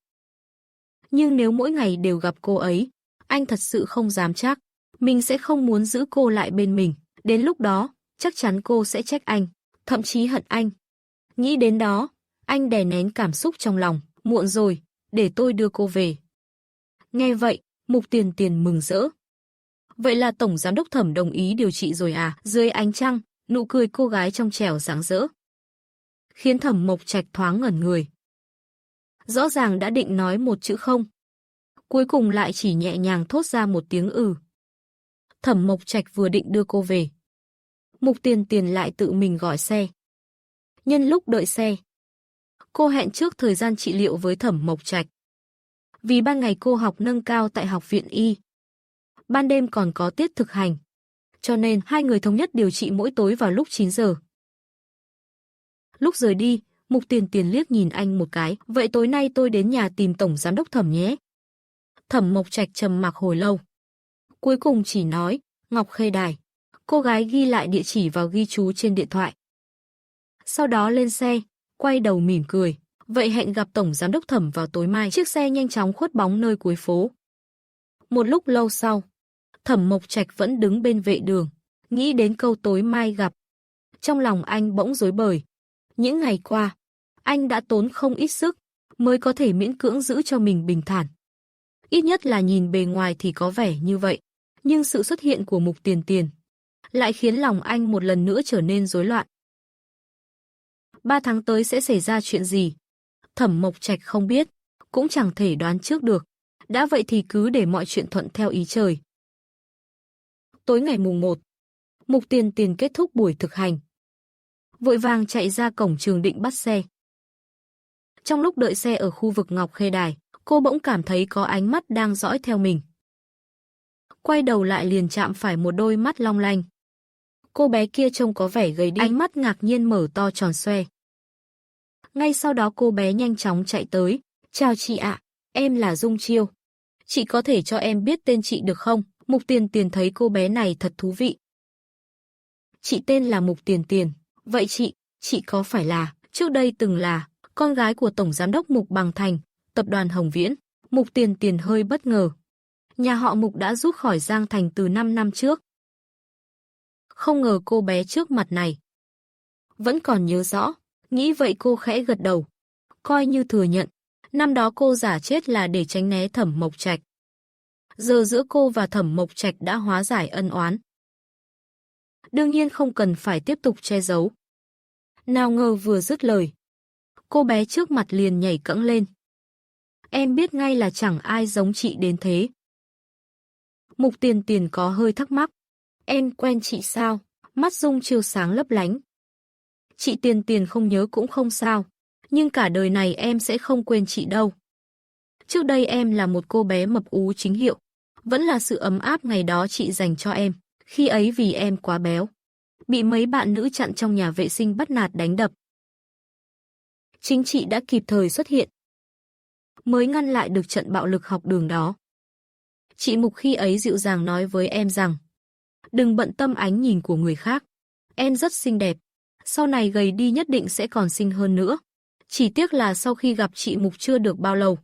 Nhưng nếu mỗi ngày đều gặp cô ấy, anh thật sự không dám chắc. Mình sẽ không muốn giữ cô lại bên mình. Đến lúc đó, chắc chắn cô sẽ trách anh, thậm chí hận anh. Nghĩ đến đó, anh đè nén cảm xúc trong lòng. Muộn rồi, để tôi đưa cô về. Nghe vậy, Mục Tiền Tiền mừng rỡ. Vậy là Tổng Giám đốc Thẩm đồng ý điều trị rồi à? Dưới ánh trăng, nụ cười cô gái trong trẻo rạng rỡ, khiến Thẩm Mộc Trạch thoáng ngẩn người. Rõ ràng đã định nói một chữ không, cuối cùng lại chỉ nhẹ nhàng thốt ra một tiếng ừ. Thẩm Mộc Trạch vừa định đưa cô về, Mục Tiền Tiền lại tự mình gọi xe. Nhân lúc đợi xe, cô hẹn trước thời gian trị liệu với Thẩm Mộc Trạch. Vì ban ngày cô học nâng cao tại Học viện Y, ban đêm còn có tiết thực hành, cho nên hai người thống nhất điều trị mỗi tối vào lúc 9 giờ. Lúc rời đi, Mục Tiền Tiền liếc nhìn anh một cái. Vậy tối nay tôi đến nhà tìm Tổng Giám đốc Thẩm nhé. Thẩm Mộc Trạch trầm mặc hồi lâu, cuối cùng chỉ nói, Ngọc Khê Đài. Cô gái ghi lại địa chỉ vào ghi chú trên điện thoại. Sau đó lên xe, quay đầu mỉm cười. Vậy hẹn gặp Tổng Giám đốc Thẩm vào tối mai. Chiếc xe nhanh chóng khuất bóng nơi cuối phố. Một lúc lâu sau, Thẩm Mộc Trạch vẫn đứng bên vệ đường, nghĩ đến câu tối mai gặp. Trong lòng anh bỗng rối bời. Những ngày qua, anh đã tốn không ít sức, mới có thể miễn cưỡng giữ cho mình bình thản. Ít nhất là nhìn bề ngoài thì có vẻ như vậy. Nhưng sự xuất hiện của Mục Tiền Tiền lại khiến lòng anh một lần nữa trở nên rối loạn. 3 tháng tới sẽ xảy ra chuyện gì? Thẩm Mộc Trạch không biết, cũng chẳng thể đoán trước được. Đã vậy thì cứ để mọi chuyện thuận theo ý trời. Tối ngày mùng 1, Mục Tiền Tiền kết thúc buổi thực hành, vội vàng chạy ra cổng trường định bắt xe. Trong lúc đợi xe ở khu vực Ngọc Khê Đài, cô bỗng cảm thấy có ánh mắt đang dõi theo mình. Quay đầu lại liền chạm phải một đôi mắt long lanh. Cô bé kia trông có vẻ gầy đi, ánh mắt ngạc nhiên mở to tròn xoe. Ngay sau đó cô bé nhanh chóng chạy tới. Chào chị ạ, em là Dung Chiêu. Chị có thể cho em biết tên chị được không? Mục Tiền Tiền thấy cô bé này thật thú vị. Chị tên là Mục Tiền Tiền. Vậy chị có phải là, trước đây từng là, con gái của Tổng Giám đốc Mục Bằng Thành, tập đoàn Hồng Viễn? Mục Tiền Tiền hơi bất ngờ. Nhà họ Mục đã rút khỏi Giang Thành từ 5 năm trước. Không ngờ cô bé trước mặt này vẫn còn nhớ rõ. Nghĩ vậy cô khẽ gật đầu, coi như thừa nhận. Năm đó cô giả chết là để tránh né Thẩm Mộc Trạch. Giờ giữa cô và Thẩm Mộc Trạch đã hóa giải ân oán. Đương nhiên không cần phải tiếp tục che giấu. Nào ngờ vừa dứt lời, cô bé trước mặt liền nhảy cẫng lên. Em biết ngay là chẳng ai giống chị đến thế. Mục Tiền Tiền có hơi thắc mắc. Em quen chị sao? Mắt Dung Chiêu sáng lấp lánh. Chị Tiền Tiền không nhớ cũng không sao, nhưng cả đời này em sẽ không quên chị đâu. Trước đây em là một cô bé mập ú chính hiệu, vẫn là sự ấm áp ngày đó chị dành cho em. Khi ấy vì em quá béo, bị mấy bạn nữ chặn trong nhà vệ sinh bắt nạt đánh đập. Chính chị đã kịp thời xuất hiện, mới ngăn lại được trận bạo lực học đường đó. Chị Mục khi ấy dịu dàng nói với em rằng, đừng bận tâm ánh nhìn của người khác. em rất xinh đẹp. Sau này gầy đi nhất định sẽ còn xinh hơn nữa. Chỉ tiếc là sau khi gặp chị Mục chưa được bao lâu,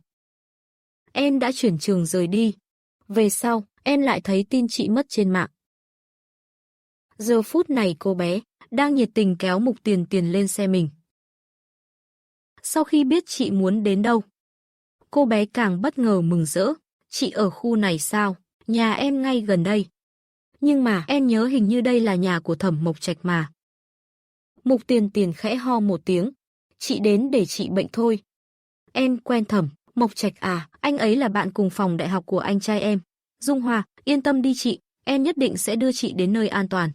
em đã chuyển trường rời đi. Về sau, em lại thấy tin chị mất trên mạng. Giờ phút này cô bé đang nhiệt tình kéo Mục Tiền Tiền lên xe mình. Sau khi biết chị muốn đến đâu, cô bé càng bất ngờ mừng rỡ. Chị ở khu này sao? Nhà em ngay gần đây. Nhưng mà em nhớ hình như đây là nhà của Thẩm Mộc Trạch mà. Mục Tiền Tiền khẽ ho một tiếng. Chị đến để trị bệnh thôi. Em quen Thẩm Mộc Trạch à? Anh ấy là bạn cùng phòng đại học của anh trai em. Dung Hoa, yên tâm đi chị. Em nhất định sẽ đưa chị đến nơi an toàn.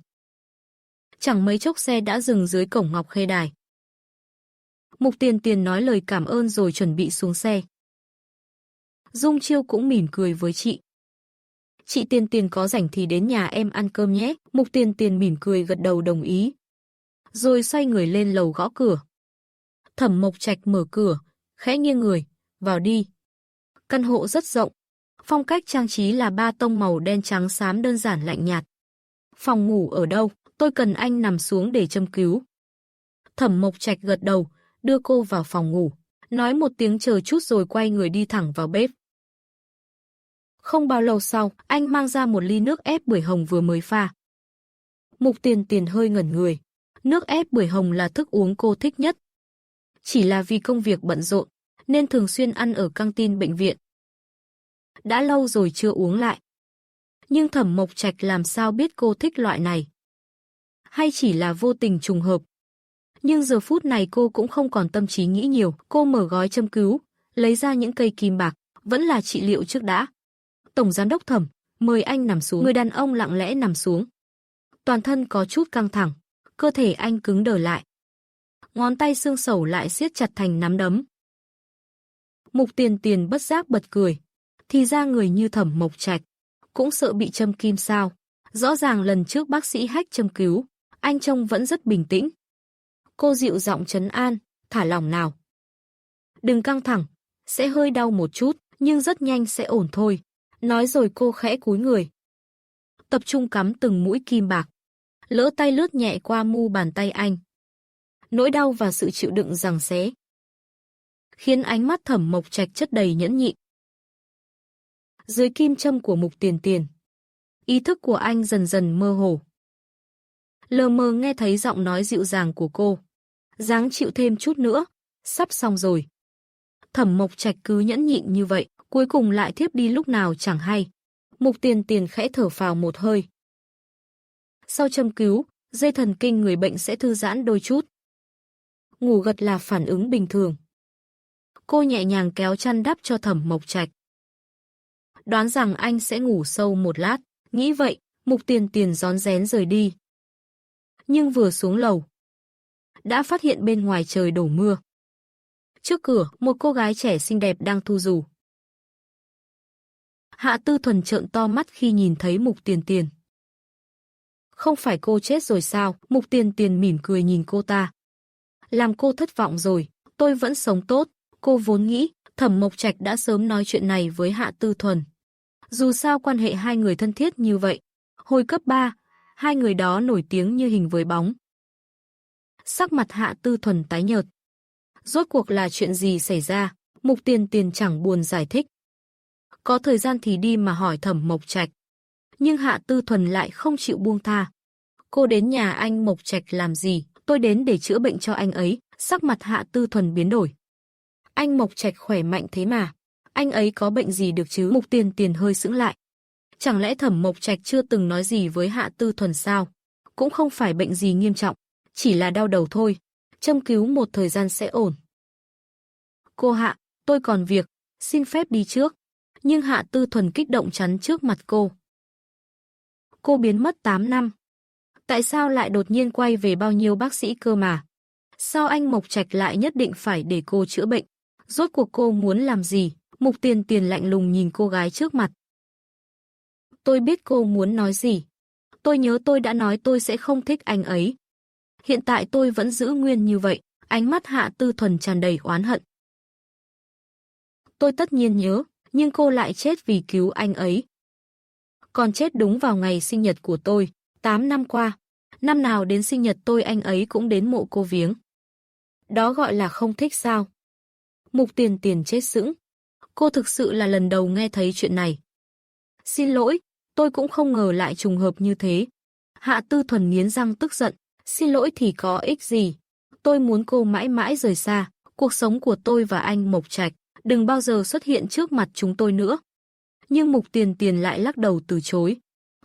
Chẳng mấy chốc xe đã dừng dưới cổng Ngọc Khê Đài. Mục Tiền Tiền nói lời cảm ơn rồi chuẩn bị xuống xe. Dung Chiêu cũng mỉm cười với chị. Chị Tiền Tiền có rảnh thì đến nhà em ăn cơm nhé. Mục Tiền Tiền mỉm cười gật đầu đồng ý. Rồi xoay người lên lầu gõ cửa. Thẩm Mộc Trạch mở cửa, khẽ nghiêng người, vào đi. Căn hộ rất rộng. Phong cách trang trí là ba tông màu đen trắng xám đơn giản lạnh nhạt. Phòng ngủ ở đâu? Tôi cần anh nằm xuống để châm cứu. Thẩm Mộc Trạch gật đầu, đưa cô vào phòng ngủ. Nói một tiếng chờ chút rồi quay người đi thẳng vào bếp. Không bao lâu sau, anh mang ra một ly nước ép bưởi hồng vừa mới pha. Mục Tiền Tiền hơi ngẩn người. Nước ép bưởi hồng là thức uống cô thích nhất. Chỉ là vì công việc bận rộn, nên thường xuyên ăn ở căng tin bệnh viện. Đã lâu rồi chưa uống lại. Nhưng Thẩm Mộc Trạch làm sao biết cô thích loại này? Hay chỉ là vô tình trùng hợp? Nhưng giờ phút này cô cũng không còn tâm trí nghĩ nhiều. Cô mở gói châm cứu, lấy ra những cây kim bạc, vẫn là trị liệu trước đã. Tổng giám đốc Thẩm, mời anh nằm xuống. Người đàn ông lặng lẽ nằm xuống. Toàn thân có chút căng thẳng, cơ thể anh cứng đờ lại. Ngón tay xương sẩu lại siết chặt thành nắm đấm. Mục Tiền Tiền bất giác bật cười. Thì ra người như Thẩm Mộc Trạch cũng sợ bị châm kim sao? Rõ ràng lần trước bác sĩ Hách châm cứu, anh trông vẫn rất bình tĩnh. Cô dịu giọng trấn an, thả lỏng nào. Đừng căng thẳng, sẽ hơi đau một chút, nhưng rất nhanh sẽ ổn thôi. Nói rồi cô khẽ cúi người. Tập trung cắm từng mũi kim bạc. Lỡ tay lướt nhẹ qua mu bàn tay anh. Nỗi đau và sự chịu đựng giằng xé khiến ánh mắt Thẩm Mộc Trạch chất đầy nhẫn nhịn. Dưới kim châm của Mục Tiền Tiền, ý thức của anh dần dần mơ hồ. Lờ mờ nghe thấy giọng nói dịu dàng của cô. Ráng chịu thêm chút nữa, sắp xong rồi. Thẩm Mộc Trạch cứ nhẫn nhịn như vậy, cuối cùng lại thiếp đi lúc nào chẳng hay. Mục Tiền Tiền khẽ thở phào một hơi. Sau châm cứu, dây thần kinh người bệnh sẽ thư giãn đôi chút. Ngủ gật là phản ứng bình thường. Cô nhẹ nhàng kéo chăn đắp cho Thẩm Mộc Trạch. Đoán rằng anh sẽ ngủ sâu một lát. Nghĩ vậy, Mục Tiền Tiền rón rén rời đi. Nhưng vừa xuống lầu, đã phát hiện bên ngoài trời đổ mưa. Trước cửa, một cô gái trẻ xinh đẹp đang thu dù. Hạ Tư Thuần trợn to mắt khi nhìn thấy Mục Tiền Tiền. Không phải cô chết rồi sao? Mục Tiền Tiền mỉm cười nhìn cô ta. Làm cô thất vọng rồi, tôi vẫn sống tốt. Cô vốn nghĩ Thẩm Mộc Trạch đã sớm nói chuyện này với Hạ Tư Thuần. Dù sao quan hệ hai người thân thiết như vậy. Hồi cấp 3, hai người đó nổi tiếng như hình với bóng. Sắc mặt Hạ Tư Thuần tái nhợt. Rốt cuộc là chuyện gì xảy ra? Mục Tiền Tiền chẳng buồn giải thích. Có thời gian thì đi mà hỏi Thẩm Mộc Trạch. Nhưng Hạ Tư Thuần lại không chịu buông tha. Cô đến nhà anh Mộc Trạch làm gì? Tôi đến để chữa bệnh cho anh ấy. Sắc mặt Hạ Tư Thuần biến đổi. Anh Mộc Trạch khỏe mạnh thế mà. Anh ấy có bệnh gì được chứ? Mục Tiền Tiền hơi sững lại. Chẳng lẽ Thẩm Mộc Trạch chưa từng nói gì với Hạ Tư Thuần sao? Cũng không phải bệnh gì nghiêm trọng. Chỉ là đau đầu thôi. Châm cứu một thời gian sẽ ổn. Cô Hạ, tôi còn việc. Xin phép đi trước. Nhưng Hạ Tư Thuần kích động chắn trước mặt cô. Cô biến mất 8 năm. Tại sao lại đột nhiên quay về bao nhiêu bác sĩ cơ mà? Sao anh Mộc Trạch lại nhất định phải để cô chữa bệnh? Rốt cuộc cô muốn làm gì? Mục Tiền Tiền lạnh lùng nhìn cô gái trước mặt. Tôi biết cô muốn nói gì. Tôi nhớ tôi đã nói tôi sẽ không thích anh ấy. Hiện tại tôi vẫn giữ nguyên như vậy. Ánh mắt Hạ Tư Thuần tràn đầy oán hận. Tôi tất nhiên nhớ, nhưng cô lại chết vì cứu anh ấy. Còn chết đúng vào ngày sinh nhật của tôi, 8 năm qua. Năm nào đến sinh nhật tôi anh ấy cũng đến mộ cô viếng. Đó gọi là không thích sao? Mục Tiền Tiền chết sững. Cô thực sự là lần đầu nghe thấy chuyện này. Xin lỗi, tôi cũng không ngờ lại trùng hợp như thế. Hạ Tư Thuần nghiến răng tức giận. Xin lỗi thì có ích gì? Tôi muốn cô mãi mãi rời xa. Cuộc sống của tôi và anh Mộc Trạch đừng bao giờ xuất hiện trước mặt chúng tôi nữa. Nhưng Mục Tiền Tiền lại lắc đầu từ chối.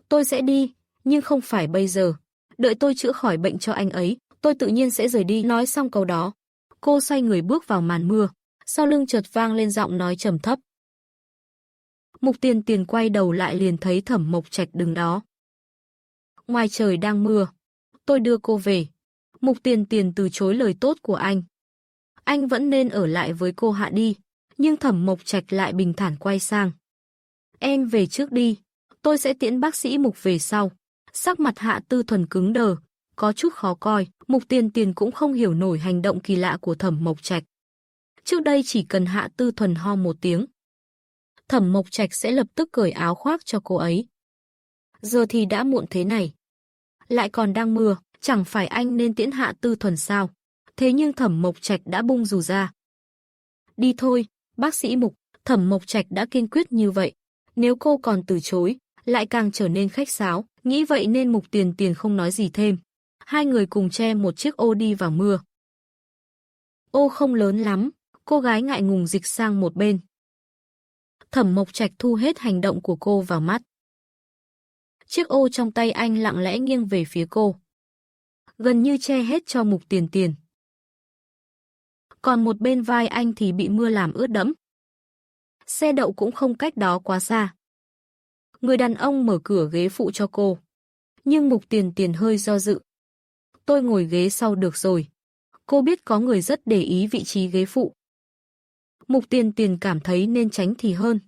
Tôi sẽ đi, nhưng không phải bây giờ. Đợi tôi chữa khỏi bệnh cho anh ấy, tôi tự nhiên sẽ rời đi. Nói xong câu đó, cô xoay người bước vào màn mưa. Sau lưng chợt vang lên giọng nói trầm thấp. Mục Tiền Tiền quay đầu lại liền thấy Thẩm Mộc Trạch đứng đó. Ngoài trời đang mưa, tôi đưa cô về. Mục Tiền Tiền từ chối lời tốt của anh. Anh vẫn nên ở lại với cô Hạ đi, nhưng Thẩm Mộc Trạch lại bình thản quay sang. Em về trước đi, tôi sẽ tiễn bác sĩ Mục về sau. Sắc mặt Hạ Tư Thuần cứng đờ, có chút khó coi. Mục Tiền Tiền cũng không hiểu nổi hành động kỳ lạ của Thẩm Mộc Trạch. Trước đây chỉ cần Hạ Tư Thuần ho một tiếng, Thẩm Mộc Trạch sẽ lập tức cởi áo khoác cho cô ấy. Giờ thì đã muộn thế này. Lại còn đang mưa, chẳng phải anh nên tiễn Hạ Tư Thuần sao? Thế nhưng Thẩm Mộc Trạch đã bung dù ra. Đi thôi, bác sĩ Mục. Thẩm Mộc Trạch đã kiên quyết như vậy. Nếu cô còn từ chối, lại càng trở nên khách sáo. Nghĩ vậy nên Mục Tiền Tiền không nói gì thêm. Hai người cùng che một chiếc ô đi vào mưa. Ô không lớn lắm, cô gái ngại ngùng dịch sang một bên. Thẩm Mộc Trạch thu hết hành động của cô vào mắt. Chiếc ô trong tay anh lặng lẽ nghiêng về phía cô, gần như che hết cho Mục Tiền Tiền. Còn một bên vai anh thì bị mưa làm ướt đẫm. Xe đậu cũng không cách đó quá xa. Người đàn ông mở cửa ghế phụ cho cô. Nhưng Mục Tiền Tiền hơi do dự. Tôi ngồi ghế sau được rồi. Cô biết có người rất để ý vị trí ghế phụ. Mục Tiền Tiền cảm thấy nên tránh thì hơn.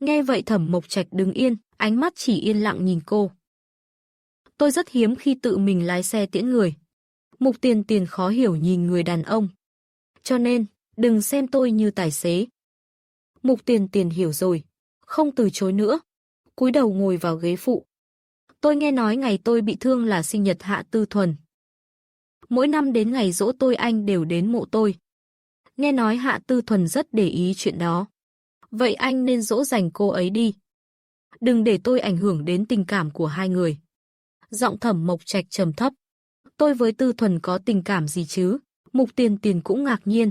Nghe vậy Thẩm Mộc Trạch đứng yên, ánh mắt chỉ yên lặng nhìn cô. Tôi rất hiếm khi tự mình lái xe tiễn người. Mục Tiền Tiền khó hiểu nhìn người đàn ông. Cho nên, đừng xem tôi như tài xế. Mục Tiền Tiền hiểu rồi, không từ chối nữa. Cúi đầu ngồi vào ghế phụ. Tôi nghe nói ngày tôi bị thương là sinh nhật Hạ Tư Thuần. Mỗi năm đến ngày giỗ tôi anh đều đến mộ tôi. Nghe nói Hạ Tư Thuần rất để ý chuyện đó. Vậy anh nên dỗ dành cô ấy đi. Đừng để tôi ảnh hưởng đến tình cảm của hai người. Giọng Thẩm Mộc Trạch trầm thấp. Tôi với Tư Thuần có tình cảm gì chứ? Mục Tiền Tiền cũng ngạc nhiên.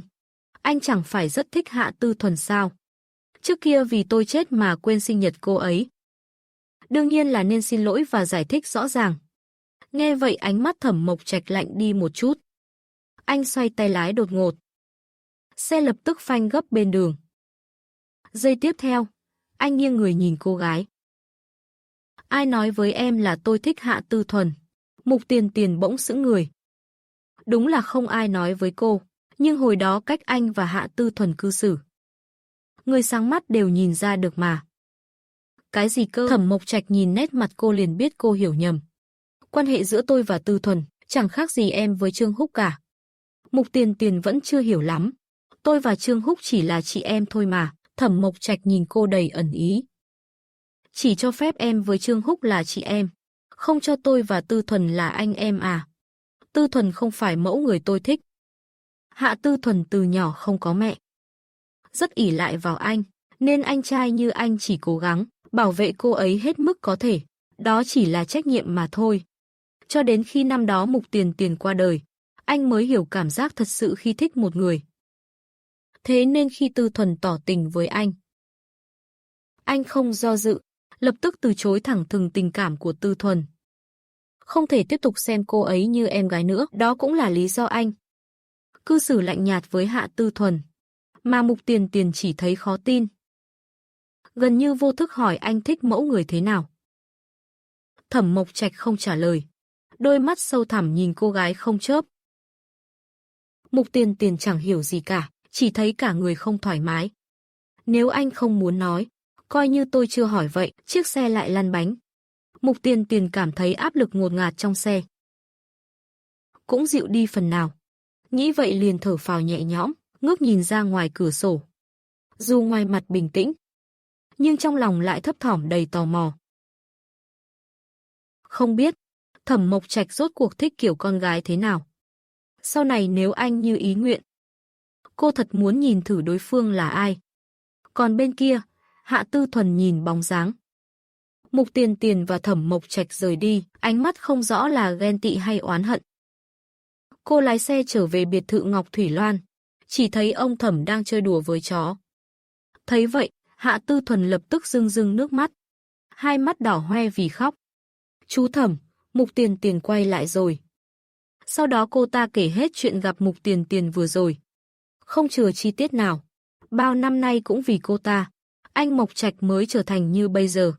Anh chẳng phải rất thích Hạ Tư Thuần sao? Trước kia vì tôi chết mà quên sinh nhật cô ấy. Đương nhiên là nên xin lỗi và giải thích rõ ràng. Nghe vậy ánh mắt Thẩm Mộc Trạch lạnh đi một chút. Anh xoay tay lái đột ngột. Xe lập tức phanh gấp bên đường. Giây tiếp theo, anh nghiêng người nhìn cô gái. Ai nói với em là tôi thích Hạ Tư Thuần? Mục Tiền Tiền bỗng sững người. Đúng là không ai nói với cô, nhưng hồi đó cách anh và Hạ Tư Thuần cư xử, người sáng mắt đều nhìn ra được mà. Cái gì cơ? Thẩm Mộc Trạch nhìn nét mặt cô liền biết cô hiểu nhầm. Quan hệ giữa tôi và Tư Thuần chẳng khác gì em với Trương Húc cả. Mục Tiền Tiền vẫn chưa hiểu lắm. Tôi và Trương Húc chỉ là chị em thôi mà. Thẩm Mộc Trạch nhìn cô đầy ẩn ý. Chỉ cho phép em với Trương Húc là chị em, không cho tôi và Tư Thuần là anh em à? Tư Thuần không phải mẫu người tôi thích. Hạ Tư Thuần từ nhỏ không có mẹ, rất ỷ lại vào anh, nên anh trai như anh chỉ cố gắng bảo vệ cô ấy hết mức có thể. Đó chỉ là trách nhiệm mà thôi. Cho đến khi năm đó Mục Tiền Tiền qua đời, anh mới hiểu cảm giác thật sự khi thích một người. Thế nên khi Tư Thuần tỏ tình với anh không do dự, lập tức từ chối thẳng thừng tình cảm của Tư Thuần. Không thể tiếp tục xem cô ấy như em gái nữa, đó cũng là lý do anh cư xử lạnh nhạt với Hạ Tư Thuần, mà Mục Tiền Tiền chỉ thấy khó tin. Gần như vô thức hỏi anh thích mẫu người thế nào. Thẩm Mộc Trạch không trả lời, đôi mắt sâu thẳm nhìn cô gái không chớp. Mục Tiền Tiền chẳng hiểu gì cả, chỉ thấy cả người không thoải mái. Nếu anh không muốn nói, coi như tôi chưa hỏi vậy. Chiếc xe lại lăn bánh. Mục Tiền Tiền cảm thấy áp lực ngột ngạt trong xe cũng dịu đi phần nào. Nghĩ vậy liền thở phào nhẹ nhõm, ngước nhìn ra ngoài cửa sổ. Dù ngoài mặt bình tĩnh, nhưng trong lòng lại thấp thỏm đầy tò mò. Không biết Thẩm Mộc Trạch rốt cuộc thích kiểu con gái thế nào? Sau này nếu anh như ý nguyện, cô thật muốn nhìn thử đối phương là ai. Còn bên kia, Hạ Tư Thuần nhìn bóng dáng Mục Tiền Tiền và Thẩm Mộc Trạch rời đi, ánh mắt không rõ là ghen tị hay oán hận. Cô lái xe trở về biệt thự Ngọc Thủy Loan, chỉ thấy ông Thẩm đang chơi đùa với chó. Thấy vậy, Hạ Tư Thuần lập tức rưng rưng nước mắt, hai mắt đỏ hoe vì khóc. Chú Thẩm, Mục Tiền Tiền quay lại rồi. Sau đó cô ta kể hết chuyện gặp Mục Tiền Tiền vừa rồi. Không chừa chi tiết nào. Bao năm nay cũng vì cô ta, anh Mộc Trạch mới trở thành như bây giờ.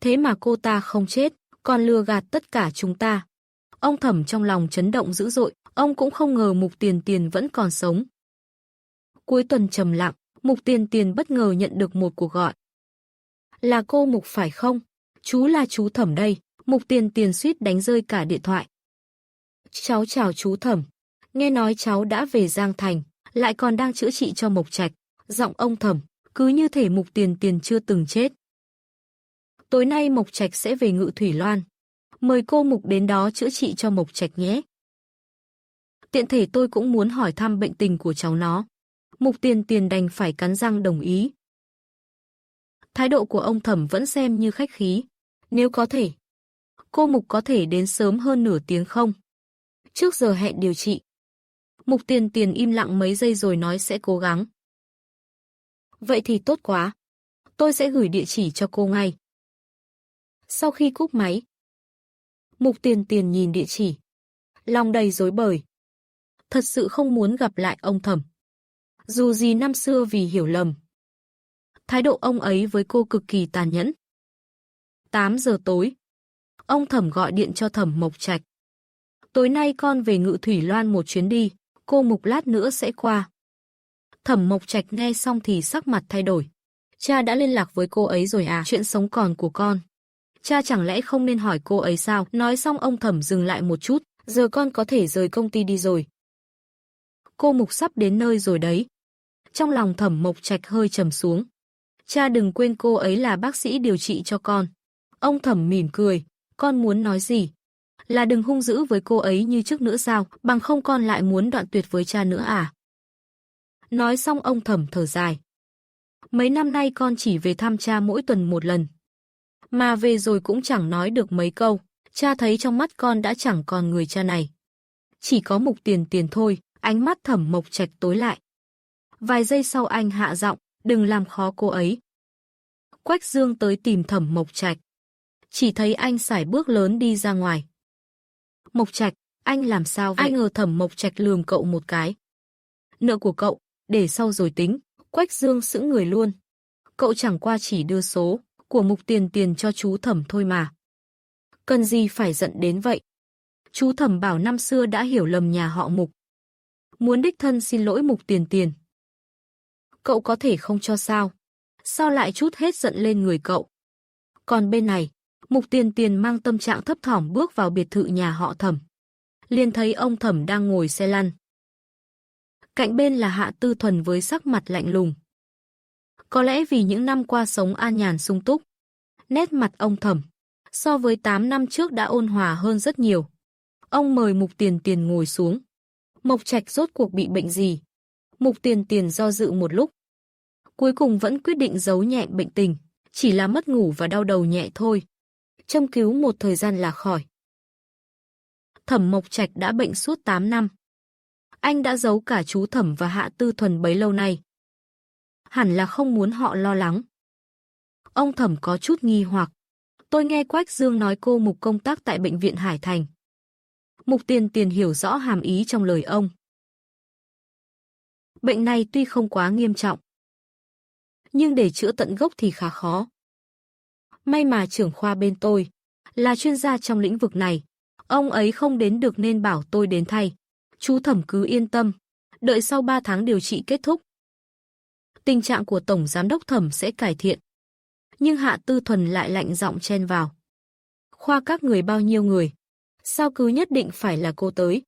Thế mà cô ta không chết, còn lừa gạt tất cả chúng ta. Ông Thẩm trong lòng chấn động dữ dội, ông cũng không ngờ Mục Tiền Tiền vẫn còn sống. Cuối tuần trầm lặng, Mục Tiền Tiền bất ngờ nhận được một cuộc gọi. Là cô Mục phải không? Chú là chú Thẩm đây. Mục Tiền Tiền suýt đánh rơi cả điện thoại. Cháu chào chú Thẩm. Nghe nói cháu đã về Giang Thành, lại còn đang chữa trị cho Mộc Trạch. Giọng ông Thẩm, cứ như thể Mục Tiền Tiền chưa từng chết. Tối nay Mộc Trạch sẽ về Ngự Thủy Loan. Mời cô Mục đến đó chữa trị cho Mộc Trạch nhé. Tiện thể tôi cũng muốn hỏi thăm bệnh tình của cháu nó. Mục Tiền Tiền đành phải cắn răng đồng ý. Thái độ của ông Thẩm vẫn xem như khách khí. Nếu có thể, cô Mục có thể đến sớm hơn nửa tiếng không? Trước giờ hẹn điều trị. Mục Tiền Tiền im lặng mấy giây rồi nói sẽ cố gắng. Vậy thì tốt quá. Tôi sẽ gửi địa chỉ cho cô ngay. Sau khi cúp máy, Mục Tiền Tiền nhìn địa chỉ, lòng đầy rối bời. Thật sự không muốn gặp lại ông Thẩm. Dù gì năm xưa vì hiểu lầm, thái độ ông ấy với cô cực kỳ tàn nhẫn. 8 giờ tối, ông Thẩm gọi điện cho Thẩm Mộc Trạch. Tối nay con về Ngự Thủy Loan một chuyến đi, cô Mục lát nữa sẽ qua. Thẩm Mộc Trạch nghe xong thì sắc mặt thay đổi. Cha đã liên lạc với cô ấy rồi à? Chuyện sống còn của con. Cha chẳng lẽ không nên hỏi cô ấy sao? Nói xong ông Thẩm dừng lại một chút. Giờ con có thể rời công ty đi rồi. Cô Mục sắp đến nơi rồi đấy. Trong lòng Thẩm Mộc Trạch hơi trầm xuống. Cha đừng quên cô ấy là bác sĩ điều trị cho con. Ông Thẩm mỉm cười. Con muốn nói gì? Là đừng hung dữ với cô ấy như trước nữa sao? Bằng không con lại muốn đoạn tuyệt với cha nữa à? Nói xong ông Thẩm thở dài. Mấy năm nay con chỉ về thăm cha mỗi tuần một lần. Mà về rồi cũng chẳng nói được mấy câu. Cha thấy trong mắt con đã chẳng còn người cha này. Chỉ có Mục Tiền Tiền thôi. Ánh mắt Thẩm Mộc Trạch tối lại. Vài giây sau anh hạ giọng, đừng làm khó cô ấy. Quách Dương tới tìm Thẩm Mộc Trạch. Chỉ thấy anh sải bước lớn đi ra ngoài. Mộc Trạch, anh làm sao vậy? Anh ngờ Thẩm Mộc Trạch lườm cậu một cái. Nợ của cậu, để sau rồi tính. Quách Dương sững người luôn. Cậu chẳng qua chỉ đưa số của Mục Tiền Tiền cho chú Thẩm thôi mà. Cần gì phải giận đến vậy? Chú Thẩm bảo năm xưa đã hiểu lầm nhà họ Mục. Muốn đích thân xin lỗi Mục Tiền Tiền. Cậu có thể không cho sao? Sao lại trút hết giận lên người cậu? Còn bên này, Mục Tiền Tiền mang tâm trạng thấp thỏm bước vào biệt thự nhà họ Thẩm. Liền thấy ông Thẩm đang ngồi xe lăn. Cạnh bên là Hạ Tư Thuần với sắc mặt lạnh lùng. Có lẽ vì những năm qua sống an nhàn sung túc, nét mặt ông Thẩm so với 8 năm trước đã ôn hòa hơn rất nhiều. Ông mời Mục Tiền Tiền ngồi xuống. Mộc Trạch rốt cuộc bị bệnh gì? Mục Tiền Tiền do dự một lúc. Cuối cùng vẫn quyết định giấu nhẹ bệnh tình, chỉ là mất ngủ và đau đầu nhẹ thôi. Châm cứu một thời gian là khỏi. Thẩm Mộc Trạch đã bệnh suốt 8 năm. Anh đã giấu cả chú Thẩm và Hạ Tư Thuần bấy lâu nay. Hẳn là không muốn họ lo lắng. Ông Thẩm có chút nghi hoặc. Tôi nghe Quách Dương nói cô Mục công tác tại bệnh viện Hải Thành. Mục Tiền Tiền hiểu rõ hàm ý trong lời ông. Bệnh này tuy không quá nghiêm trọng, nhưng để chữa tận gốc thì khá khó. May mà trưởng khoa bên tôi là chuyên gia trong lĩnh vực này. Ông ấy không đến được nên bảo tôi đến thay. Chú Thẩm cứ yên tâm. Đợi sau 3 tháng điều trị kết thúc, tình trạng của Tổng Giám đốc Thẩm sẽ cải thiện. Nhưng Hạ Tư Thuần lại lạnh giọng chen vào. Khoa các người bao nhiêu người? Sao cứ nhất định phải là cô tới?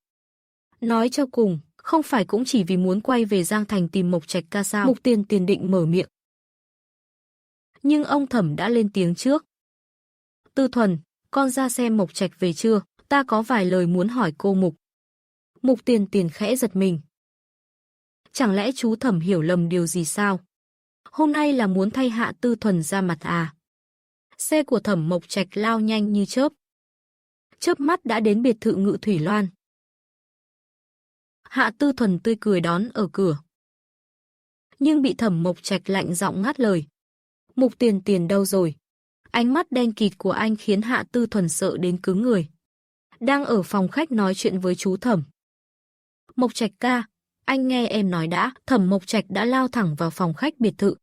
Nói cho cùng, không phải cũng chỉ vì muốn quay về Giang Thành tìm Mộc Trạch ca sao? Mục Tiền Tiền định mở miệng. Nhưng ông Thẩm đã lên tiếng trước. Tư Thuần, con ra xem Mộc Trạch về chưa, ta có vài lời muốn hỏi cô Mục. Mục Tiền Tiền khẽ giật mình. Chẳng lẽ chú Thẩm hiểu lầm điều gì sao? Hôm nay là muốn thay Hạ Tư Thuần ra mặt à? Xe của Thẩm Mộc Trạch lao nhanh như chớp. Chớp mắt đã đến biệt thự Ngự Thủy Loan. Hạ Tư Thuần tươi cười đón ở cửa. Nhưng bị Thẩm Mộc Trạch lạnh giọng ngắt lời. Mục Tiền Tiền đâu rồi? Ánh mắt đen kịt của anh khiến Hạ Tư Thuần sợ đến cứng người. Đang ở phòng khách nói chuyện với chú Thẩm. Mộc Trạch ca, anh nghe em nói đã. Thẩm Mộc Trạch đã lao thẳng vào phòng khách biệt thự.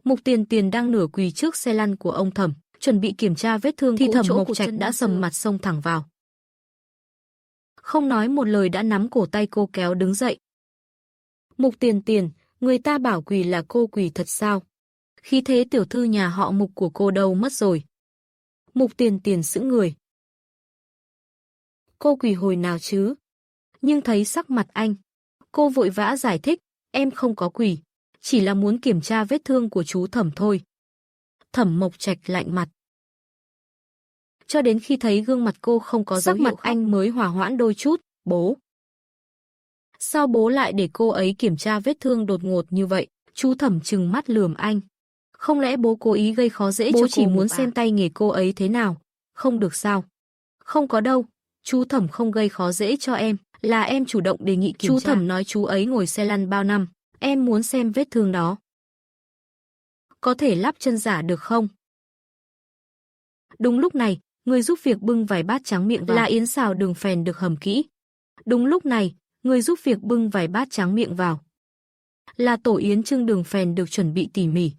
Mục Tiền Tiền đang nửa quỳ trước xe lăn của ông Thẩm, chuẩn bị kiểm tra vết thương thì Thẩm Mộc Trạch đã sầm mặt xông thẳng vào. Không nói một lời đã nắm cổ tay cô kéo đứng dậy. Mục Tiền Tiền, người ta bảo quỳ là cô quỳ thật sao? Khí thế tiểu thư nhà họ Mục của cô đâu mất rồi? Mục Tiền Tiền sững người. Cô quỳ hồi nào chứ? Nhưng thấy sắc mặt anh, cô vội vã giải thích, em không có quỳ, chỉ là muốn kiểm tra vết thương của chú Thẩm thôi. Thẩm Mộc Trạch lạnh mặt. Cho đến khi thấy gương mặt cô không có dấu hiệu khóc, anh mới hòa hoãn đôi chút. Bố. Sao bố lại để cô ấy kiểm tra vết thương đột ngột như vậy? Chú Thẩm trừng mắt lườm anh. Không lẽ bố cố ý gây khó dễ cho cô? Bố chỉ muốn xem tay nghề cô ấy thế nào. Không được sao? Không có đâu. Chú Thẩm không gây khó dễ cho em. Là em chủ động đề nghị kiểm tra. Chú Thẩm nói chú ấy ngồi xe lăn bao năm. Em muốn xem vết thương đó. Có thể lắp chân giả được không? Đúng lúc này, người giúp việc bưng vài bát trắng miệng vào. Là yến xào đường phèn được hầm kỹ. Đúng lúc này, người giúp việc bưng vài bát trắng miệng vào. Là tổ yến trưng đường phèn được chuẩn bị tỉ mỉ.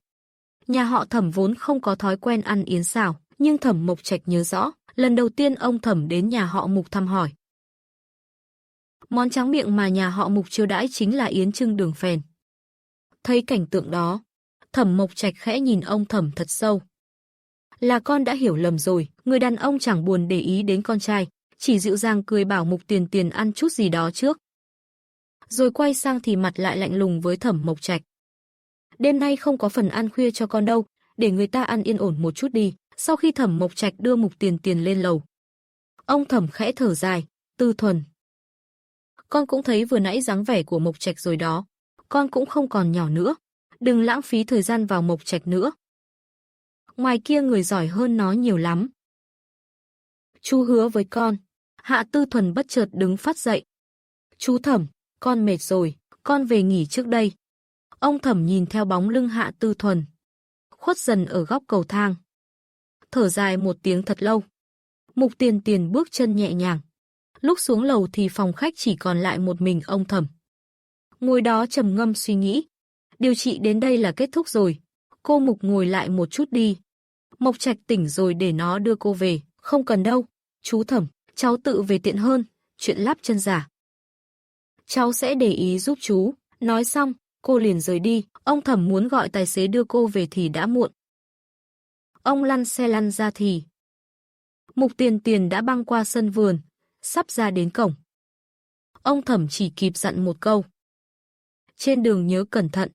Nhà họ Thẩm vốn không có thói quen ăn yến xào, nhưng Thẩm Mộc Trạch nhớ rõ, lần đầu tiên ông Thẩm đến nhà họ Mục thăm hỏi. Món tráng miệng mà nhà họ Mục chiêu đãi chính là yến trưng đường phèn. Thấy cảnh tượng đó, Thẩm Mộc Trạch khẽ nhìn ông Thẩm thật sâu. Là con đã hiểu lầm rồi, người đàn ông chẳng buồn để ý đến con trai, chỉ dịu dàng cười bảo Mục Tiền Tiền ăn chút gì đó trước. Rồi quay sang thì mặt lại lạnh lùng với Thẩm Mộc Trạch. Đêm nay không có phần ăn khuya cho con đâu, để người ta ăn yên ổn một chút đi. Sau khi Thẩm Mộc Trạch đưa Mục Tiền Tiền lên lầu, ông Thẩm khẽ thở dài, Tư Thuần. Con cũng thấy vừa nãy dáng vẻ của Mộc Trạch rồi đó, con cũng không còn nhỏ nữa, đừng lãng phí thời gian vào Mộc Trạch nữa. Ngoài kia người giỏi hơn nó nhiều lắm. Chú hứa với con. Hạ Tư Thuần bất chợt đứng phát dậy. Chú Thẩm, con mệt rồi, con về nghỉ trước đây. Ông Thẩm nhìn theo bóng lưng Hạ Tư Thuần, khuất dần ở góc cầu thang. Thở dài một tiếng thật lâu. Mục Tiền Tiền bước chân nhẹ nhàng. Lúc xuống lầu thì phòng khách chỉ còn lại một mình ông Thẩm. Ngồi đó trầm ngâm suy nghĩ. Điều trị đến đây là kết thúc rồi. Cô Mục ngồi lại một chút đi. Mộc Trạch tỉnh rồi để nó đưa cô về. Không cần đâu. Chú Thẩm, cháu tự về tiện hơn. Chuyện lắp chân giả cháu sẽ để ý giúp chú. Nói xong, cô liền rời đi. Ông Thẩm muốn gọi tài xế đưa cô về thì đã muộn. Ông lăn xe lăn ra thì Mục Tiền Tiền đã băng qua sân vườn, sắp ra đến cổng. Ông Thẩm chỉ kịp dặn một câu. Trên đường nhớ cẩn thận.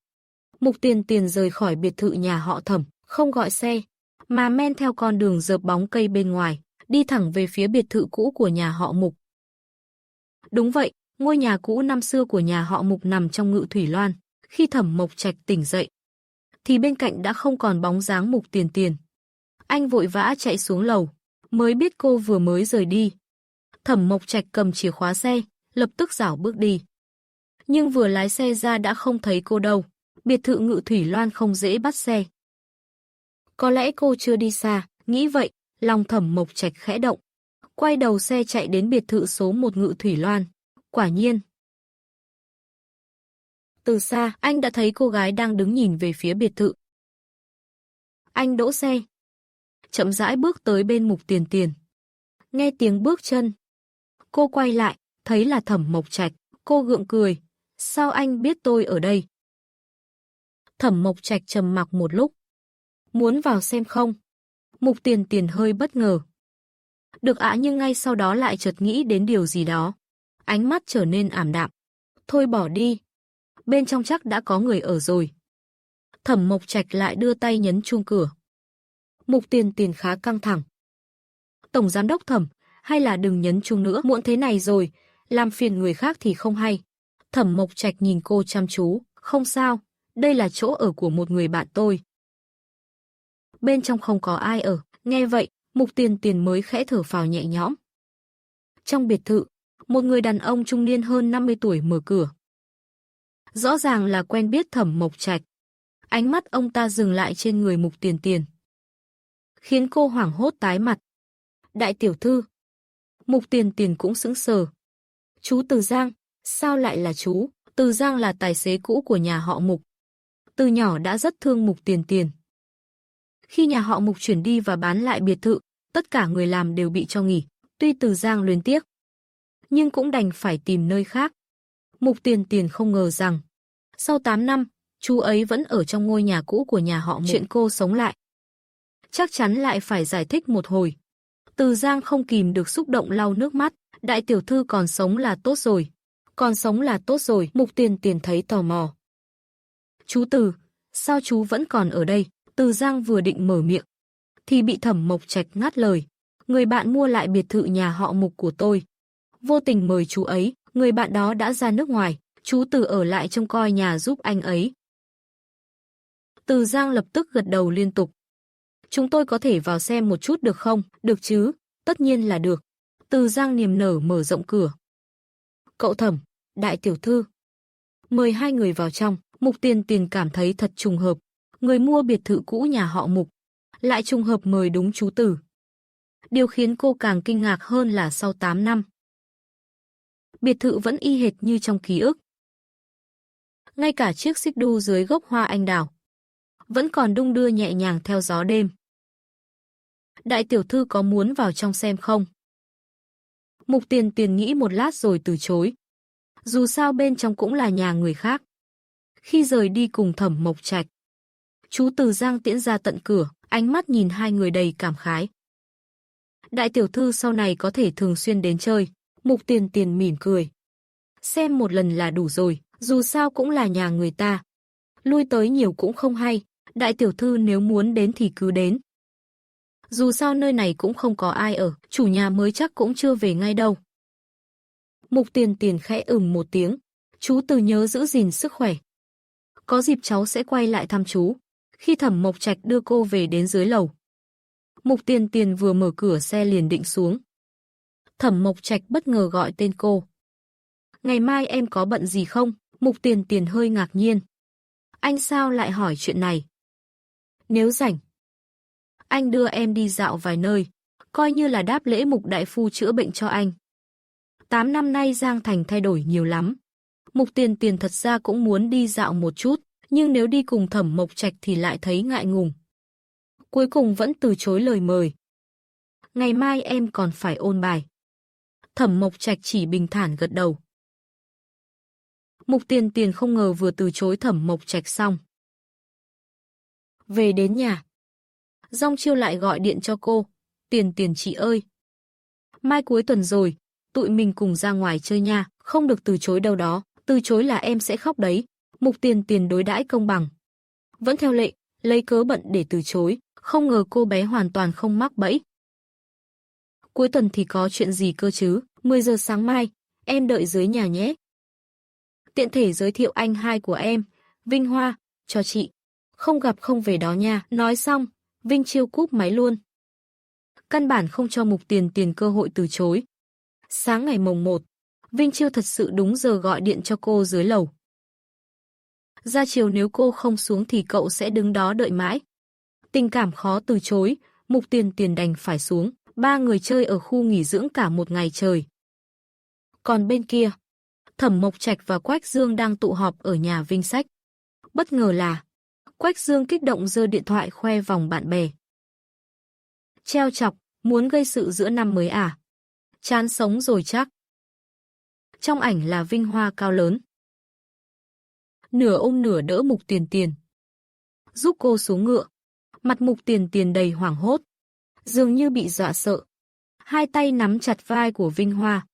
Mục Tiền Tiền rời khỏi biệt thự nhà họ Thẩm, không gọi xe, mà men theo con đường rợp bóng cây bên ngoài, đi thẳng về phía biệt thự cũ của nhà họ Mục. Đúng vậy, ngôi nhà cũ năm xưa của nhà họ Mục nằm trong Ngự Thủy Loan. Khi Thẩm Mộc Trạch tỉnh dậy, thì bên cạnh đã không còn bóng dáng Mục Tiền Tiền. Anh vội vã chạy xuống lầu, mới biết cô vừa mới rời đi. Thẩm Mộc Trạch cầm chìa khóa xe, lập tức rảo bước đi. Nhưng vừa lái xe ra đã không thấy cô đâu. Biệt thự Ngự Thủy Loan không dễ bắt xe. Có lẽ cô chưa đi xa, nghĩ vậy, lòng Thẩm Mộc Trạch khẽ động. Quay đầu xe chạy đến biệt thự số 1 Ngự Thủy Loan. Quả nhiên. Từ xa, anh đã thấy cô gái đang đứng nhìn về phía biệt thự. Anh đỗ xe, chậm rãi bước tới bên Mục Tiền Tiền. Nghe tiếng bước chân, cô quay lại, thấy là Thẩm Mộc Trạch. Cô gượng cười. Sao anh biết tôi ở đây? Thẩm Mộc Trạch trầm mặc một lúc. Muốn vào xem không? Mục Tiền Tiền hơi bất ngờ. Được ạ, nhưng ngay sau đó lại chợt nghĩ đến điều gì đó. Ánh mắt trở nên ảm đạm. Thôi bỏ đi. Bên trong chắc đã có người ở rồi. Thẩm Mộc Trạch lại đưa tay nhấn chuông cửa. Mục Tiền Tiền khá căng thẳng. Tổng giám đốc Thẩm, hay là đừng nhấn chuông nữa, muộn thế này rồi, làm phiền người khác thì không hay. Thẩm Mộc Trạch nhìn cô chăm chú, không sao, đây là chỗ ở của một người bạn tôi. Bên trong không có ai ở, nghe vậy, Mục Tiền Tiền mới khẽ thở phào nhẹ nhõm. Trong biệt thự, một người đàn ông trung niên hơn 50 tuổi mở cửa. Rõ ràng là quen biết Thẩm Mộc Trạch. Ánh mắt ông ta dừng lại trên người Mục Tiền Tiền, khiến cô hoảng hốt tái mặt. Đại tiểu thư. Mục Tiền Tiền cũng sững sờ. Chú Từ Giang, sao lại là chú? Từ Giang là tài xế cũ của nhà họ Mục. Từ nhỏ đã rất thương Mục Tiền Tiền. Khi nhà họ Mục chuyển đi và bán lại biệt thự, tất cả người làm đều bị cho nghỉ. Tuy Từ Giang luyến tiếc, nhưng cũng đành phải tìm nơi khác. Mục Tiền Tiền không ngờ rằng, sau 8 năm, chú ấy vẫn ở trong ngôi nhà cũ của nhà họ Mục. Chuyện cô sống lại, chắc chắn lại phải giải thích một hồi. Từ Giang không kìm được xúc động lau nước mắt. Đại tiểu thư còn sống là tốt rồi. Còn sống là tốt rồi. Mục Tiền Tiền thấy tò mò. Chú Từ, sao chú vẫn còn ở đây? Từ Giang vừa định mở miệng, thì bị Thẩm Mộc Trạch ngắt lời. Người bạn mua lại biệt thự nhà họ Mục của tôi. Vô tình mời chú ấy, người bạn đó đã ra nước ngoài. Chú Từ ở lại trông coi nhà giúp anh ấy. Từ Giang lập tức gật đầu liên tục. Chúng tôi có thể vào xem một chút được không? Được chứ, tất nhiên là được. Từ Giang niềm nở mở rộng cửa. Cậu Thẩm, đại tiểu thư. Mời hai người vào trong. Mục Tiền Tiền cảm thấy thật trùng hợp. Người mua biệt thự cũ nhà họ Mục lại trùng hợp mời đúng chú Từ. Điều khiến cô càng kinh ngạc hơn là sau 8 năm, biệt thự vẫn y hệt như trong ký ức. Ngay cả chiếc xích đu dưới gốc hoa anh đào vẫn còn đung đưa nhẹ nhàng theo gió đêm. Đại tiểu thư có muốn vào trong xem không? Mục Tiền Tiền nghĩ một lát rồi từ chối. Dù sao bên trong cũng là nhà người khác. Khi rời đi cùng Thẩm Mộc Trạch, chú Từ Giang tiễn ra tận cửa, ánh mắt nhìn hai người đầy cảm khái. Đại tiểu thư sau này có thể thường xuyên đến chơi. Mục Tiền Tiền mỉm cười. Xem một lần là đủ rồi, dù sao cũng là nhà người ta. Lui tới nhiều cũng không hay, đại tiểu thư nếu muốn đến thì cứ đến. Dù sao nơi này cũng không có ai ở, chủ nhà mới chắc cũng chưa về ngay đâu. Mục Tiền Tiền khẽ một tiếng. Chú Từ nhớ giữ gìn sức khỏe. Có dịp cháu sẽ quay lại thăm chú. Khi Thẩm Mộc Trạch đưa cô về đến dưới lầu, Mục Tiền Tiền vừa mở cửa xe liền định xuống. Thẩm Mộc Trạch bất ngờ gọi tên cô. Ngày mai em có bận gì không? Mục Tiền Tiền hơi ngạc nhiên. Anh sao lại hỏi chuyện này? Nếu rảnh, anh đưa em đi dạo vài nơi, coi như là đáp lễ Mục đại phu chữa bệnh cho anh. 8 năm nay Giang Thành thay đổi nhiều lắm. Mục Tiền Tiền thật ra cũng muốn đi dạo một chút, nhưng nếu đi cùng Thẩm Mộc Trạch thì lại thấy ngại ngùng. Cuối cùng vẫn từ chối lời mời. Ngày mai em còn phải ôn bài. Thẩm Mộc Trạch chỉ bình thản gật đầu. Mục Tiền Tiền không ngờ vừa từ chối Thẩm Mộc Trạch xong, về đến nhà, Dong Chiêu lại gọi điện cho cô. Tiền Tiền chị ơi, mai cuối tuần rồi, tụi mình cùng ra ngoài chơi nha. Không được từ chối đâu đó, từ chối là em sẽ khóc đấy. Mục Tiền Tiền đối đãi công bằng, vẫn theo lệ, lấy cớ bận để từ chối. Không ngờ cô bé hoàn toàn không mắc bẫy. Cuối tuần thì có chuyện gì cơ chứ? 10 giờ sáng mai, em đợi dưới nhà nhé. Tiện thể giới thiệu anh hai của em, Vinh Hoa, cho chị. Không gặp không về đó nha. Nói xong, Vinh Chiêu cúp máy luôn. Căn bản không cho Mục Tiền Tiền cơ hội từ chối. Sáng ngày mồng 1, Vinh Chiêu thật sự đúng giờ gọi điện cho cô dưới lầu. Ra chiều nếu cô không xuống thì cậu sẽ đứng đó đợi mãi. Tình cảm khó từ chối, Mục Tiền Tiền đành phải xuống. Ba người chơi ở khu nghỉ dưỡng cả một ngày trời. Còn bên kia, Thẩm Mộc Trạch và Quách Dương đang tụ họp ở nhà Vinh Sách. Bất ngờ là Quách Dương kích động giơ điện thoại khoe vòng bạn bè. Treo chọc, muốn gây sự giữa năm mới à? Chán sống rồi chắc. Trong ảnh là Vinh Hoa cao lớn, nửa ôm nửa đỡ Mục Tiền Tiền, giúp cô xuống ngựa. Mặt Mục Tiền Tiền đầy hoảng hốt, dường như bị dọa sợ. Hai tay nắm chặt vai của Vinh Hoa.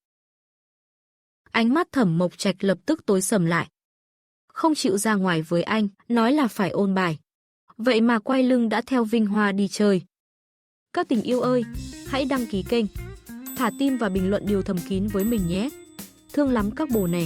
Ánh mắt Thẩm Mộc Trạch lập tức tối sầm lại. Không chịu ra ngoài với anh, nói là phải ôn bài. Vậy mà quay lưng đã theo Vinh Hoa đi chơi. Các tình yêu ơi, hãy đăng ký kênh, thả tim và bình luận điều thầm kín với mình nhé. Thương lắm các bồ nè.